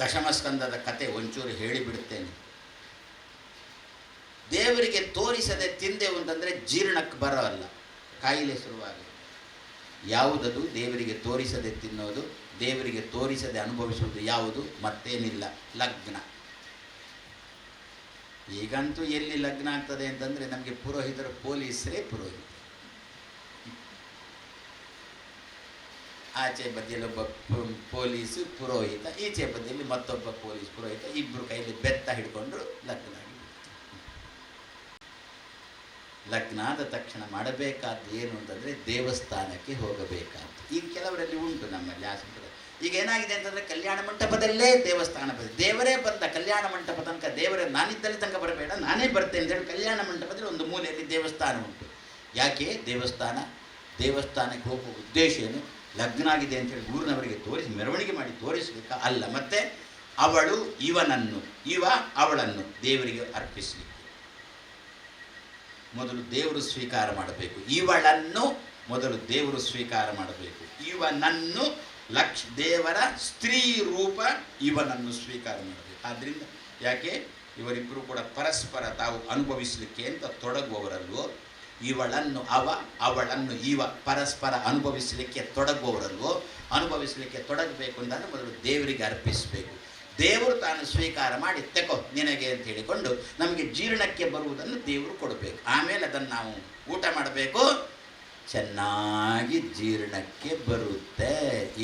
A: ದಶಮಸ್ಕಂದದ ಕತೆ ಒಂಚೂರು ಹೇಳಿಬಿಡುತ್ತೇನೆ. ದೇವರಿಗೆ ತೋರಿಸದೆ ತಿಂದೆವು ಅಂತಂದರೆ ಜೀರ್ಣಕ್ಕೆ ಬರೋಲ್ಲ, ಕಾಯಿಲೆ ಶುರುವಾಗುತ್ತೆ. ಯಾವುದದು? ದೇವರಿಗೆ ತೋರಿಸದೆ ತಿನ್ನೋದು, ದೇವರಿಗೆ ತೋರಿಸದೆ ಅನುಭವಿಸುವುದು ಯಾವುದು? ಮತ್ತೇನಿಲ್ಲ, ಲಗ್ನ. ಈಗಂತೂ ಎಲ್ಲಿ ಲಗ್ನ ಆಗ್ತದೆ ಅಂತಂದರೆ ನಮಗೆ ಪುರೋಹಿತರು ಪೊಲೀಸರೇ ಪುರೋಹಿತ. ಆಚೆ ಬದಿಯಲ್ಲಿ ಒಬ್ಬ ಪೊಲೀಸು ಪುರೋಹಿತ, ಈಚೆ ಬದಿಯಲ್ಲಿ ಮತ್ತೊಬ್ಬ ಪೊಲೀಸ್ ಪುರೋಹಿತ, ಇಬ್ಬರು ಕೈಯಲ್ಲಿ ಬೆತ್ತ ಹಿಡ್ಕೊಂಡ್ರು ಲಗ್ನ ಆಗಿ. ಲಗ್ನ ಆದ ತಕ್ಷಣ ಮಾಡಬೇಕಾದ್ದು ಏನು ಅಂತಂದರೆ ದೇವಸ್ಥಾನಕ್ಕೆ ಹೋಗಬೇಕಾದ್ದು. ಈಗ ಕೆಲವರಲ್ಲಿ ಉಂಟು ನಮ್ಮಲ್ಲಿ ಆ ಸಂಪ್ರದಾಯ. ಈಗ ಏನಾಗಿದೆ ಅಂತಂದರೆ ಕಲ್ಯಾಣ ಮಂಟಪದಲ್ಲೇ ದೇವಸ್ಥಾನ ಬಂದಿದೆ. ದೇವರೇ ಬಂದ ಕಲ್ಯಾಣ ಮಂಟಪ ತನಕ, ದೇವರೇ ನಾನಿದ್ದಲ್ಲಿ ತನಕ ಬರಬೇಡ, ನಾನೇ ಬರ್ತೇನೆ ಅಂತೇಳಿ ಕಲ್ಯಾಣ ಮಂಟಪದಲ್ಲಿ ಒಂದು ಮೂಲೆಯಲ್ಲಿ ದೇವಸ್ಥಾನ ಉಂಟು. ಯಾಕೆ ದೇವಸ್ಥಾನಕ್ಕೆ ಹೋಗುವ ಉದ್ದೇಶ ಏನು? ಲಗ್ನ ಆಗಿದೆ ಅಂತೇಳಿ ಊರಿನವರಿಗೆ ತೋರಿಸಿ ಮೆರವಣಿಗೆ ಮಾಡಿ ತೋರಿಸಬೇಕಾ? ಅಲ್ಲ. ಮತ್ತೆ ಅವಳು ಇವನನ್ನು, ಇವ ಅವಳನ್ನು ದೇವರಿಗೆ ಅರ್ಪಿಸಲಿಕ್ಕೆ ಮೊದಲು ದೇವರು ಸ್ವೀಕಾರ ಮಾಡಬೇಕು. ಇವಳನ್ನು ಮೊದಲು ದೇವರು ಸ್ವೀಕಾರ ಮಾಡಬೇಕು. ಇವನನ್ನು ದೇವರ ಸ್ತ್ರೀ ರೂಪ ಇವನನ್ನು ಸ್ವೀಕಾರ ಮಾಡಬೇಕು. ಆದ್ದರಿಂದ ಯಾಕೆ ಇವರಿಬ್ಬರು ಕೂಡ ಪರಸ್ಪರ ತಾವು ಅನುಭವಿಸಲಿಕ್ಕೆ ಅಂತ ತೊಡಗುವವರಲ್ವೋ, ಇವಳನ್ನು ಅವ, ಅವಳನ್ನು ಇವ ಪರಸ್ಪರ ಅನುಭವಿಸಲಿಕ್ಕೆ ತೊಡಗುವವರಲ್ವೋ, ಅನುಭವಿಸಲಿಕ್ಕೆ ತೊಡಗಬೇಕು ಅಂತಂದರೆ ಮೊದಲು ದೇವರಿಗೆ ಅರ್ಪಿಸಬೇಕು. ದೇವರು ತಾನು ಸ್ವೀಕಾರ ಮಾಡಿ ತೆಕೋ ನಿನಗೆ ಅಂತ ಹೇಳಿಕೊಂಡು ನಮಗೆ ಜೀರ್ಣಕ್ಕೆ ಬರುವುದನ್ನು ದೇವರು ಕೊಡಬೇಕು. ಆಮೇಲೆ ಅದನ್ನು ನಾವು ಊಟ ಮಾಡಬೇಕು, ಚೆನ್ನಾಗಿ ಜೀರ್ಣಕ್ಕೆ ಬರುತ್ತೆ.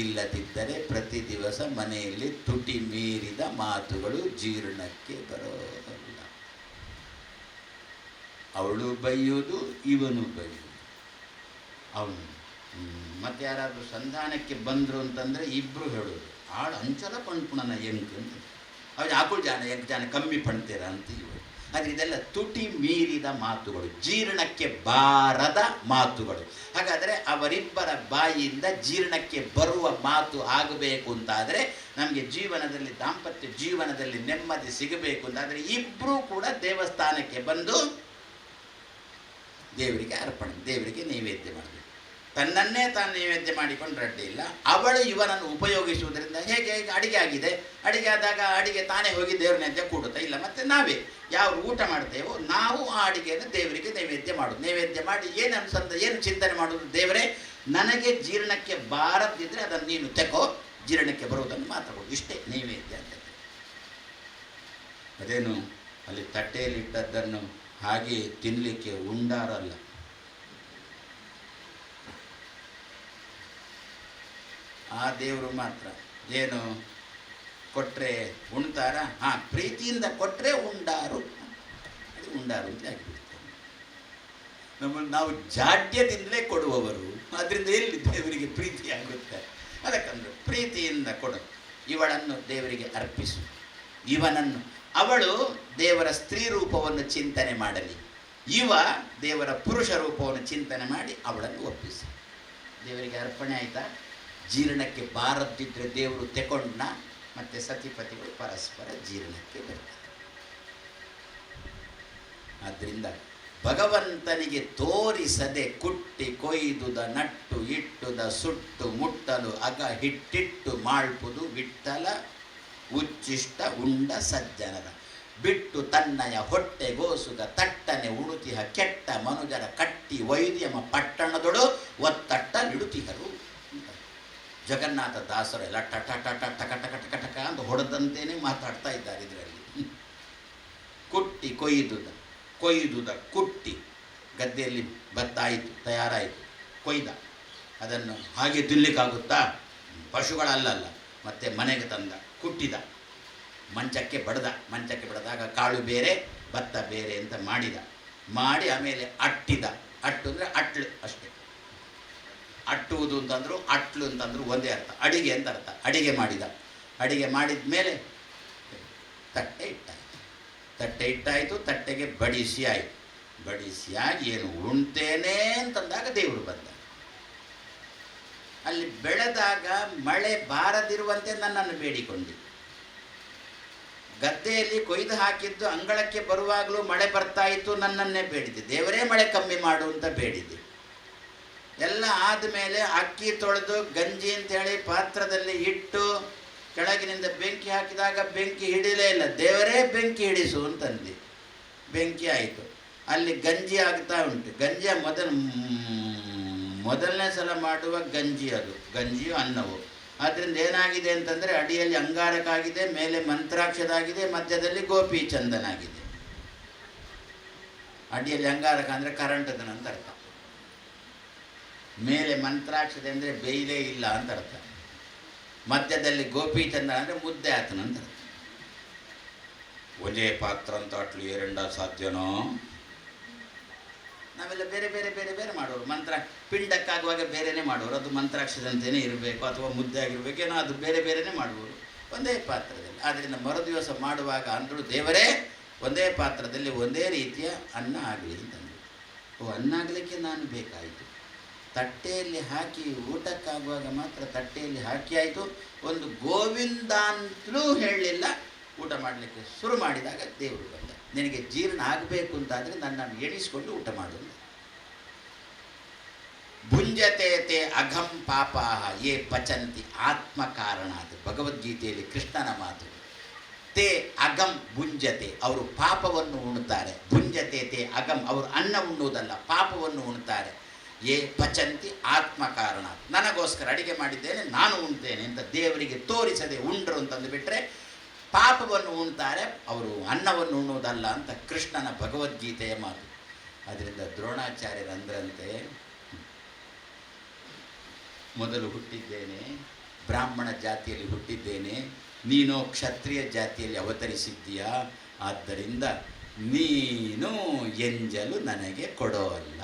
A: ಇಲ್ಲದಿದ್ದರೆ ಪ್ರತಿ ದಿವಸ ಮನೆಯಲ್ಲಿ ತುಟಿ ಮೀರಿದ ಮಾತುಗಳು ಜೀರ್ಣಕ್ಕೆ ಬರೋಲ್ಲ. ಅವಳು ಬೈಯೋದು, ಇವನು ಬೈಯೋದು. ಅವನು ಮತ್ತೆ ಯಾರಾದರೂ ಸಂಧಾನಕ್ಕೆ ಬಂದರು ಅಂತಂದರೆ ಇಬ್ಬರು ಹೇಳೋದು, ಆಳು ಅಂಚಲ ಪಣ್ಪುಣನ ಎಂಕ್ ಅಂತ, ಅವ್ರು ಆಕಳು ಜಾನ ಕಮ್ಮಿ ಪಣ್ತೀರ ಅಂತ ಇವರು. ಆದರೆ ಇದೆಲ್ಲ ತುಟಿ ಮೀರಿದ ಮಾತುಗಳು, ಜೀರ್ಣಕ್ಕೆ ಬಾರದ ಮಾತುಗಳು. ಹಾಗಾದರೆ ಅವರಿಬ್ಬರ ಬಾಯಿಯಿಂದ ಜೀರ್ಣಕ್ಕೆ ಬರುವ ಮಾತು ಆಗಬೇಕು ಅಂತಾದರೆ, ನಮಗೆ ಜೀವನದಲ್ಲಿ, ದಾಂಪತ್ಯ ಜೀವನದಲ್ಲಿ ನೆಮ್ಮದಿ ಸಿಗಬೇಕು ಅಂತಾದರೆ ಇಬ್ಬರೂ ಕೂಡ ದೇವಸ್ಥಾನಕ್ಕೆ ಬಂದು ದೇವರಿಗೆ ಅರ್ಪಣೆ, ದೇವರಿಗೆ ನೈವೇದ್ಯ ಮಾಡಬೇಕು. ತನ್ನನ್ನೇ ತಾನು ನೈವೇದ್ಯ ಮಾಡಿಕೊಂಡು ಅಡ್ಡಿ ಇಲ್ಲ. ಅವಳು ಇವನನ್ನು ಉಪಯೋಗಿಸುವುದರಿಂದ ಹೇಗೆ ಅಡಿಗೆ ಆಗಿದೆ, ಅಡಿಗೆ ಆದಾಗ ಅಡಿಗೆ ತಾನೇ ಹೋಗಿ ದೇವ್ರ ನೈವೇದ್ಯ ಕೂಡುತ್ತಾ ಇಲ್ಲ, ಮತ್ತು ನಾವೇ ಯಾವ ಊಟ ಮಾಡ್ತೇವೋ ನಾವು ಆ ಅಡಿಗೆಯನ್ನು ದೇವರಿಗೆ ನೈವೇದ್ಯ ಮಾಡೋದು. ನೈವೇದ್ಯ ಮಾಡಿ ಏನು ಚಿಂತನೆ ಮಾಡೋದು, ದೇವರೇ ನನಗೆ ಜೀರ್ಣಕ್ಕೆ ಬಾರದಿದ್ದರೆ ಅದನ್ನು ನೀನು ತೆಕೋ, ಜೀರ್ಣಕ್ಕೆ ಬರುವುದನ್ನು ಮಾತ್ರ ಕೊಡು, ಇಷ್ಟೇ ನೈವೇದ್ಯ ಅಂತ. ಅದೇನು ಅಲ್ಲಿ ತಟ್ಟೆಯಲ್ಲಿಟ್ಟದ್ದನ್ನು ಹಾಗೆ ತಿನ್ನಲಿಕ್ಕೆ ಉಂಡಾರಲ್ಲ. ಆ ದೇವರು ಮಾತ್ರ ಏನು ಕೊಟ್ಟರೆ ಉಣ್ತಾರ, ಹಾಂ ಪ್ರೀತಿಯಿಂದ ಕೊಟ್ಟರೆ ಉಂಡಾರು, ಅದು ಉಂಡಾರು ಅಂತ ಆಗಿಬಿಡ್ತಾರೆ. ನಮ್ಮನ್ನು ನಾವು ಜಾಡ್ಯದಿಂದಲೇ ಕೊಡುವವರು, ಅದರಿಂದ ಎಲ್ಲಿ ದೇವರಿಗೆ ಪ್ರೀತಿ ಆಗುತ್ತೆ? ಅದಕ್ಕಂದ್ರೆ ಪ್ರೀತಿಯಿಂದ ಕೊಡು, ಇವಳನ್ನು ದೇವರಿಗೆ ಅರ್ಪಿಸು, ಇವನನ್ನು, ಅವಳು ದೇವರ ಸ್ತ್ರೀ ರೂಪವನ್ನು ಚಿಂತನೆ ಮಾಡಲಿ, ಇವ ದೇವರ ಪುರುಷ ರೂಪವನ್ನು ಚಿಂತನೆ ಮಾಡಿ ಅವಳನ್ನು ಒಪ್ಪಿಸಿ. ದೇವರಿಗೆ ಅರ್ಪಣೆ ಆಯಿತಾ? ಜೀರ್ಣಕ್ಕೆ ಬಾರದಿದ್ದರೆ ದೇವರು ತೆಕೊಂಡ, ಮತ್ತು ಸತಿಪತಿಗಳು ಪರಸ್ಪರ ಜೀರ್ಣಕ್ಕೆ ಬರ್ತಾರೆ. ಆದ್ದರಿಂದ ಭಗವಂತನಿಗೆ ತೋರಿಸದೆ ಕುಟ್ಟಿ ಕೊಯ್ದುದ ನಟ್ಟು ಇಟ್ಟುದ ಸುಟ್ಟು ಮುಟ್ಟಲು ಅಗ ಹಿಟ್ಟಿಟ್ಟು ಮಾಳ್ಪುದು ವಿಠಲ ಉಚ್ಚಿಷ್ಟ ಉಂಡ ಸಜ್ಜನರ ಬಿಟ್ಟು ತನ್ನಯ ಹೊಟ್ಟೆಗೋಸುಗ ತಟ್ಟನೆ ಉಡುತಿಹ ಕೆಟ್ಟ ಮನುಜರ ಕಟ್ಟಿ ವೈದ್ಯಮ ಪಟ್ಟಣದೊಳು ಒತ್ತಟ್ಟ ನಿಡುತಿಹರು. ಜಗನ್ನಾಥ ದಾಸರೆಲ್ಲ ಟಟ ಟಟ ಟಕ ಟಕ ಟಕ ಟಕ ಅಂತ ಹೊಡೆದಂತೇನೆ ಮಾತಾಡ್ತಾ ಇದ್ದಾರೆ ಇದರಲ್ಲಿ. ಕುಟ್ಟಿ ಕೊಯ್ದುದ ಕುಟ್ಟಿ, ಗದ್ದೆಯಲ್ಲಿ ಭತ್ತ ಆಯಿತು, ತಯಾರಾಯಿತು, ಕೊಯ್ದ, ಅದನ್ನು ಹಾಗೆ ತಿನ್ನಲಿಕ್ಕಾಗುತ್ತಾ? ಪಶುಗಳಲ್ಲಲ್ಲ, ಮತ್ತೆ ಮನೆಗೆ ತಂದ, ಕುಟ್ಟಿದ, ಮಂಚಕ್ಕೆ ಬಡಿದಾಗ ಕಾಳು ಬೇರೆ ಭತ್ತ ಬೇರೆ ಅಂತ ಮಾಡಿ ಆಮೇಲೆ ಅಟ್ಟಿದ. ಅಟ್ಟು ಅಂದರೆ ಅಟ್ಲು ಅಷ್ಟೇ. ಅಟ್ಟುವುದು ಅಂತಂದ್ರು ಅಟ್ಲು ಅಂತಂದ್ರು ಒಂದೇ ಅರ್ಥ, ಅಡಿಗೆ ಅಂತ ಅರ್ಥ. ಅಡಿಗೆ ಮಾಡಿದ ಮೇಲೆ ತಟ್ಟೆ ಇಟ್ಟಾಯಿತು, ತಟ್ಟೆಗೆ ಬಡಿಸಿಯಾಗಿ ಏನು ಉಣ್ತೇನೆ ಅಂತಂದಾಗ ದೇವರು ಬಂದ. ಅಲ್ಲಿ ಬೆಳೆದಾಗ ಮಳೆ ಬಾರದಿರುವಂತೆ ನನ್ನನ್ನು ಬೇಡಿಕೊಂಡಿ. ಗದ್ದೆಯಲ್ಲಿ ಕೊಯ್ದು ಹಾಕಿದ್ದು ಅಂಗಳಕ್ಕೆ ಬರುವಾಗಲೂ ಮಳೆ ಬರ್ತಾ ಇತ್ತು, ನನ್ನನ್ನೇ ಬೇಡಿದೆ. ದೇವರೇ ಮಳೆ ಕಮ್ಮಿ ಮಾಡು ಅಂತ ಬೇಡಿದೆ. ಎಲ್ಲ ಆದಮೇಲೆ ಅಕ್ಕಿ ತೊಳೆದು ಗಂಜಿ ಅಂತೇಳಿ ಪಾತ್ರದಲ್ಲಿ ಇಟ್ಟು ಕೆಳಗಿನಿಂದ ಬೆಂಕಿ ಹಾಕಿದಾಗ ಬೆಂಕಿ ಹಿಡಿಲೇ ಇಲ್ಲ. ದೇವರೇ ಬೆಂಕಿ ಹಿಡಿಸು ಅಂತಂದು ಬೆಂಕಿ ಆಯಿತು. ಅಲ್ಲಿ ಗಂಜಿ ಆಗ್ತಾ ಉಂಟು. ಗಂಜಿಯ ಮೊದಲನೇ ಸಲ ಮಾಡುವ ಗಂಜಿ, ಅದು ಗಂಜಿಯು ಅನ್ನವು. ಆದ್ದರಿಂದ ಏನಾಗಿದೆ ಅಂತಂದರೆ ಅಡಿಯಲ್ಲಿ ಅಂಗಾರಕ್ಕಾಗಿದೆ, ಮೇಲೆ ಮಂತ್ರಾಕ್ಷದಾಗಿದೆ, ಮಧ್ಯದಲ್ಲಿ ಗೋಪಿ ಚಂದನಾಗಿದೆ. ಅಡಿಯಲ್ಲಿ ಅಂಗಾರಕ ಅಂದರೆ ಕರೆಂಟದನ ಅಂತ ಅರ್ಥ, ಮೇಲೆ ಮಂತ್ರಾಕ್ಷತೆ ಅಂದರೆ ಬೇಯ್ಲೇ ಇಲ್ಲ ಅಂತ ಅರ್ಥ, ಮಧ್ಯದಲ್ಲಿ ಗೋಪಿ ಚಂದನ ಅಂದರೆ ಮುದ್ದೆ ಆತನ ಅಂತ ಅರ್ಥ. ಒಂದೇ ಪಾತ್ರ ಅಂತ ಅಟ್ಲು ಏರೆಂಡ ಸಾಧ್ಯನೋ? ನಾವೆಲ್ಲ ಬೇರೆ ಬೇರೆ ಬೇರೆ ಬೇರೆ ಮಾಡೋರು. ಪಿಂಡಕ್ಕಾಗುವಾಗ ಬೇರೆಯೇ ಮಾಡೋರು, ಅದು ಮಂತ್ರಾಕ್ಷದಂತೆಯೇ ಇರಬೇಕು ಅಥವಾ ಮುದ್ದೆ ಆಗಿರಬೇಕೇನೋ, ಅದು ಬೇರೆ ಬೇರೆಯೇ ಮಾಡುವರು ಒಂದೇ ಪಾತ್ರದಲ್ಲಿ. ಆದ್ದರಿಂದ ಮರುದಿವಸ ಮಾಡುವಾಗ ಅಂದರು, ದೇವರೇ ಒಂದೇ ಪಾತ್ರದಲ್ಲಿ ಒಂದೇ ರೀತಿಯ ಅನ್ನ ಆಗಲಿ ಅಂತಂದರು. ಅನ್ನ ಆಗಲಿಕ್ಕೆ ನಾನು ಬೇಕಾಯಿತು. ತಟ್ಟೆಯಲ್ಲಿ ಹಾಕಿ ಊಟಕ್ಕಾಗುವಾಗ ಮಾತ್ರ ತಟ್ಟೆಯಲ್ಲಿ ಹಾಕಿ ಆಯಿತು. ಒಂದು ಗೋವಿಂದ ಅಂತಲೂ ಹೇಳಲಿಲ್ಲ. ಊಟ ಮಾಡಲಿಕ್ಕೆ ಶುರು ಮಾಡಿದಾಗ ದೇವರು ಬಂದ. ನಿನಗೆ ಜೀರ್ಣ ಆಗಬೇಕು ಅಂತಾದರೆ ನನ್ನನ್ನು ಎಣಿಸ್ಕೊಂಡು ಊಟ ಮಾಡು. ಭುಂಜತೆ ತೇ ಅಘಂ ಪಾಪಾಹ ಯೇ ಪಚಂತಿ ಆತ್ಮ ಕಾರಣ. ಅದು ಭಗವದ್ಗೀತೆಯಲ್ಲಿ ಕೃಷ್ಣನ ಮಾತು. ತೇ ಅಗಂ ಭುಂಜತೆ, ಅವರು ಪಾಪವನ್ನು ಉಣ್ತಾರೆ. ಭುಂಜತೆ ತೇ ಅಗಂ, ಅವರು ಅನ್ನ ಉಣ್ಣುವುದಲ್ಲ, ಪಾಪವನ್ನು ಉಣ್ತಾರೆ. ಯೇ ಪಚಂತಿ ಆತ್ಮ ಕಾರಣ, ನನಗೋಸ್ಕರ ಅಡಿಗೆ ಮಾಡಿದ್ದೇನೆ, ನಾನು ಉಣ್ತೇನೆ ಅಂತ ದೇವರಿಗೆ ತೋರಿಸದೆ ಉಂಡ್ರು ಅಂತಂದು ಬಿಟ್ಟರೆ ಪಾಪವನ್ನು ಉಣ್ತಾರೆ, ಅವರು ಅನ್ನವನ್ನು ಉಣ್ಣುವುದಲ್ಲ ಅಂತ ಕೃಷ್ಣನ ಭಗವದ್ಗೀತೆಯ ಮಾತು. ಅದರಿಂದ ದ್ರೋಣಾಚಾರ್ಯರು ಅಂದ್ರಂತೆ, ಮೊದಲು ಹುಟ್ಟಿದ್ದೇನೆ, ಬ್ರಾಹ್ಮಣ ಜಾತಿಯಲ್ಲಿ ಹುಟ್ಟಿದ್ದೇನೆ, ನೀನೋ ಕ್ಷತ್ರಿಯ ಜಾತಿಯಲ್ಲಿ ಅವತರಿಸಿದ್ದೀಯಾ, ಆದ್ದರಿಂದ ನೀನು ಎಂಜಲು ನನಗೆ ಕೊಡೋಲ್ಲ.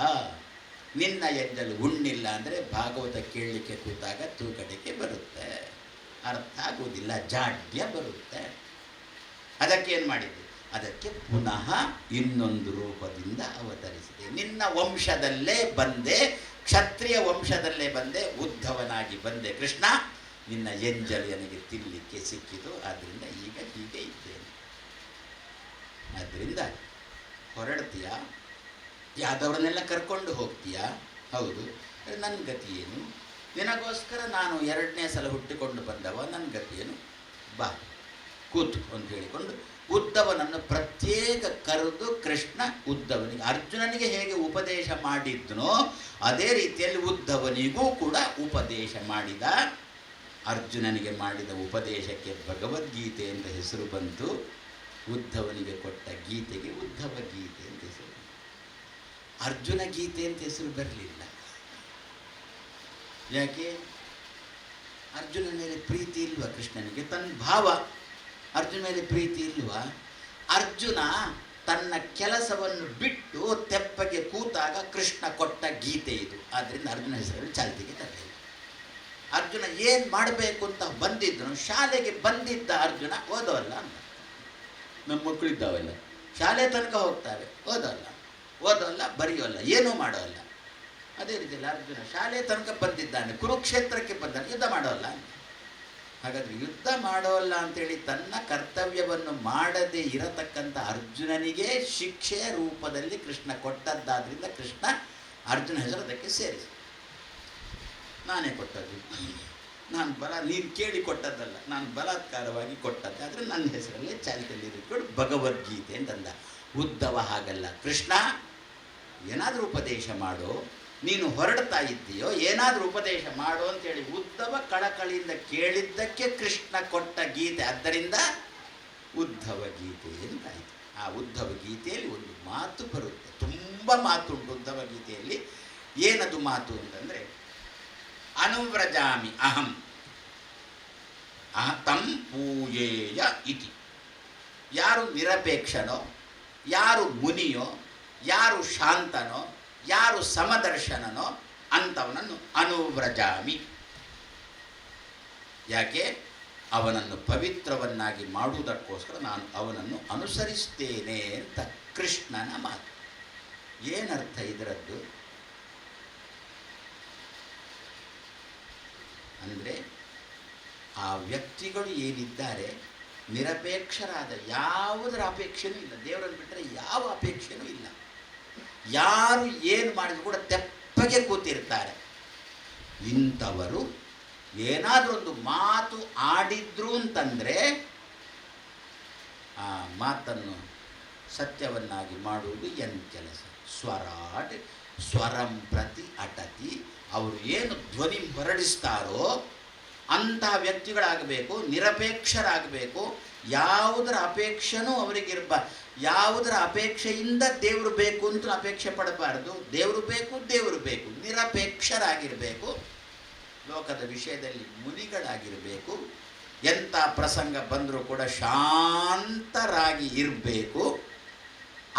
A: ನಿನ್ನ ಎಂಜಲು ಉಣ್ಣಿಲ್ಲ ಅಂದರೆ ಭಾಗವತ ಕೇಳಲಿಕ್ಕೆ ಕೂತಾಗ ತೂಕಡಿಕೆ ಬರುತ್ತೆ, ಅರ್ಥ ಆಗುವುದಿಲ್ಲ, ಜಾಡ್ಯ ಬರುತ್ತೆ. ಅದಕ್ಕೇನು ಮಾಡಿದ್ದೆ? ಅದಕ್ಕೆ ಪುನಃ ಇನ್ನೊಂದು ರೂಪದಿಂದ ಅವತರಿಸಿದೆ. ನಿನ್ನ ವಂಶದಲ್ಲೇ ಬಂದೆ, ಕ್ಷತ್ರಿಯ ವಂಶದಲ್ಲೇ ಬಂದೆ, ಉದ್ಧವನಾಗಿ ಬಂದೆ ಕೃಷ್ಣ. ನಿನ್ನ ಎಂಜಲು ನನಗೆ ತಿನ್ನಲಿಕ್ಕೆ ಸಿಕ್ಕಿತು, ಆದ್ದರಿಂದ ಈಗ ಹೀಗೆ ಇದ್ದೇನೆ. ಆದ್ದರಿಂದ ಹೊರಡ್ತೀಯ, ಯಾದವರನ್ನೆಲ್ಲ ಕರ್ಕೊಂಡು ಹೋಗ್ತೀಯಾ? ಹೌದು. ನನ್ನ ಗತಿ ಏನು? ನಿನಗೋಸ್ಕರ ನಾನು 2ನೇ ಸಲ ಹುಟ್ಟಿಕೊಂಡು ಬಂದವ, ನನ್ನ ಗತಿ ಏನು? ಬಾ ಕೂತು ಅಂತ ಹೇಳಿಕೊಂಡು ಉದ್ಧವನನ್ನು ಪ್ರತ್ಯೇಕ ಕರೆದು ಕೃಷ್ಣ ಉದ್ಧವನಿಗೆ, ಅರ್ಜುನನಿಗೆ ಹೇಗೆ ಉಪದೇಶ ಮಾಡಿದ್ನೋ ಅದೇ ರೀತಿಯಲ್ಲಿ ಉದ್ಧವನಿಗೂ ಕೂಡ ಉಪದೇಶ ಮಾಡಿದ. ಅರ್ಜುನನಿಗೆ ಮಾಡಿದ ಉಪದೇಶಕ್ಕೆ ಭಗವದ್ಗೀತೆ ಅಂತ ಹೆಸರು ಬಂತು. ಉದ್ಧವನಿಗೆ ಕೊಟ್ಟ ಗೀತೆಗೆ ಉದ್ಧವ ಗೀತೆ ಅಂತ ಹೆಸರು. ಅರ್ಜುನ ಗೀತೆ ಅಂತ ಹೆಸರು ಬರಲಿಲ್ಲ. ಯಾಕೆ? ಅರ್ಜುನ ಮೇಲೆ ಪ್ರೀತಿ ಇಲ್ವಾ ಕೃಷ್ಣನಿಗೆ? ತನ್ನ ಭಾವ ಅರ್ಜುನ ಮೇಲೆ ಪ್ರೀತಿ ಇಲ್ವಾ? ಅರ್ಜುನ ತನ್ನ ಕೆಲಸವನ್ನು ಬಿಟ್ಟು ತೆಪ್ಪಗೆ ಕೂತಾಗ ಕೃಷ್ಣ ಕೊಟ್ಟ ಗೀತೆ ಇದು. ಆದ್ದರಿಂದ ಅರ್ಜುನ ಹೆಸರಲ್ಲಿ ಚಾಲ್ತಿಗೆ ತರಲಿಲ್ಲ. ಅರ್ಜುನ ಏನು ಮಾಡಬೇಕು ಅಂತ ಬಂದಿದ್ದನು, ಶಾಲೆಗೆ ಬಂದಿದ್ದ ಅರ್ಜುನ ಓದೋಲ್ಲ ಅಂತ. ನಮ್ಮ ಮಕ್ಕಳಿದ್ದಾವೆಲ್ಲ ಶಾಲೆ ತನಕ ಹೋಗ್ತಾರೆ, ಓದೋಲ್ಲ ಬರೆಯೋಲ್ಲ, ಏನೂ ಮಾಡೋಲ್ಲ. ಅದೇ ರೀತಿಯಲ್ಲಿ ಅರ್ಜುನ ಶಾಲೆ ತನಕ ಬಂದಿದ್ದಾನೆ, ಕುರುಕ್ಷೇತ್ರಕ್ಕೆ ಬಂದಾನೆ, ಯುದ್ಧ ಮಾಡೋಲ್ಲ ಅಂತ. ಹಾಗಾದರೆ ಯುದ್ಧ ಮಾಡೋಲ್ಲ ಅಂತೇಳಿ ತನ್ನ ಕರ್ತವ್ಯವನ್ನು ಮಾಡದೇ ಇರತಕ್ಕಂಥ ಅರ್ಜುನನಿಗೆ ಶಿಕ್ಷೆಯ ರೂಪದಲ್ಲಿ ಕೃಷ್ಣ ಕೊಟ್ಟದ್ದಾದ್ರಿಂದ ಕೃಷ್ಣ ಅರ್ಜುನ ಹೆಸರು ಅದಕ್ಕೆ ಸೇರಿಸಿ. ನಾನೇ ಕೊಟ್ಟದ್ದು, ನೀನು ಕೇಳಿ ಕೊಟ್ಟದ್ದಲ್ಲ, ನಾನು ಬಲಾತ್ಕಾರವಾಗಿ ಕೊಟ್ಟದ್ದು. ಆದರೆ ನನ್ನ ಹೆಸರಲ್ಲೇ ಚಾಲ್ತಿಯಲ್ಲಿ ಇಟ್ಕೊಂಡು ಭಗವದ್ಗೀತೆ ಅಂತಂದ. ಉದ್ಧವ ಹಾಗಲ್ಲ, ಕೃಷ್ಣ ಏನಾದರೂ ಉಪದೇಶ ಮಾಡು, ನೀನು ಹೊರಡ್ತಾ ಇದ್ದೀಯೋ ಏನಾದರೂ ಉಪದೇಶ ಮಾಡು ಅಂತೇಳಿ ಉದ್ಧವ ಕಳಕಳಿಯಿಂದ ಕೇಳಿದ್ದಕ್ಕೆ ಕೃಷ್ಣ ಕೊಟ್ಟ ಗೀತೆ. ಆದ್ದರಿಂದ ಉದ್ಧವ ಗೀತೆ ಅಂತಾಯಿತು. ಆ ಉದ್ಧವ ಗೀತೆಯಲ್ಲಿ ಒಂದು ಮಾತು ಬರುತ್ತೆ, ತುಂಬ ಮಾತು ಉಂಟು ಉದ್ಧವ ಗೀತೆಯಲ್ಲಿ. ಏನದು ಮಾತು ಅಂತಂದರೆ, ಅನುವ್ರಜಾಮಿ ಅಹಂ ತಂ ಪೂಯೇಯ ಇತಿ. ಯಾರು ನಿರಪೇಕ್ಷನೋ, ಯಾರು ಮುನಿಯೋ, ಯಾರು ಶಾಂತನೋ, ಯಾರು ಸಮದರ್ಶನನೋ ಅಂಥವನನ್ನು ಅನುವ್ರಜಾಮಿ. ಯಾಕೆ? ಅವನನ್ನು ಪವಿತ್ರವನ್ನಾಗಿ ಮಾಡುವುದಕ್ಕೋಸ್ಕರ ನಾನು ಅವನನ್ನು ಅನುಸರಿಸ್ತೇನೆ ಅಂತ ಕೃಷ್ಣನ ಮಾತು. ಏನರ್ಥ ಇದರದ್ದು ಅಂದರೆ, ಆ ವ್ಯಕ್ತಿಗಳು ಏನಿದ್ದಾರೆ ನಿರಪೇಕ್ಷರಾದ, ಯಾವುದರ ಅಪೇಕ್ಷೆನೂ ಇಲ್ಲ, ದೇವರನ್ನು ಬಿಟ್ಟರೆ ಯಾವ ಅಪೇಕ್ಷೆನೂ ಇಲ್ಲ. ಯಾರು ಏನು ಮಾಡಿದ್ರು ಕೂಡ ತೆಪ್ಪಗೆ ಕೂತಿರ್ತಾರೆ. ಇಂಥವರು ಏನಾದರೂ ಒಂದು ಮಾತು ಆಡಿದ್ರು ಅಂತಂದರೆ ಆ ಮಾತನ್ನು ಸತ್ಯವನ್ನಾಗಿ ಮಾಡುವುದು ಏನು ಕೆಲಸ? ಸ್ವರಾಟ್ ಸ್ವರಂ ಪ್ರತಿ ಅಟತಿ. ಅವರು ಏನು ಧ್ವನಿ ಹೊರಡಿಸ್ತಾರೋ ಅಂತಹ ವ್ಯಕ್ತಿಗಳಾಗಬೇಕು, ನಿರಪೇಕ್ಷರಾಗಬೇಕು. ಯಾವುದರ ಅಪೇಕ್ಷೆನೂ ಅವರಿಗಿರಬಾರ್ದು. ಯಾವುದರ ಅಪೇಕ್ಷೆಯಿಂದ ದೇವರು ಬೇಕು ಅಂತ ಅಪೇಕ್ಷೆ ಪಡಬಾರ್ದು. ದೇವರು ಬೇಕು, ನಿರಪೇಕ್ಷರಾಗಿರಬೇಕು. ಲೋಕದ ವಿಷಯದಲ್ಲಿ ಮುನಿಗಳಾಗಿರಬೇಕು. ಎಂಥ ಪ್ರಸಂಗ ಬಂದರೂ ಕೂಡ ಶಾಂತರಾಗಿ ಇರಬೇಕು.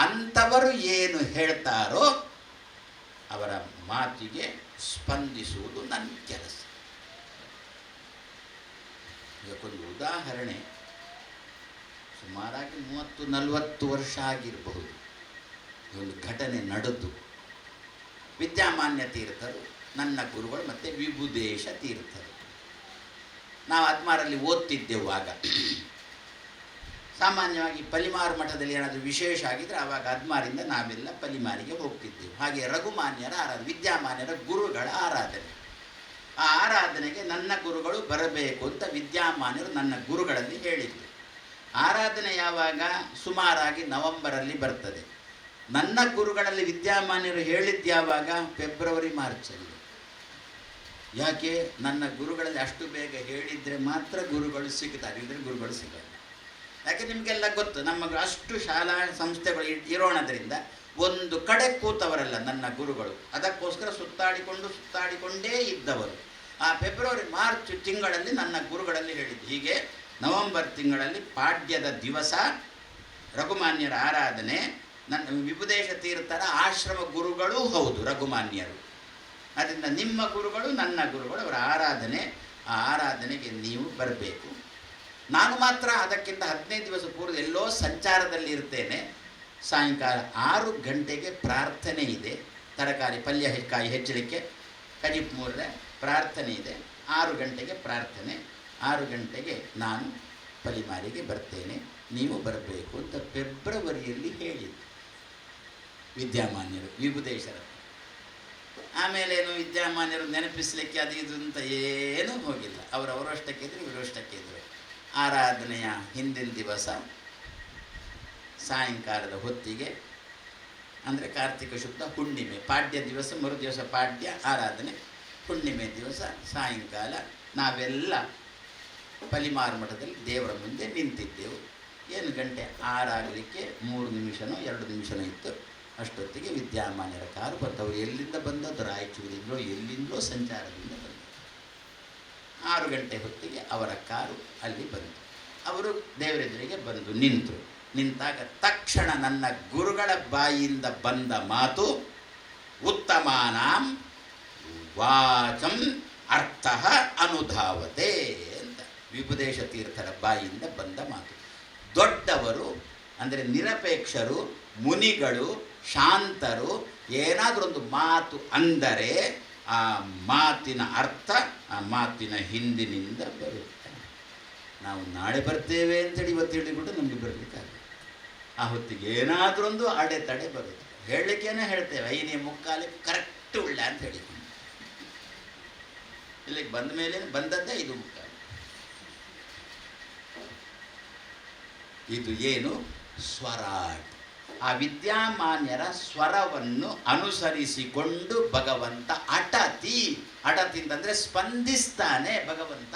A: ಅಂಥವರು ಏನು ಹೇಳ್ತಾರೋ ಅವರ ಮಾತಿಗೆ ಸ್ಪಂದಿಸುವುದು ನನ್ನ ಕೆಲಸ. ಇದಕ್ಕೊಂದು ಉದಾಹರಣೆ, ಸುಮಾರಾಗಿ 30-40 ವರ್ಷ ಆಗಿರಬಹುದು. ಒಂದು ಘಟನೆ ನಡೆದು, ವಿದ್ಯಾಮಾನ್ಯ ತೀರ್ಥರು ನನ್ನ ಗುರುಗಳು ಮತ್ತು ವಿಭುದೇಶ ತೀರ್ಥರು. ನಾವು ಅದ್ಮಾರಲ್ಲಿ ಓದ್ತಿದ್ದೆವು. ಆಗ ಸಾಮಾನ್ಯವಾಗಿ ಪಲಿಮಾರು ಮಠದಲ್ಲಿ ಏನಾದರೂ ವಿಶೇಷ ಆಗಿದ್ದರೆ ಆವಾಗ ಅದ್ಮಾರಿಂದ ನಾವೆಲ್ಲ ಪಲಿಮಾರಿಗೆ ಹೋಗ್ತಿದ್ದೆವು. ಹಾಗೆ ರಘುಮಾನ್ಯರ ಆರಾಧನೆ, ವಿದ್ಯಾಮಾನ್ಯರ ಗುರುಗಳ ಆರಾಧನೆ. ಆ ಆರಾಧನೆಗೆ ನನ್ನ ಗುರುಗಳು ಬರಬೇಕು ಅಂತ ವಿದ್ಯಾಮಾನ್ಯರು ನನ್ನ ಗುರುಗಳಲ್ಲಿ ಹೇಳಿದ್ರು. ಆರಾಧನೆ ಯಾವಾಗ? ಸುಮಾರಾಗಿ ನವೆಂಬರಲ್ಲಿ ಬರ್ತದೆ. ನನ್ನ ಗುರುಗಳಲ್ಲಿ ವಿದ್ಯಾಮಾನ್ಯರು ಹೇಳಿದ್ದು ಯಾವಾಗ? ಫೆಬ್ರವರಿ ಮಾರ್ಚಲ್ಲಿ. ಯಾಕೆ? ನನ್ನ ಗುರುಗಳಲ್ಲಿ ಅಷ್ಟು ಬೇಗ ಹೇಳಿದರೆ ಮಾತ್ರ ಗುರುಗಳು ಸಿಗ್ತಾರೆ, ಇಲ್ಲದ್ರೆ ಗುರುಗಳು ಸಿಗಲ್ಲ. ಯಾಕೆ ನಿಮಗೆಲ್ಲ ಗೊತ್ತು, ನಮ್ಮ ಅಷ್ಟು ಶಾಲಾ ಸಂಸ್ಥೆಗಳು ಇರೋಣದ್ರಿಂದ ಒಂದು ಕಡೆ ಕೂತವರಲ್ಲ ನನ್ನ ಗುರುಗಳು. ಅದಕ್ಕೋಸ್ಕರ ಸುತ್ತಾಡಿಕೊಂಡೇ ಇದ್ದವರು. ಆ ಫೆಬ್ರವರಿ ಮಾರ್ಚ್ ತಿಂಗಳಲ್ಲಿ ನನ್ನ ಗುರುಗಳಲ್ಲಿ ಹೇಳಿದ್ದು ಹೀಗೆ, ನವೆಂಬರ್ ತಿಂಗಳಲ್ಲಿ ಪಾಡ್ಯದ ದಿವಸ ರಘುಮಾನ್ಯರ ಆರಾಧನೆ. ನನ್ನ ವಿಭುದೇಶ ತೀರ್ಥರ ಆಶ್ರಮ ಗುರುಗಳೂ ಹೌದು ರಘುಮಾನ್ಯರು. ಅದರಿಂದ ನಿಮ್ಮ ಗುರುಗಳು ನನ್ನ ಗುರುಗಳು, ಅವರ ಆರಾಧನೆ, ಆ ಆರಾಧನೆಗೆ ನೀವು ಬರಬೇಕು. ನಾನು ಮಾತ್ರ ಅದಕ್ಕಿಂತ 15 ದಿವಸ ಪೂರ್ವ ಎಲ್ಲೋ ಸಂಚಾರದಲ್ಲಿ ಇರ್ತೇನೆ. ಸಾಯಂಕಾಲ 6 ಗಂಟೆಗೆ ಪ್ರಾರ್ಥನೆ ಇದೆ. ತರಕಾರಿ ಪಲ್ಯ ಕಾಯಿ ಹೆಚ್ಚಲಿಕ್ಕೆ ಕಜಿಪ್ ಮೂರನೇ ಪ್ರಾರ್ಥನೆ ಇದೆ. 6 ಗಂಟೆಗೆ ಪ್ರಾರ್ಥನೆ. 6 ಗಂಟೆಗೆ ನಾನು ಪಲಿಮಾರಿಗೆ ಬರ್ತೇನೆ, ನೀವು ಬರಬೇಕು ಅಂತ ಫೆಬ್ರವರಿಯಲ್ಲಿ ಹೇಳಿದ್ದು ವಿದ್ಯಾಮಾನ್ಯರು ವಿಭುದೇಶರ. ಆಮೇಲೇನು ವಿದ್ಯಾಮಾನ್ಯರು ನೆನಪಿಸಲಿಕ್ಕೆ ಅದು ಇದು ಅಂತ ಏನೂ ಹೋಗಿಲ್ಲ. ಅವರಷ್ಟಕ್ಕಿದ್ರು ಇವರಷ್ಟಕ್ಕಿದ್ರು. ಆರಾಧನೆಯ ಹಿಂದಿನ ದಿವಸ ಸಾಯಂಕಾಲದ ಹೊತ್ತಿಗೆ, ಅಂದರೆ ಕಾರ್ತಿಕ ಶುದ್ಧ ಹುಣ್ಣಿಮೆ, ಪಾಡ್ಯ ದಿವಸ, ಮರು ದಿವಸ ಪಾಡ್ಯ ಆರಾಧನೆ, ಹುಣ್ಣಿಮೆ ದಿವಸ ಸಾಯಂಕಾಲ ನಾವೆಲ್ಲ ಪಲಿಮಾರು ಮಠದಲ್ಲಿ ದೇವರ ಮುಂದೆ ನಿಂತಿದ್ದೆವು. ಏನು ಗಂಟೆ 6 ಆಗಲಿಕ್ಕೆ 3 ನಿಮಿಷನೋ 2 ನಿಮಿಷನೋ ಇತ್ತು. ಅಷ್ಟೊತ್ತಿಗೆ ವಿದ್ಯಾಮಾನ್ಯರ ಕಾರು ಬಂದವರು. ಎಲ್ಲಿಂದ ಬಂದದ್ದು? ರಾಯಚೂರಿಂದಲೋ ಎಲ್ಲಿಂದಲೋ ಸಂಚಾರದಿಂದ ಬಂದರು. 6 ಗಂಟೆ ಹೊತ್ತಿಗೆ ಅವರ ಕಾರು ಅಲ್ಲಿ ಬಂತು. ಅವರು ದೇವರೆದುರಿಗೆ ಬಂದು ನಿಂತರು. ನಿಂತಾಗ ತಕ್ಷಣ ನನ್ನ ಗುರುಗಳ ಬಾಯಿಯಿಂದ ಬಂದ ಮಾತು ಉತ್ತಮಾನಾಂ ವಾಚಂ ಅರ್ಥ ಅನುಧಾವತೆ ಅಂತ. ವಿಭುದೇಶ ತೀರ್ಥರ ಬಾಯಿಯಿಂದ ಬಂದ ಮಾತು. ದೊಡ್ಡವರು ಅಂದರೆ ನಿರಪೇಕ್ಷರು, ಮುನಿಗಳು, ಶಾಂತರು ಏನಾದರೂ ಒಂದು ಮಾತು ಅಂದರೆ ಆ ಮಾತಿನ ಅರ್ಥ ಆ ಮಾತಿನ ಹಿಂದಿನಿಂದ ಬರುತ್ತೆ. ನಾವು ನಾಳೆ ಬರ್ತೇವೆ ಅಂತೇಳಿ ಇವತ್ತು ಹೇಳಿಬಿಟ್ಟು ನಮಗೆ ಬರಲಿಕ್ಕಾಗಲ್ಲ. ಆ ಹೊತ್ತಿಗೆ ಏನಾದರೂ ಒಂದು ಅಡೆತಡೆ ಬರುತ್ತೆ. ಹೇಳಲಿಕ್ಕೇನೆ ಹೇಳ್ತೇವೆ 5:45 ಕರೆಕ್ಟ್ ಉಳ್ಳ ಅಂತ ಹೇಳಿಕೊಂಡು ಇಲ್ಲಿಗೆ ಬಂದ ಮೇಲೆ ಬಂದದ್ದೇ 5:45. ಇದು ಏನು? ಸ್ವರಾಟ್. ಆ ವಿದ್ಯಾಮಾನ್ಯರ ಸ್ವರವನ್ನು ಅನುಸರಿಸಿಕೊಂಡು ಭಗವಂತ ಅಟತಿ ಅಂತಂದರೆ ಸ್ಪಂದಿಸ್ತಾನೆ. ಭಗವಂತ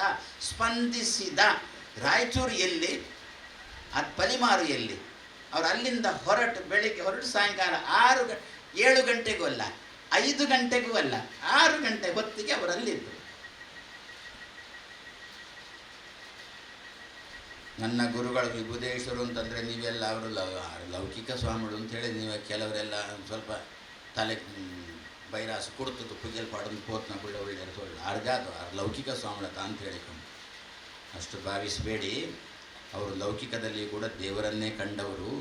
A: ಸ್ಪಂದಿಸಿದ. ರಾಯಚೂರು ಎಲ್ಲಿ? ಅದು ಪಲಿಮಾರು ಎಲ್ಲಿ? ಅವರು ಅಲ್ಲಿಂದ ಬೆಳಿಗ್ಗೆ ಹೊರಟು ಸಾಯಂಕಾಲ 7 ಗಂಟೆಗೂ ಅಲ್ಲ, 5 ಗಂಟೆಗೂ ಅಲ್ಲ, 6 ಗಂಟೆ ಹೊತ್ತಿಗೆ ಅವರಲ್ಲಿದ್ದರು. ನನ್ನ ಗುರುಗಳು ವಿಭುದೇಶ್ವರು ಅಂತಂದರೆ ನೀವೆಲ್ಲ ಅವರು ಲೌಕಿಕ ಸ್ವಾಮಿಗಳು ಅಂಥೇಳಿ ನೀವು ಕೆಲವರೆಲ್ಲ ಸ್ವಲ್ಪ ತಲೆ ಬೈರಾಸು ಕೊಡ್ತದ್ದು ಪುಗೆಲ್ ಪಾಡೋದು ಪೋತ್ನ ಬಿಡ ಒಳ್ಳೆ ಅರ್ಗಾದು ಲೌಕಿಕ ಸ್ವಾಮಿಗಳತ ಅಂತ ಹೇಳಿಕೊಂಡು ಅಷ್ಟು ಭಾವಿಸಬೇಡಿ. ಅವರು ಲೌಕಿಕದಲ್ಲಿ ಕೂಡ ದೇವರನ್ನೇ ಕಂಡವರು.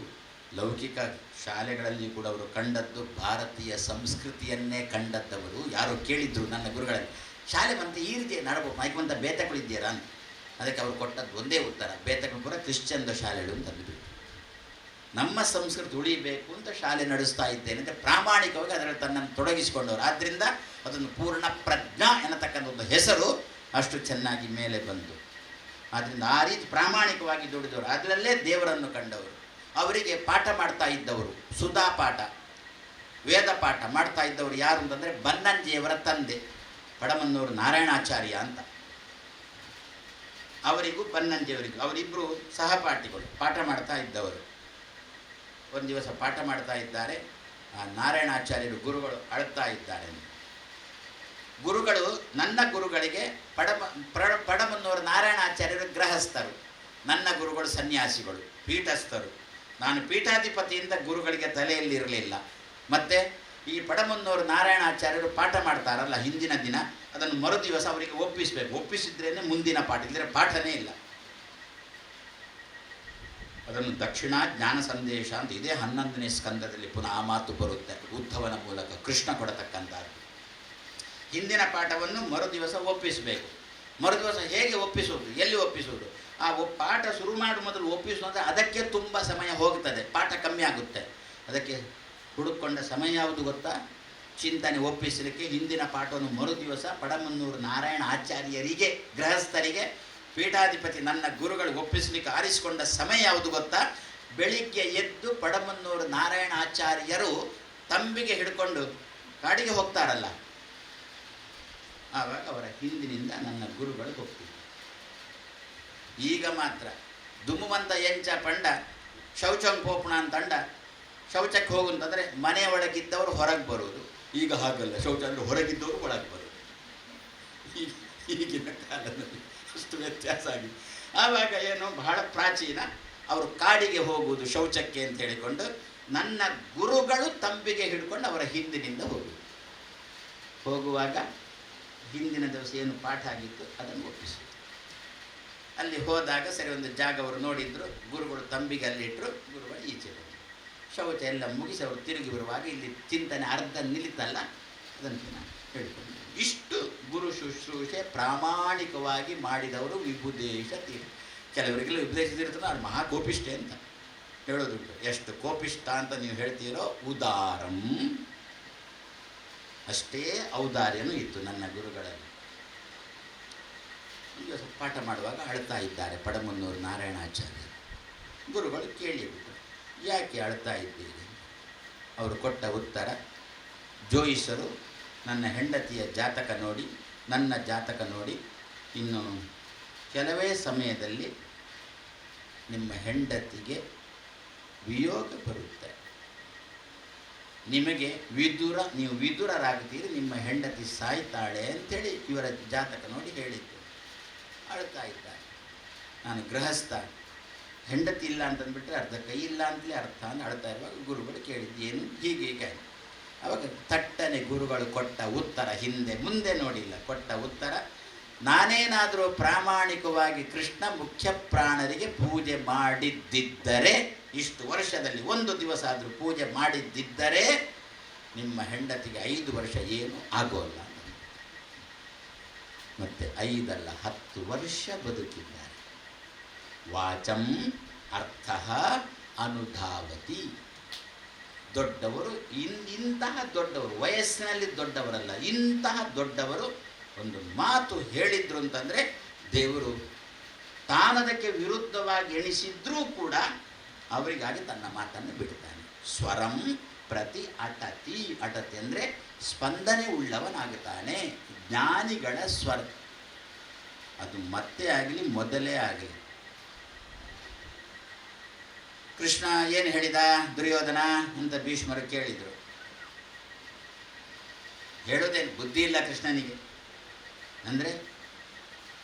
A: ಲೌಕಿಕ ಶಾಲೆಗಳಲ್ಲಿ ಕೂಡ ಅವರು ಕಂಡದ್ದು ಭಾರತೀಯ ಸಂಸ್ಕೃತಿಯನ್ನೇ ಕಂಡದ್ದವರು. ಯಾರೋ ಕೇಳಿದ್ರು ನನ್ನ ಗುರುಗಳಲ್ಲಿ, ಶಾಲೆ ಬಂತ ಈ ರೀತಿ ನಡಬೇಕು ಮೈಕೊಂತ ಬೇತಗಳಿದ್ದೀರಾ ಅಂತ. ಅದಕ್ಕೆ ಅವ್ರು ಕೊಟ್ಟದ್ದು ಒಂದೇ ಉತ್ತರ, ಬೇತಗಳು ಪುರ ಕ್ರಿಶ್ಚಿಯನ್ದ ಶಾಲೆಗಳು ಅಂತ ಅಂದ್ಬಿಟ್ಟು. ನಮ್ಮ ಸಂಸ್ಕೃತಿ ಉಳಿಬೇಕು ಅಂತ ಶಾಲೆ ನಡೆಸ್ತಾ ಇದ್ದೇನೆ ಅಂತ ಪ್ರಾಮಾಣಿಕವಾಗಿ ಅದರಲ್ಲಿ ತನ್ನನ್ನು ತೊಡಗಿಸಿಕೊಂಡವರು. ಆದ್ದರಿಂದ ಅದನ್ನು ಪೂರ್ಣ ಪ್ರಜ್ಞಾ ಎನ್ನತಕ್ಕಂಥ ಒಂದು ಹೆಸರು ಅಷ್ಟು ಚೆನ್ನಾಗಿ ಮೇಲೆ ಬಂತು. ಆದ್ದರಿಂದ ಆ ರೀತಿ ಪ್ರಾಮಾಣಿಕವಾಗಿ ದುಡಿದವರು, ಅದರಲ್ಲೇ ದೇವರನ್ನು ಕಂಡವರು. ಅವರಿಗೆ ಪಾಠ ಮಾಡ್ತಾ ಇದ್ದವರು, ಸುಧಾ ಪಾಠ, ವೇದ ಪಾಠ ಮಾಡ್ತಾ ಇದ್ದವರು ಯಾರು ಅಂತಂದರೆ ಬನ್ನಂಜಿಯವರ ತಂದೆ ಪಡಮನ್ನೂರು ನಾರಾಯಣಾಚಾರ್ಯ ಅಂತ. ಅವರಿಗೂ ಬನ್ನಂಜಿಯವರಿಗೂ ಅವರಿಬ್ಬರು ಸಹಪಾಠಿಗಳು, ಪಾಠ ಮಾಡ್ತಾ ಇದ್ದವರು. ಒಂದು ದಿವಸ ಪಾಠ ಮಾಡ್ತಾ ಇದ್ದಾರೆ, ನಾರಾಯಣಾಚಾರ್ಯರು ಗುರುಗಳು ಅಳ್ತಾ ಇದ್ದಾರೆ. ಗುರುಗಳು ನನ್ನ ಗುರುಗಳಿಗೆ ಪಡಮನ್ನೂರು ನಾರಾಯಣಾಚಾರ್ಯರು ಗೃಹಸ್ಥರು, ನನ್ನ ಗುರುಗಳು ಸನ್ಯಾಸಿಗಳು, ಪೀಠಸ್ಥರು. ನಾನು ಪೀಠಾಧಿಪತಿಯಿಂದ ಗುರುಗಳಿಗೆ ತಲೆಯಲ್ಲಿರಲಿಲ್ಲ. ಮತ್ತು ಈ ಪಡಮನ್ನೂರು ನಾರಾಯಣಾಚಾರ್ಯರು ಪಾಠ ಮಾಡ್ತಾರಲ್ಲ ಹಿಂದಿನ ದಿನ, ಅದನ್ನು ಮರು ದಿವಸ ಅವರಿಗೆ ಒಪ್ಪಿಸಬೇಕು. ಒಪ್ಪಿಸಿದ್ರೇ ಮುಂದಿನ ಪಾಠ, ಇಲ್ಲದ್ರೆ ಪಾಠನೇ ಇಲ್ಲ. ಅದನ್ನು ದಕ್ಷಿಣಾ ಜ್ಞಾನ ಸಂದೇಶ ಅಂತ ಇದೇ 11ನೇ ಸ್ಕಂದದಲ್ಲಿ ಪುನಃ ಆ ಮಾತು ಬರುತ್ತೆ. ಉದ್ಧವನ ಮೂಲಕ ಕೃಷ್ಣ ಕೊಡತಕ್ಕಂಥದ್ದು. ಹಿಂದಿನ ಪಾಠವನ್ನು ಮರು ದಿವಸ ಒಪ್ಪಿಸಬೇಕು. ಮರು ದಿವಸ ಹೇಗೆ ಒಪ್ಪಿಸುವುದು, ಎಲ್ಲಿ ಒಪ್ಪಿಸುವುದು? ಆ ಪಾಠ ಶುರು ಮಾಡುವ ಮೊದಲು ಒಪ್ಪಿಸುವಂದರೆ ಅದಕ್ಕೆ ತುಂಬ ಸಮಯ ಹೋಗ್ತದೆ, ಪಾಠ ಕಮ್ಮಿ ಆಗುತ್ತೆ. ಅದಕ್ಕೆ ಹುಡುಕೊಂಡ ಸಮಯ ಯಾವುದು ಗೊತ್ತಾ? ಚಿಂತನೆ ಒಪ್ಪಿಸಲಿಕ್ಕೆ ಹಿಂದಿನ ಪಾಠವನ್ನು ಮರು ದಿವಸ ಪಡಮನ್ನೂರು ನಾರಾಯಣ ಆಚಾರ್ಯರಿಗೆ ಗೃಹಸ್ಥರಿಗೆ ಪೀಠಾಧಿಪತಿ ನನ್ನ ಗುರುಗಳು ಒಪ್ಪಿಸಲಿಕ್ಕೆ ಆರಿಸಿಕೊಂಡ ಸಮಯ ಯಾವುದು ಗೊತ್ತಾ? ಬೆಳಿಗ್ಗೆ ಎದ್ದು ಪಡಮನ್ನೂರು ನಾರಾಯಣ ಆಚಾರ್ಯರು ತಂಬಿಗೆ ಹಿಡ್ಕೊಂಡು ಕಾಡಿಗೆ ಹೋಗ್ತಾರಲ್ಲ, ಆವಾಗ ಅವರ ಹಿಂದಿನಿಂದ ನನ್ನ ಗುರುಗಳು ಹೋಗ್ತಿದ್ದರು. ಈಗ ಮಾತ್ರ ದುಮ್ಮುವಂತ ಎಂಚ ಪಂಡ ಶೌಚಂಗ್ ಪೋಪಣ ಅಂತಂಡ ಶೌಚಕ್ಕೆ ಹೋಗುಂತಂದರೆ ಮನೆ ಒಳಗಿದ್ದವರು ಹೊರಗೆ ಬರೋದು. ಈಗ ಹಾಗಲ್ಲ, ಶೌಚ ಅಂದರೆ ಹೊರಗಿದ್ದವರು ಒಳಗೆ ಬರೋದು. ಈಗಿನ ಕಾಲದಲ್ಲಿ ಅಷ್ಟು ವ್ಯತ್ಯಾಸ ಆಗಿದೆ. ಆವಾಗ ಏನು ಬಹಳ ಪ್ರಾಚೀನ, ಅವರು ಕಾಡಿಗೆ ಹೋಗುವುದು ಶೌಚಕ್ಕೆ ಅಂತ ಹೇಳಿಕೊಂಡು ನನ್ನ ಗುರುಗಳು ತಂಬಿಗೆ ಹಿಡ್ಕೊಂಡು ಅವರ ಹಿಂದಿನಿಂದ ಹೋಗುವಾಗ ಹಿಂದಿನ ದಿವಸ ಏನು ಪಾಠ ಆಗಿತ್ತು ಅದನ್ನು ಒಪ್ಪಿಸಿದ್ರು. ಅಲ್ಲಿ ಹೋದಾಗ ಸರಿ ಒಂದು ಜಾಗ ಅವರು ನೋಡಿದ್ರು, ಗುರುಗಳು ತಂಬಿಗೆ ಅಲ್ಲಿಟ್ಟರು, ಗುರುಗಳು ಈಚೆ ಬಂದರು. ಶೌಚ ಎಲ್ಲ ಮುಗಿಸಿ ಅವರು ತಿರುಗಿ ಬರುವಾಗ ಇಲ್ಲಿ ಚಿಂತನೆ ಅರ್ಧ ನಿಲ್ಲಿತಲ್ಲ, ಅದನ್ನು ನಾನು ಹೇಳ್ಕೊಂಡು ಇಷ್ಟು ಗುರು ಶುಶ್ರೂಷೆ ಪ್ರಾಮಾಣಿಕವಾಗಿ ಮಾಡಿದವರು ವಿಭುದೇಶ ತೀರ್ಥ. ಕೆಲವರಿಗೆಲ್ಲ ವಿಭುದೇಶ ತೀರ್ಥ ಅದು ಮಹಾ ಕೋಪಿಷ್ಠೆ ಅಂತ ಹೇಳೋದುಂಟು. ಎಷ್ಟು ಕೋಪಿಷ್ಠ ಅಂತ ನೀವು ಹೇಳ್ತೀರೋ, ಉದಾರಂ, ಅಷ್ಟೇ ಔದಾರ್ಯನೂ ಇತ್ತು ನನ್ನ ಗುರುಗಳಲ್ಲಿ. ಈಗ ಪಾಠ ಮಾಡುವಾಗ ಅಳ್ತಾ ಇದ್ದಾರೆ ಪಡಮನ್ನೂರು ನಾರಾಯಣಾಚಾರ್ಯರು. ಗುರುಗಳು ಕೇಳಿಬಿಟ್ಟು, ಯಾಕೆ ಅಳ್ತಾ ಇದ್ದೀರಿ? ಅವರು ಕೊಟ್ಟ ಉತ್ತರ, ಜೋಯಿಸರು ನನ್ನ ಹೆಂಡತಿಯ ಜಾತಕ ನೋಡಿ, ನನ್ನ ಜಾತಕ ನೋಡಿ, ಇನ್ನು ಕೆಲವೇ ಸಮಯದಲ್ಲಿ ನಿಮ್ಮ ಹೆಂಡತಿಗೆ ವಿಯೋಗ ಬರುತ್ತೆ, ನಿಮಗೆ ನೀವು ವಿದುರರಾಗ್ತೀರಿ, ನಿಮ್ಮ ಹೆಂಡತಿ ಸಾಯ್ತಾಳೆ ಅಂಥೇಳಿ ಇವರ ಜಾತಕ ನೋಡಿ ಹೇಳಿದ್ದು. ಅಳ್ತಾ ಇದ್ದಾರೆ. ನಾನು ಗೃಹಸ್ಥ, ಹೆಂಡತಿ ಇಲ್ಲ ಅಂತಂದ್ಬಿಟ್ರೆ ಅರ್ಧ ಕೈ ಇಲ್ಲ ಅಂತಲೇ ಅರ್ಥ ಅಂತ ಅಳ್ತಾ ಇರುವಾಗ ಗುರುಗಳು ಕೇಳಿದ್ದೇನು ಹೀಗೆ. ಅವಾಗ ತಟ್ಟನೆ ಗುರುಗಳು ಕೊಟ್ಟ ಉತ್ತರ, ಹಿಂದೆ ಮುಂದೆ ನೋಡಿಲ್ಲ, ಕೊಟ್ಟ ಉತ್ತರ, ನಾನೇನಾದರೂ ಪ್ರಾಮಾಣಿಕವಾಗಿ ಕೃಷ್ಣ ಮುಖ್ಯ ಪ್ರಾಣರಿಗೆ ಪೂಜೆ ಮಾಡಿದ್ದಿದ್ದರೆ, ಇಷ್ಟು ವರ್ಷದಲ್ಲಿ ಒಂದು ದಿವಸ ಆದರೂ ಪೂಜೆ ಮಾಡಿದ್ದಿದ್ದರೆ ನಿಮ್ಮ ಹೆಂಡತಿಗೆ 5 ವರ್ಷ ಏನು ಆಗೋಲ್ಲ. ಮತ್ತೆ 5 ಅಲ್ಲ 10 ವರ್ಷ ಬದುಕಿದ್ದಾರೆ. ವಾಚಂ ಅರ್ಥ ಅನುಧಾವತಿ. ದೊಡ್ಡವರು, ಇಂತಹ ದೊಡ್ಡವರು, ವಯಸ್ಸಿನಲ್ಲಿ ದೊಡ್ಡವರಲ್ಲ, ಇಂತಹ ದೊಡ್ಡವರು ಒಂದು ಮಾತು ಹೇಳಿದ್ರು ಅಂತಂದರೆ ದೇವರು ತಾನದಕ್ಕೆ ವಿರುದ್ಧವಾಗಿ ಎಣಿಸಿದ್ರೂ ಕೂಡ ಅವರಿಗಾಗಿ ತನ್ನ ಮಾತನ್ನು ಬಿಡ್ತಾನೆ. ಸ್ವರಂ ಪ್ರತಿ ಅಟತಿ. ಅಟತಿ ಅಂದರೆ ಸ್ಪಂದನೆ ಉಳ್ಳವನಾಗುತ್ತಾನೆ. ಜ್ಞಾನಿಗಳ ಸ್ವರ, ಅದು ಮತ್ತೆ ಆಗಲಿ ಮೊದಲೇ ಆಗಲಿ. ಕೃಷ್ಣ ಏನು ಹೇಳಿದ ದುರ್ಯೋಧನ ಅಂತ ಭೀಷ್ಮರು ಕೇಳಿದರು. ಹೇಳೋದೇನು ಬುದ್ಧಿ ಇಲ್ಲ ಕೃಷ್ಣನಿಗೆ. ಅಂದರೆ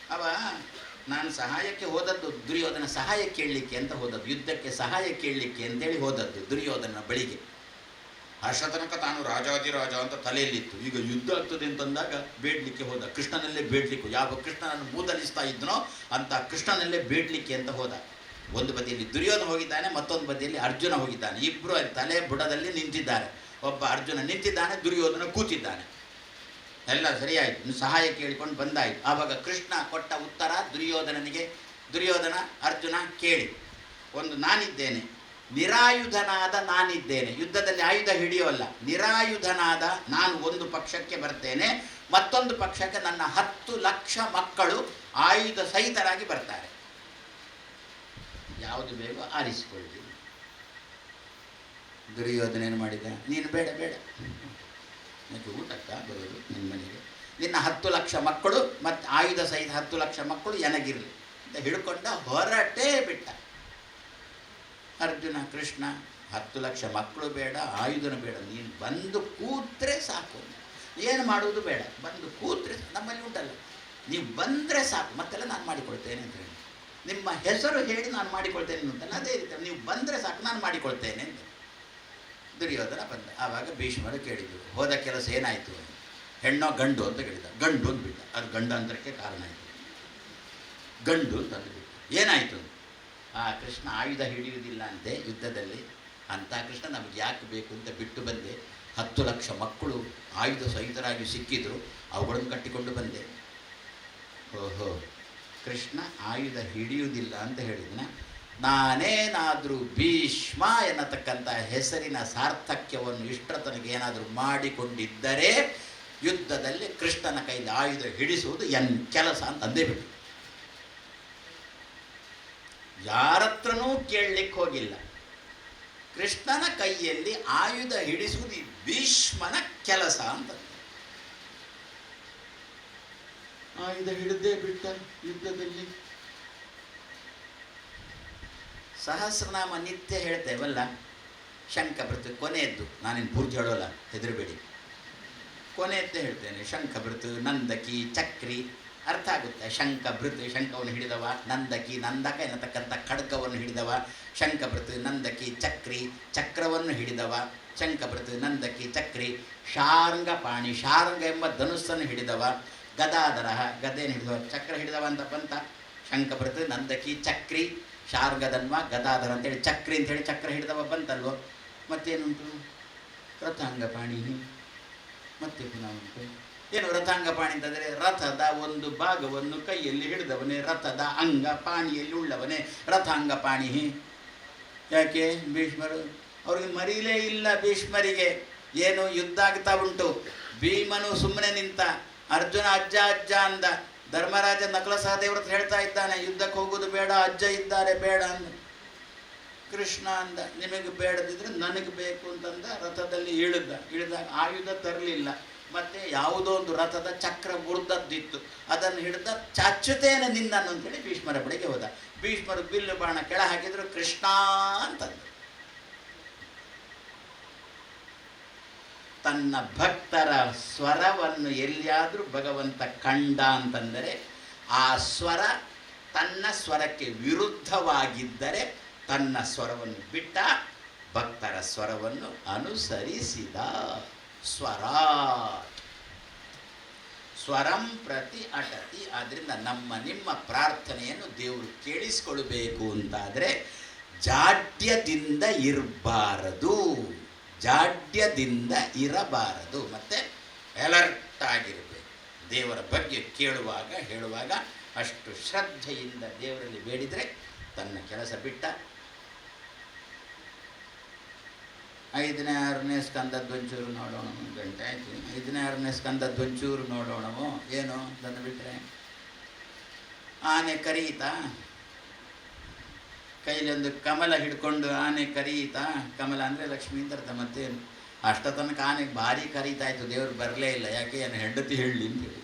A: ನಾನು ಸಹಾಯಕ್ಕೆ ಹೋದದ್ದು, ದುರ್ಯೋಧನ ಸಹಾಯ ಕೇಳಲಿಕ್ಕೆ ಅಂತ ಹೋದದ್ದು, ಯುದ್ಧಕ್ಕೆ ಸಹಾಯ ಕೇಳಲಿಕ್ಕೆ ಅಂತೇಳಿ ಹೋದದ್ದು ದುರ್ಯೋಧನ ಬಳಿಗೆ. ಅಷ್ಟ ತನಕ ತಾನು ರಾಜಾದಿರಾಜ ಅಂತ ತಲೆಯಲ್ಲಿತ್ತು. ಈಗ ಯುದ್ಧ ಆಗ್ತದೆ ಅಂತಂದಾಗ ಬೇಡಲಿಕ್ಕೆ ಹೋದ. ಕೃಷ್ಣನಲ್ಲೇ ಬೇಡಲಿಕ್ಕೆ, ಯಾವ ಕೃಷ್ಣನನ್ನು ಮೂದಲಿಸ್ತಾ ಇದ್ದನೋ ಅಂತ ಕೃಷ್ಣನಲ್ಲೇ ಬೇಡಲಿಕ್ಕೆ ಅಂತ ಹೋದ. ಒಂದು ಬದಿಯಲ್ಲಿ ದುರ್ಯೋಧನ ಹೋಗಿದ್ದಾನೆ, ಮತ್ತೊಂದು ಬದಿಯಲ್ಲಿ ಅರ್ಜುನ ಹೋಗಿದ್ದಾನೆ. ಇಬ್ಬರು ತಲೆ ಬುಡದಲ್ಲಿ ನಿಂತಿದ್ದಾರೆ. ಒಬ್ಬ ಅರ್ಜುನ ನಿಂತಿದ್ದಾನೆ, ದುರ್ಯೋಧನ ಕೂತಿದ್ದಾನೆ. ಎಲ್ಲ ಸರಿಯಾಯಿತು, ಸಹಾಯ ಕೇಳಿಕೊಂಡು ಬಂದಾಯಿತು. ಆವಾಗ ಕೃಷ್ಣ ಕೊಟ್ಟ ಉತ್ತರ ದುರ್ಯೋಧನನಿಗೆ, ದುರ್ಯೋಧನ ಅರ್ಜುನ ಕೇಳಿ, ಒಂದು ನಾನಿದ್ದೇನೆ, ನಿರಾಯುಧನಾದ ನಾನಿದ್ದೇನೆ, ಯುದ್ಧದಲ್ಲಿ ಆಯುಧ ಹಿಡಿಯೋಲ್ಲ, ನಿರಾಯುಧನಾದ ನಾನು ಒಂದು ಪಕ್ಷಕ್ಕೆ ಬರ್ತೇನೆ, ಮತ್ತೊಂದು ಪಕ್ಷಕ್ಕೆ ನನ್ನ 10 ಲಕ್ಷ ಮಕ್ಕಳು ಆಯುಧ ಸಹಿತರಾಗಿ ಬರ್ತಾರೆ, ಯಾವುದು ಬೇಕೋ ಆರಿಸಿಕೊಳ್ಳಿ. ದುರ್ಯೋಧನ ಏನು ಮಾಡಿದ, ನೀನು ಬೇಡ ನನಗೆ ಊಟಕ್ಕ ಬರೋದು ನಿನ್ನ ಮನೆಗೆ, ನಿನ್ನ 10 ಲಕ್ಷ ಮಕ್ಕಳು ಮತ್ತು ಆಯುಧ ಸಹಿತ 10 ಲಕ್ಷ ಮಕ್ಕಳು ನನಗಿರಲಿ ಅಂತ ಹಿಡ್ಕೊಂಡ, ಹೊರಟೇ ಬಿಟ್ಟ. ಅರ್ಜುನ ಕೃಷ್ಣ 10 ಲಕ್ಷ ಮಕ್ಕಳು ಬೇಡ, ಆಯುಧನ ಬೇಡ, ನೀನು ಬಂದು ಕೂತ್ರೆ ಸಾಕು, ಏನು ಮಾಡುವುದು ಬೇಡ, ಬಂದು ಕೂತ್ರೆ, ನಮ್ಮಲ್ಲಿ ಉಂಟಲ್ಲ, ನೀವು ಬಂದರೆ ಸಾಕು, ಮತ್ತೆಲ್ಲ ನಾನು ಮಾಡಿಕೊಳ್ತೇನೆ ಅಂತ ಹೇಳಿ, ನಿಮ್ಮ ಹೆಸರು ಹೇಳಿ ನಾನು ಮಾಡಿಕೊಳ್ತೇನೆ ಅಂತಲ್ಲ, ಅದೇ ರೀತಿ ನೀವು ಬಂದರೆ ಸಾಕು, ನಾನು ಮಾಡಿಕೊಳ್ತೇನೆ ಅಂತ. ದುರ್ಯೋಧನ ಬಂದ. ಆವಾಗ ಭೀಷ್ಮರು ಕೇಳಿದರು, ಹೋದ ಕೆಲಸ ಏನಾಯಿತು, ಹೆಣ್ಣೋ ಗಂಡು ಅಂತ ಕೇಳಿದ. ಗಂಡು ಅಂದ್ಬಿಟ್ಟ. ಅದು ಗಂಡಾಂತರಕ್ಕೆ ಕಾರಣ ಆಯಿತು. ಗಂಡು ಅಂತ ಅಂದ್ಬಿಟ್ಟು ಏನಾಯಿತು, ಕೃಷ್ಣ ಆಯುಧ ಹಿಡಿಯುವುದಿಲ್ಲ ಅಂತೆ ಯುದ್ಧದಲ್ಲಿ, ಅಂಥ ಕೃಷ್ಣ ನಮಗೆ ಯಾಕೆ ಬೇಕು ಅಂತ ಬಿಟ್ಟು ಬಂದೆ. 10 ಲಕ್ಷ ಮಕ್ಕಳು ಆಯುಧ ಸಹಿತರಾಗಿ ಸಿಕ್ಕಿದ್ರು, ಅವುಗಳನ್ನು ಕಟ್ಟಿಕೊಂಡು ಬಂದೆ. ಓಹೋ, ಕೃಷ್ಣ ಆಯುಧ ಹಿಡಿಯುವುದಿಲ್ಲ ಅಂತ ಹೇಳಿದ್ನ, ನಾನೇನಾದರೂ ಭೀಷ್ಮ ಎನ್ನತಕ್ಕಂಥ ಹೆಸರಿನ ಸಾರ್ಥಕ್ಯವನ್ನು ಇಷ್ಟತನಗೆ ಏನಾದರೂ ಮಾಡಿಕೊಂಡಿದ್ದರೆ ಯುದ್ಧದಲ್ಲಿ ಕೃಷ್ಣನ ಕೈಲಿ ಆಯುಧ ಹಿಡಿಸುವುದು ಎನ್ ಕೆಲಸ ಅಂತ ಅಂದೇ ಬಿಟ್ಟು, ಯಾರತ್ರನೂ ಕೇಳಲಿಕ್ಕೆ ಹೋಗಿಲ್ಲ. ಕೃಷ್ಣನ ಕೈಯಲ್ಲಿ ಆಯುಧ ಹಿಡಿಸುವುದು ಭೀಷ್ಮನ ಕೆಲಸ ಅಂತ. ಆಯುಧ ಹಿಡಿದೇ ಬಿಟ್ಟ ಯುದ್ಧದಲ್ಲಿ. ಸಹಸ್ರನಾಮ ನಿತ್ಯ ಹೇಳ್ತೇವಲ್ಲ, ಶಂಖ ಭೃತು ಕೊನೆಯದ್ದು, ನಾನೇನು ಪೂರ್ತಿ ಹೇಳೋಲ್ಲ, ಹೆದರಬೇಡಿ, ಕೊನೆಯದ್ದೇ ಹೇಳ್ತೇನೆ. ಶಂಖ ಭೃತು, ನಂದಕಿ, ಚಕ್ರಿ, ಅರ್ಥ ಆಗುತ್ತೆ. ಶಂಖಭೃತ್ ಶಂಖವನ್ನು ಹಿಡಿದವ, ನಂದಕಿ ನಂದಕ ಎನ್ನತಕ್ಕಂಥ ಖಡ್ಗವನ್ನು ಹಿಡಿದವ, ಶಂಖಭೃತ್ ನಂದಕಿ ಚಕ್ರಿ ಚಕ್ರವನ್ನು ಹಿಡಿದವ, ಶಂಖಭೃತ್ ನಂದಕಿ ಚಕ್ರಿ, ಶಾರ್ಂಗಪಾಣಿ ಶಾರ್ಂಗ ಎಂಬ ಧನುಸ್ಸನ್ನು ಹಿಡಿದವ, ಗದಾಧರ ಗದೆಯನ್ನು ಹಿಡಿದವ, ಚಕ್ರ ಹಿಡಿದವ ಅಂತ ಬಂತ. ಶಂಖಭೃತ್ ನಂದಕಿ ಚಕ್ರಿ ಶಾರ್ಗದನ್ವ ಗದಾಧರ ಅಂತೇಳಿ ಚಕ್ರಿ ಅಂತೇಳಿ ಚಕ್ರ ಹಿಡಿದವ ಬಂತಲ್ವೋ. ಮತ್ತೇನುಂಟು? ರಥಾಂಗಪಾಣಿ. ಮತ್ತೆ ಪುನಃ ಉಂಟು ಏನು ರಥಾಂಗಪಾಣಿ ಅಂತಂದರೆ ರಥದ ಒಂದು ಭಾಗವನ್ನು ಕೈಯಲ್ಲಿ ಹಿಡಿದವನೇ ರಥದ ಅಂಗ ಪಾಣಿಯಲ್ಲಿ ಉಳ್ಳವನೇ ರಥಾಂಗಪಾಣಿ. ಯಾಕೆ? ಭೀಷ್ಮರು ಅವ್ರಿಗೆ ಮರೀಲೇ ಇಲ್ಲ. ಭೀಷ್ಮರಿಗೆ ಏನು ಯುದ್ಧ ಆಗ್ತಾ ಉಂಟು, ಭೀಮನು ಸುಮ್ಮನೆ ನಿಂತ, ಅರ್ಜುನ ಅಜ್ಜ ಅಜ್ಜ ಅಂದ, ಧರ್ಮರಾಜ ನಕಲ ಸಹದೇವ್ರ ಹತ್ರ ಹೇಳ್ತಾ ಇದ್ದಾನೆ ಯುದ್ಧಕ್ಕೆ ಹೋಗೋದು ಬೇಡ, ಅಜ್ಜ ಇದ್ದಾರೆ ಬೇಡ ಅಂದ. ಕೃಷ್ಣ ಅಂದ ನಿಮಗೆ ಬೇಡದಿದ್ರೆ ನನಗೆ ಬೇಕು ಅಂತಂದ, ರಥದಲ್ಲಿ ಇಳಿದಾಗ ಆಯುಧ ತರಲಿಲ್ಲ. ಮತ್ತೆ ಯಾವುದೋ ಒಂದು ರಥದ ಚಕ್ರ ಮುರಿದದ್ದಿತ್ತು, ಅದನ್ನು ಹಿಡಿದ ಚಾಚುತೇನೆ ನಿನ್ನನ್ನು ಅಂತೇಳಿ ಭೀಷ್ಮರ ಬಳಿಗೆ ಹೋದ. ಭೀಷ್ಮರು ಬಿಲ್ಲು ಬಾಣ ಕೆಳ ಹಾಕಿದ್ರು, ಕೃಷ್ಣ ಅಂತಂದು. ತನ್ನ ಭಕ್ತರ ಸ್ವರವನ್ನು ಎಲ್ಲಿಯಾದರೂ ಭಗವಂತ ಕಂಡ ಅಂತಂದರೆ ಆ ಸ್ವರ ತನ್ನ ಸ್ವರಕ್ಕೆ ವಿರುದ್ಧವಾಗಿದ್ದರೆ ತನ್ನ ಸ್ವರವನ್ನು ಬಿಟ್ಟ, ಭಕ್ತರ ಸ್ವರವನ್ನು ಅನುಸರಿಸಿದ. ಸ್ವರಂ ಪ್ರತಿ ಅಟತಿ. ಆದ್ದರಿಂದ ನಮ್ಮ ನಿಮ್ಮ ಪ್ರಾರ್ಥನೆಯನ್ನು ದೇವರು ಕೇಳಿಸಿಕೊಳ್ಬೇಕು ಅಂತಾದರೆ ಜಾಡ್ಯದಿಂದ ಇರಬಾರದು, ಜಾಡ್ಯದಿಂದ ಇರಬಾರದು. ಮತ್ತು ಅಲರ್ಟ್ ಆಗಿರಬೇಕು. ದೇವರ ಬಗ್ಗೆ ಕೇಳುವಾಗ ಹೇಳುವಾಗ ಅಷ್ಟು ಶ್ರದ್ಧೆಯಿಂದ ದೇವರಲ್ಲಿ ಬೇಡಿದರೆ ತನ್ನ ಕೆಲಸ ಬಿಟ್ಟ. 5ನೇ 6ನೇ ಸ್ಕಂದದ್ದೊಂಚೂರು ನೋಡೋಣ. ಗಂಟೆ ಆಯ್ತು. 5ನೇ 6ನೇ ಸ್ಕಂದದ್ದೊಂಚೂರು ನೋಡೋಣವೋ ಏನೋ ತಂದು ಬಿಟ್ಟರೆ. ಆನೆ ಕರೀತಾ, ಕೈಲೊಂದು ಕಮಲ ಹಿಡ್ಕೊಂಡು ಆನೆ ಕರೀತಾ. ಕಮಲ ಅಂದರೆ ಲಕ್ಷ್ಮೀ ಅಂತ ಅರ್ಥ. ಮತ್ತೇನು ಅಷ್ಟ ತನಕ ಆನೆಗೆ ಭಾರಿ ಕರೀತಾ ಇತ್ತು, ದೇವರು ಬರಲೇ ಇಲ್ಲ. ಯಾಕೆ? ಏನು ಹೆಂಡತಿ ಹೇಳಲಿ ಅಂತ ಹೇಳಿ.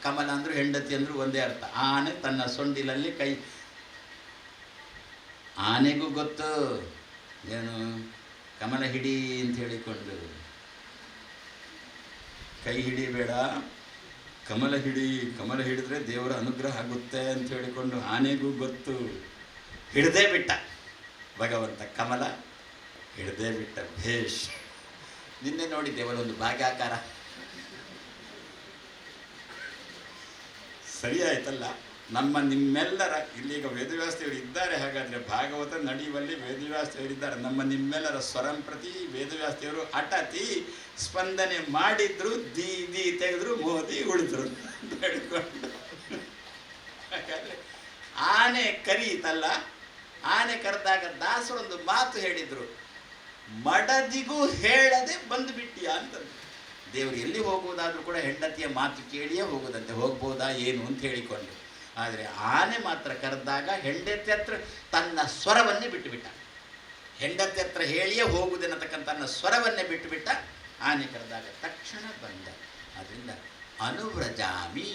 A: ಕಮಲ ಅಂದರೂ ಹೆಂಡತಿ ಅಂದರೂ ಒಂದೇ ಅರ್ಥ. ಆನೆ ತನ್ನ ಸೊಂಡಿಲಲ್ಲಿ ಕೈ, ಆನೆಗೂ ಗೊತ್ತು ಏನು ಕಮಲ ಹಿಡಿ ಅಂತ ಹೇಳಿಕೊಂಡು, ಕೈ ಹಿಡಿಬೇಡ ಕಮಲ ಹಿಡಿ, ಕಮಲ ಹಿಡಿದ್ರೆ ದೇವರ ಅನುಗ್ರಹ ಆಗುತ್ತೆ ಅಂತ ಹೇಳಿಕೊಂಡು ಆನೆಗೂ ಗೊತ್ತು. ಹಿಡ್ದೇ ಬಿಟ್ಟ ಭಗವಂತ, ಕಮಲ ಹಿಡ್ದೇ ಬಿಟ್ಟ. ಭೇಷ್. ನಿನ್ನೆ ನೋಡಿದ್ದೆ ಒಂದು ಭಾಗ್ಯಾಕಾರ, ಸರಿ ಆಯ್ತಲ್ಲ. ನಮ್ಮ ನಿಮ್ಮೆಲ್ಲರ ಇಲ್ಲೀಗ ವೇದವ್ಯಾಸದೇವರು ಇದ್ದಾರೆ. ಹಾಗಾದರೆ ಭಾಗವತ ನಡೆಯುವಲ್ಲಿ ವೇದವ್ಯಾಸದೇವರಿದ್ದಾರೆ. ನಮ್ಮ ನಿಮ್ಮೆಲ್ಲರ ಸ್ವರಂ ಪ್ರತಿ ವೇದವ್ಯಾಸದೇವರು ಅಟತಿ ಸ್ಪಂದನೆ ಮಾಡಿದ್ರು, ದಿ ತೆಗೆದ್ರು, ಮೋದಿ ಉಳಿದ್ರು ಹೇಳ್ಕೊಂಡು. ಹಾಗಾದರೆ ಆನೆ ಕರೀತಲ್ಲ, ಆನೆ ಕರೆದಾಗ ದಾಸರೊಂದು ಮಾತು ಹೇಳಿದರು, ಮಡದಿಗೂ ಹೇಳದೆ ಬಂದುಬಿಟ್ಟಿಯ ಅಂತಂದು. ದೇವರು ಎಲ್ಲಿ ಹೋಗುವುದಾದ್ರೂ ಕೂಡ ಹೆಂಡತಿಯ ಮಾತು ಕೇಳಿಯೇ ಹೋಗೋದಂತೆ. ಹೋಗ್ಬೋದಾ ಏನು ಅಂತ ಹೇಳಿಕೊಂಡು. ಆದರೆ ಆನೆ ಮಾತ್ರ ಕರೆದಾಗ ಹೆಂಡತಿ ಹತ್ರ ತನ್ನ ಸ್ವರವನ್ನೇ ಬಿಟ್ಟುಬಿಟ್ಟ. ಹೆಂಡತಿ ಹತ್ರ ಹೇಳಿಯೇ ಹೋಗುವುದೆನ್ನತಕ್ಕಂಥ ತನ್ನ ಸ್ವರವನ್ನೇ ಬಿಟ್ಟುಬಿಟ್ಟ. ಆನೆ ಕರೆದಾಗ ತಕ್ಷಣ ಬಂದ. ಆದ್ದರಿಂದ ಅನುವ್ರಜಾಮಿ,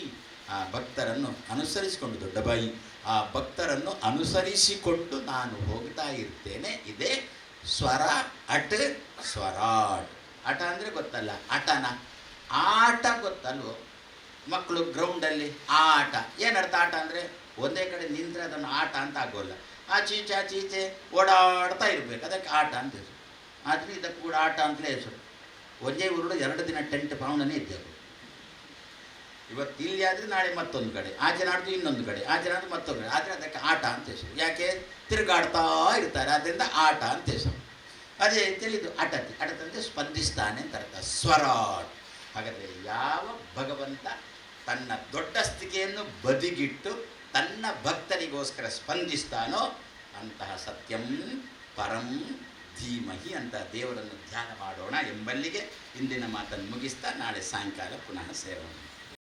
A: ಆ ಭಕ್ತರನ್ನು ಅನುಸರಿಸಿಕೊಂಡು, ದೊಡ್ಡ ಬಾಯಿ, ಆ ಭಕ್ತರನ್ನು ಅನುಸರಿಸಿಕೊಂಡು ನಾನು ಹೋಗ್ತಾ ಇರ್ತೇನೆ. ಇದೇ ಸ್ವರ ಅಟ್ ಸ್ವರಾಟ್. ಆಟ ಅಂದರೆ ಗೊತ್ತಲ್ಲ, ಆಟನ ಆಟ ಗೊತ್ತಲ್ವೋ? ಮಕ್ಕಳು ಗ್ರೌಂಡಲ್ಲಿ ಆಟ ಏನರ್ಥ? ಆಟ ಅಂದರೆ ಒಂದೇ ಕಡೆ ನಿಂತರೆ ಅದನ್ನು ಆಟ ಅಂತ ಆಗೋಲ್ಲ. ಆಚೀಚೆ ಓಡಾಡ್ತಾ ಇರಬೇಕು, ಅದಕ್ಕೆ ಆಟ ಅಂತ ಹೆಸರು. ಆದರೆ ಇದಕ್ಕೆ ಕೂಡ ಆಟ ಅಂತಲೇ ಹೆಸರು. ಒಂದೇ ಊರು 2 ದಿನ ಟೆಂಟ್ ಪಾವಣನೇ ಇದ್ದೆವು. ಇವತ್ತು ಇಲ್ಲಿ ಆದರೆ ನಾಳೆ ಮತ್ತೊಂದು ಕಡೆ, ಆಚೆ ನಾಡ್ದು ಇನ್ನೊಂದು ಕಡೆ, ಆಚೆ ನಾಡ್ದು ಮತ್ತೊಂದು ಕಡೆ. ಆದರೆ ಅದಕ್ಕೆ ಆಟ ಅಂತ ಹೆಸರು. ಯಾಕೆ? ತಿರುಗಾಡ್ತಾ ಇರ್ತಾರೆ, ಆದ್ದರಿಂದ ಆಟ ಅಂತ ಹೆಸರು. ಅದೇ ತಿಳಿದು ಅಟತಿ, ಅಟತಂತೆ ಸ್ಪಂದಿಸ್ತಾನೆ ಅಂತ ಅರ್ಥ. ಸ್ವರಾಟ್. ಹಾಗಾದರೆ ಯಾವ ಭಗವಂತ ತನ್ನ ದೊಡ್ಡ ಸ್ಥಿತಿಯನ್ನು ಬದಿಗಿಟ್ಟು ತನ್ನ ಭಕ್ತರಿಗೋಸ್ಕರ ಸ್ಪಂದಿಸ್ತಾನೋ ಅಂತಹ ಸತ್ಯಂ ಪರಂ ಧೀಮಹಿ ಅಂತ ದೇವರನ್ನು ಧ್ಯಾನ ಮಾಡೋಣ ಎಂಬಲ್ಲಿಗೆ ಇಂದಿನ ಮಾತನ್ನು ಮುಗಿಸ್ತಾ ನಾಳೆ ಸಾಯಂಕಾಲ ಪುನಃ ಸೇರೋಣ.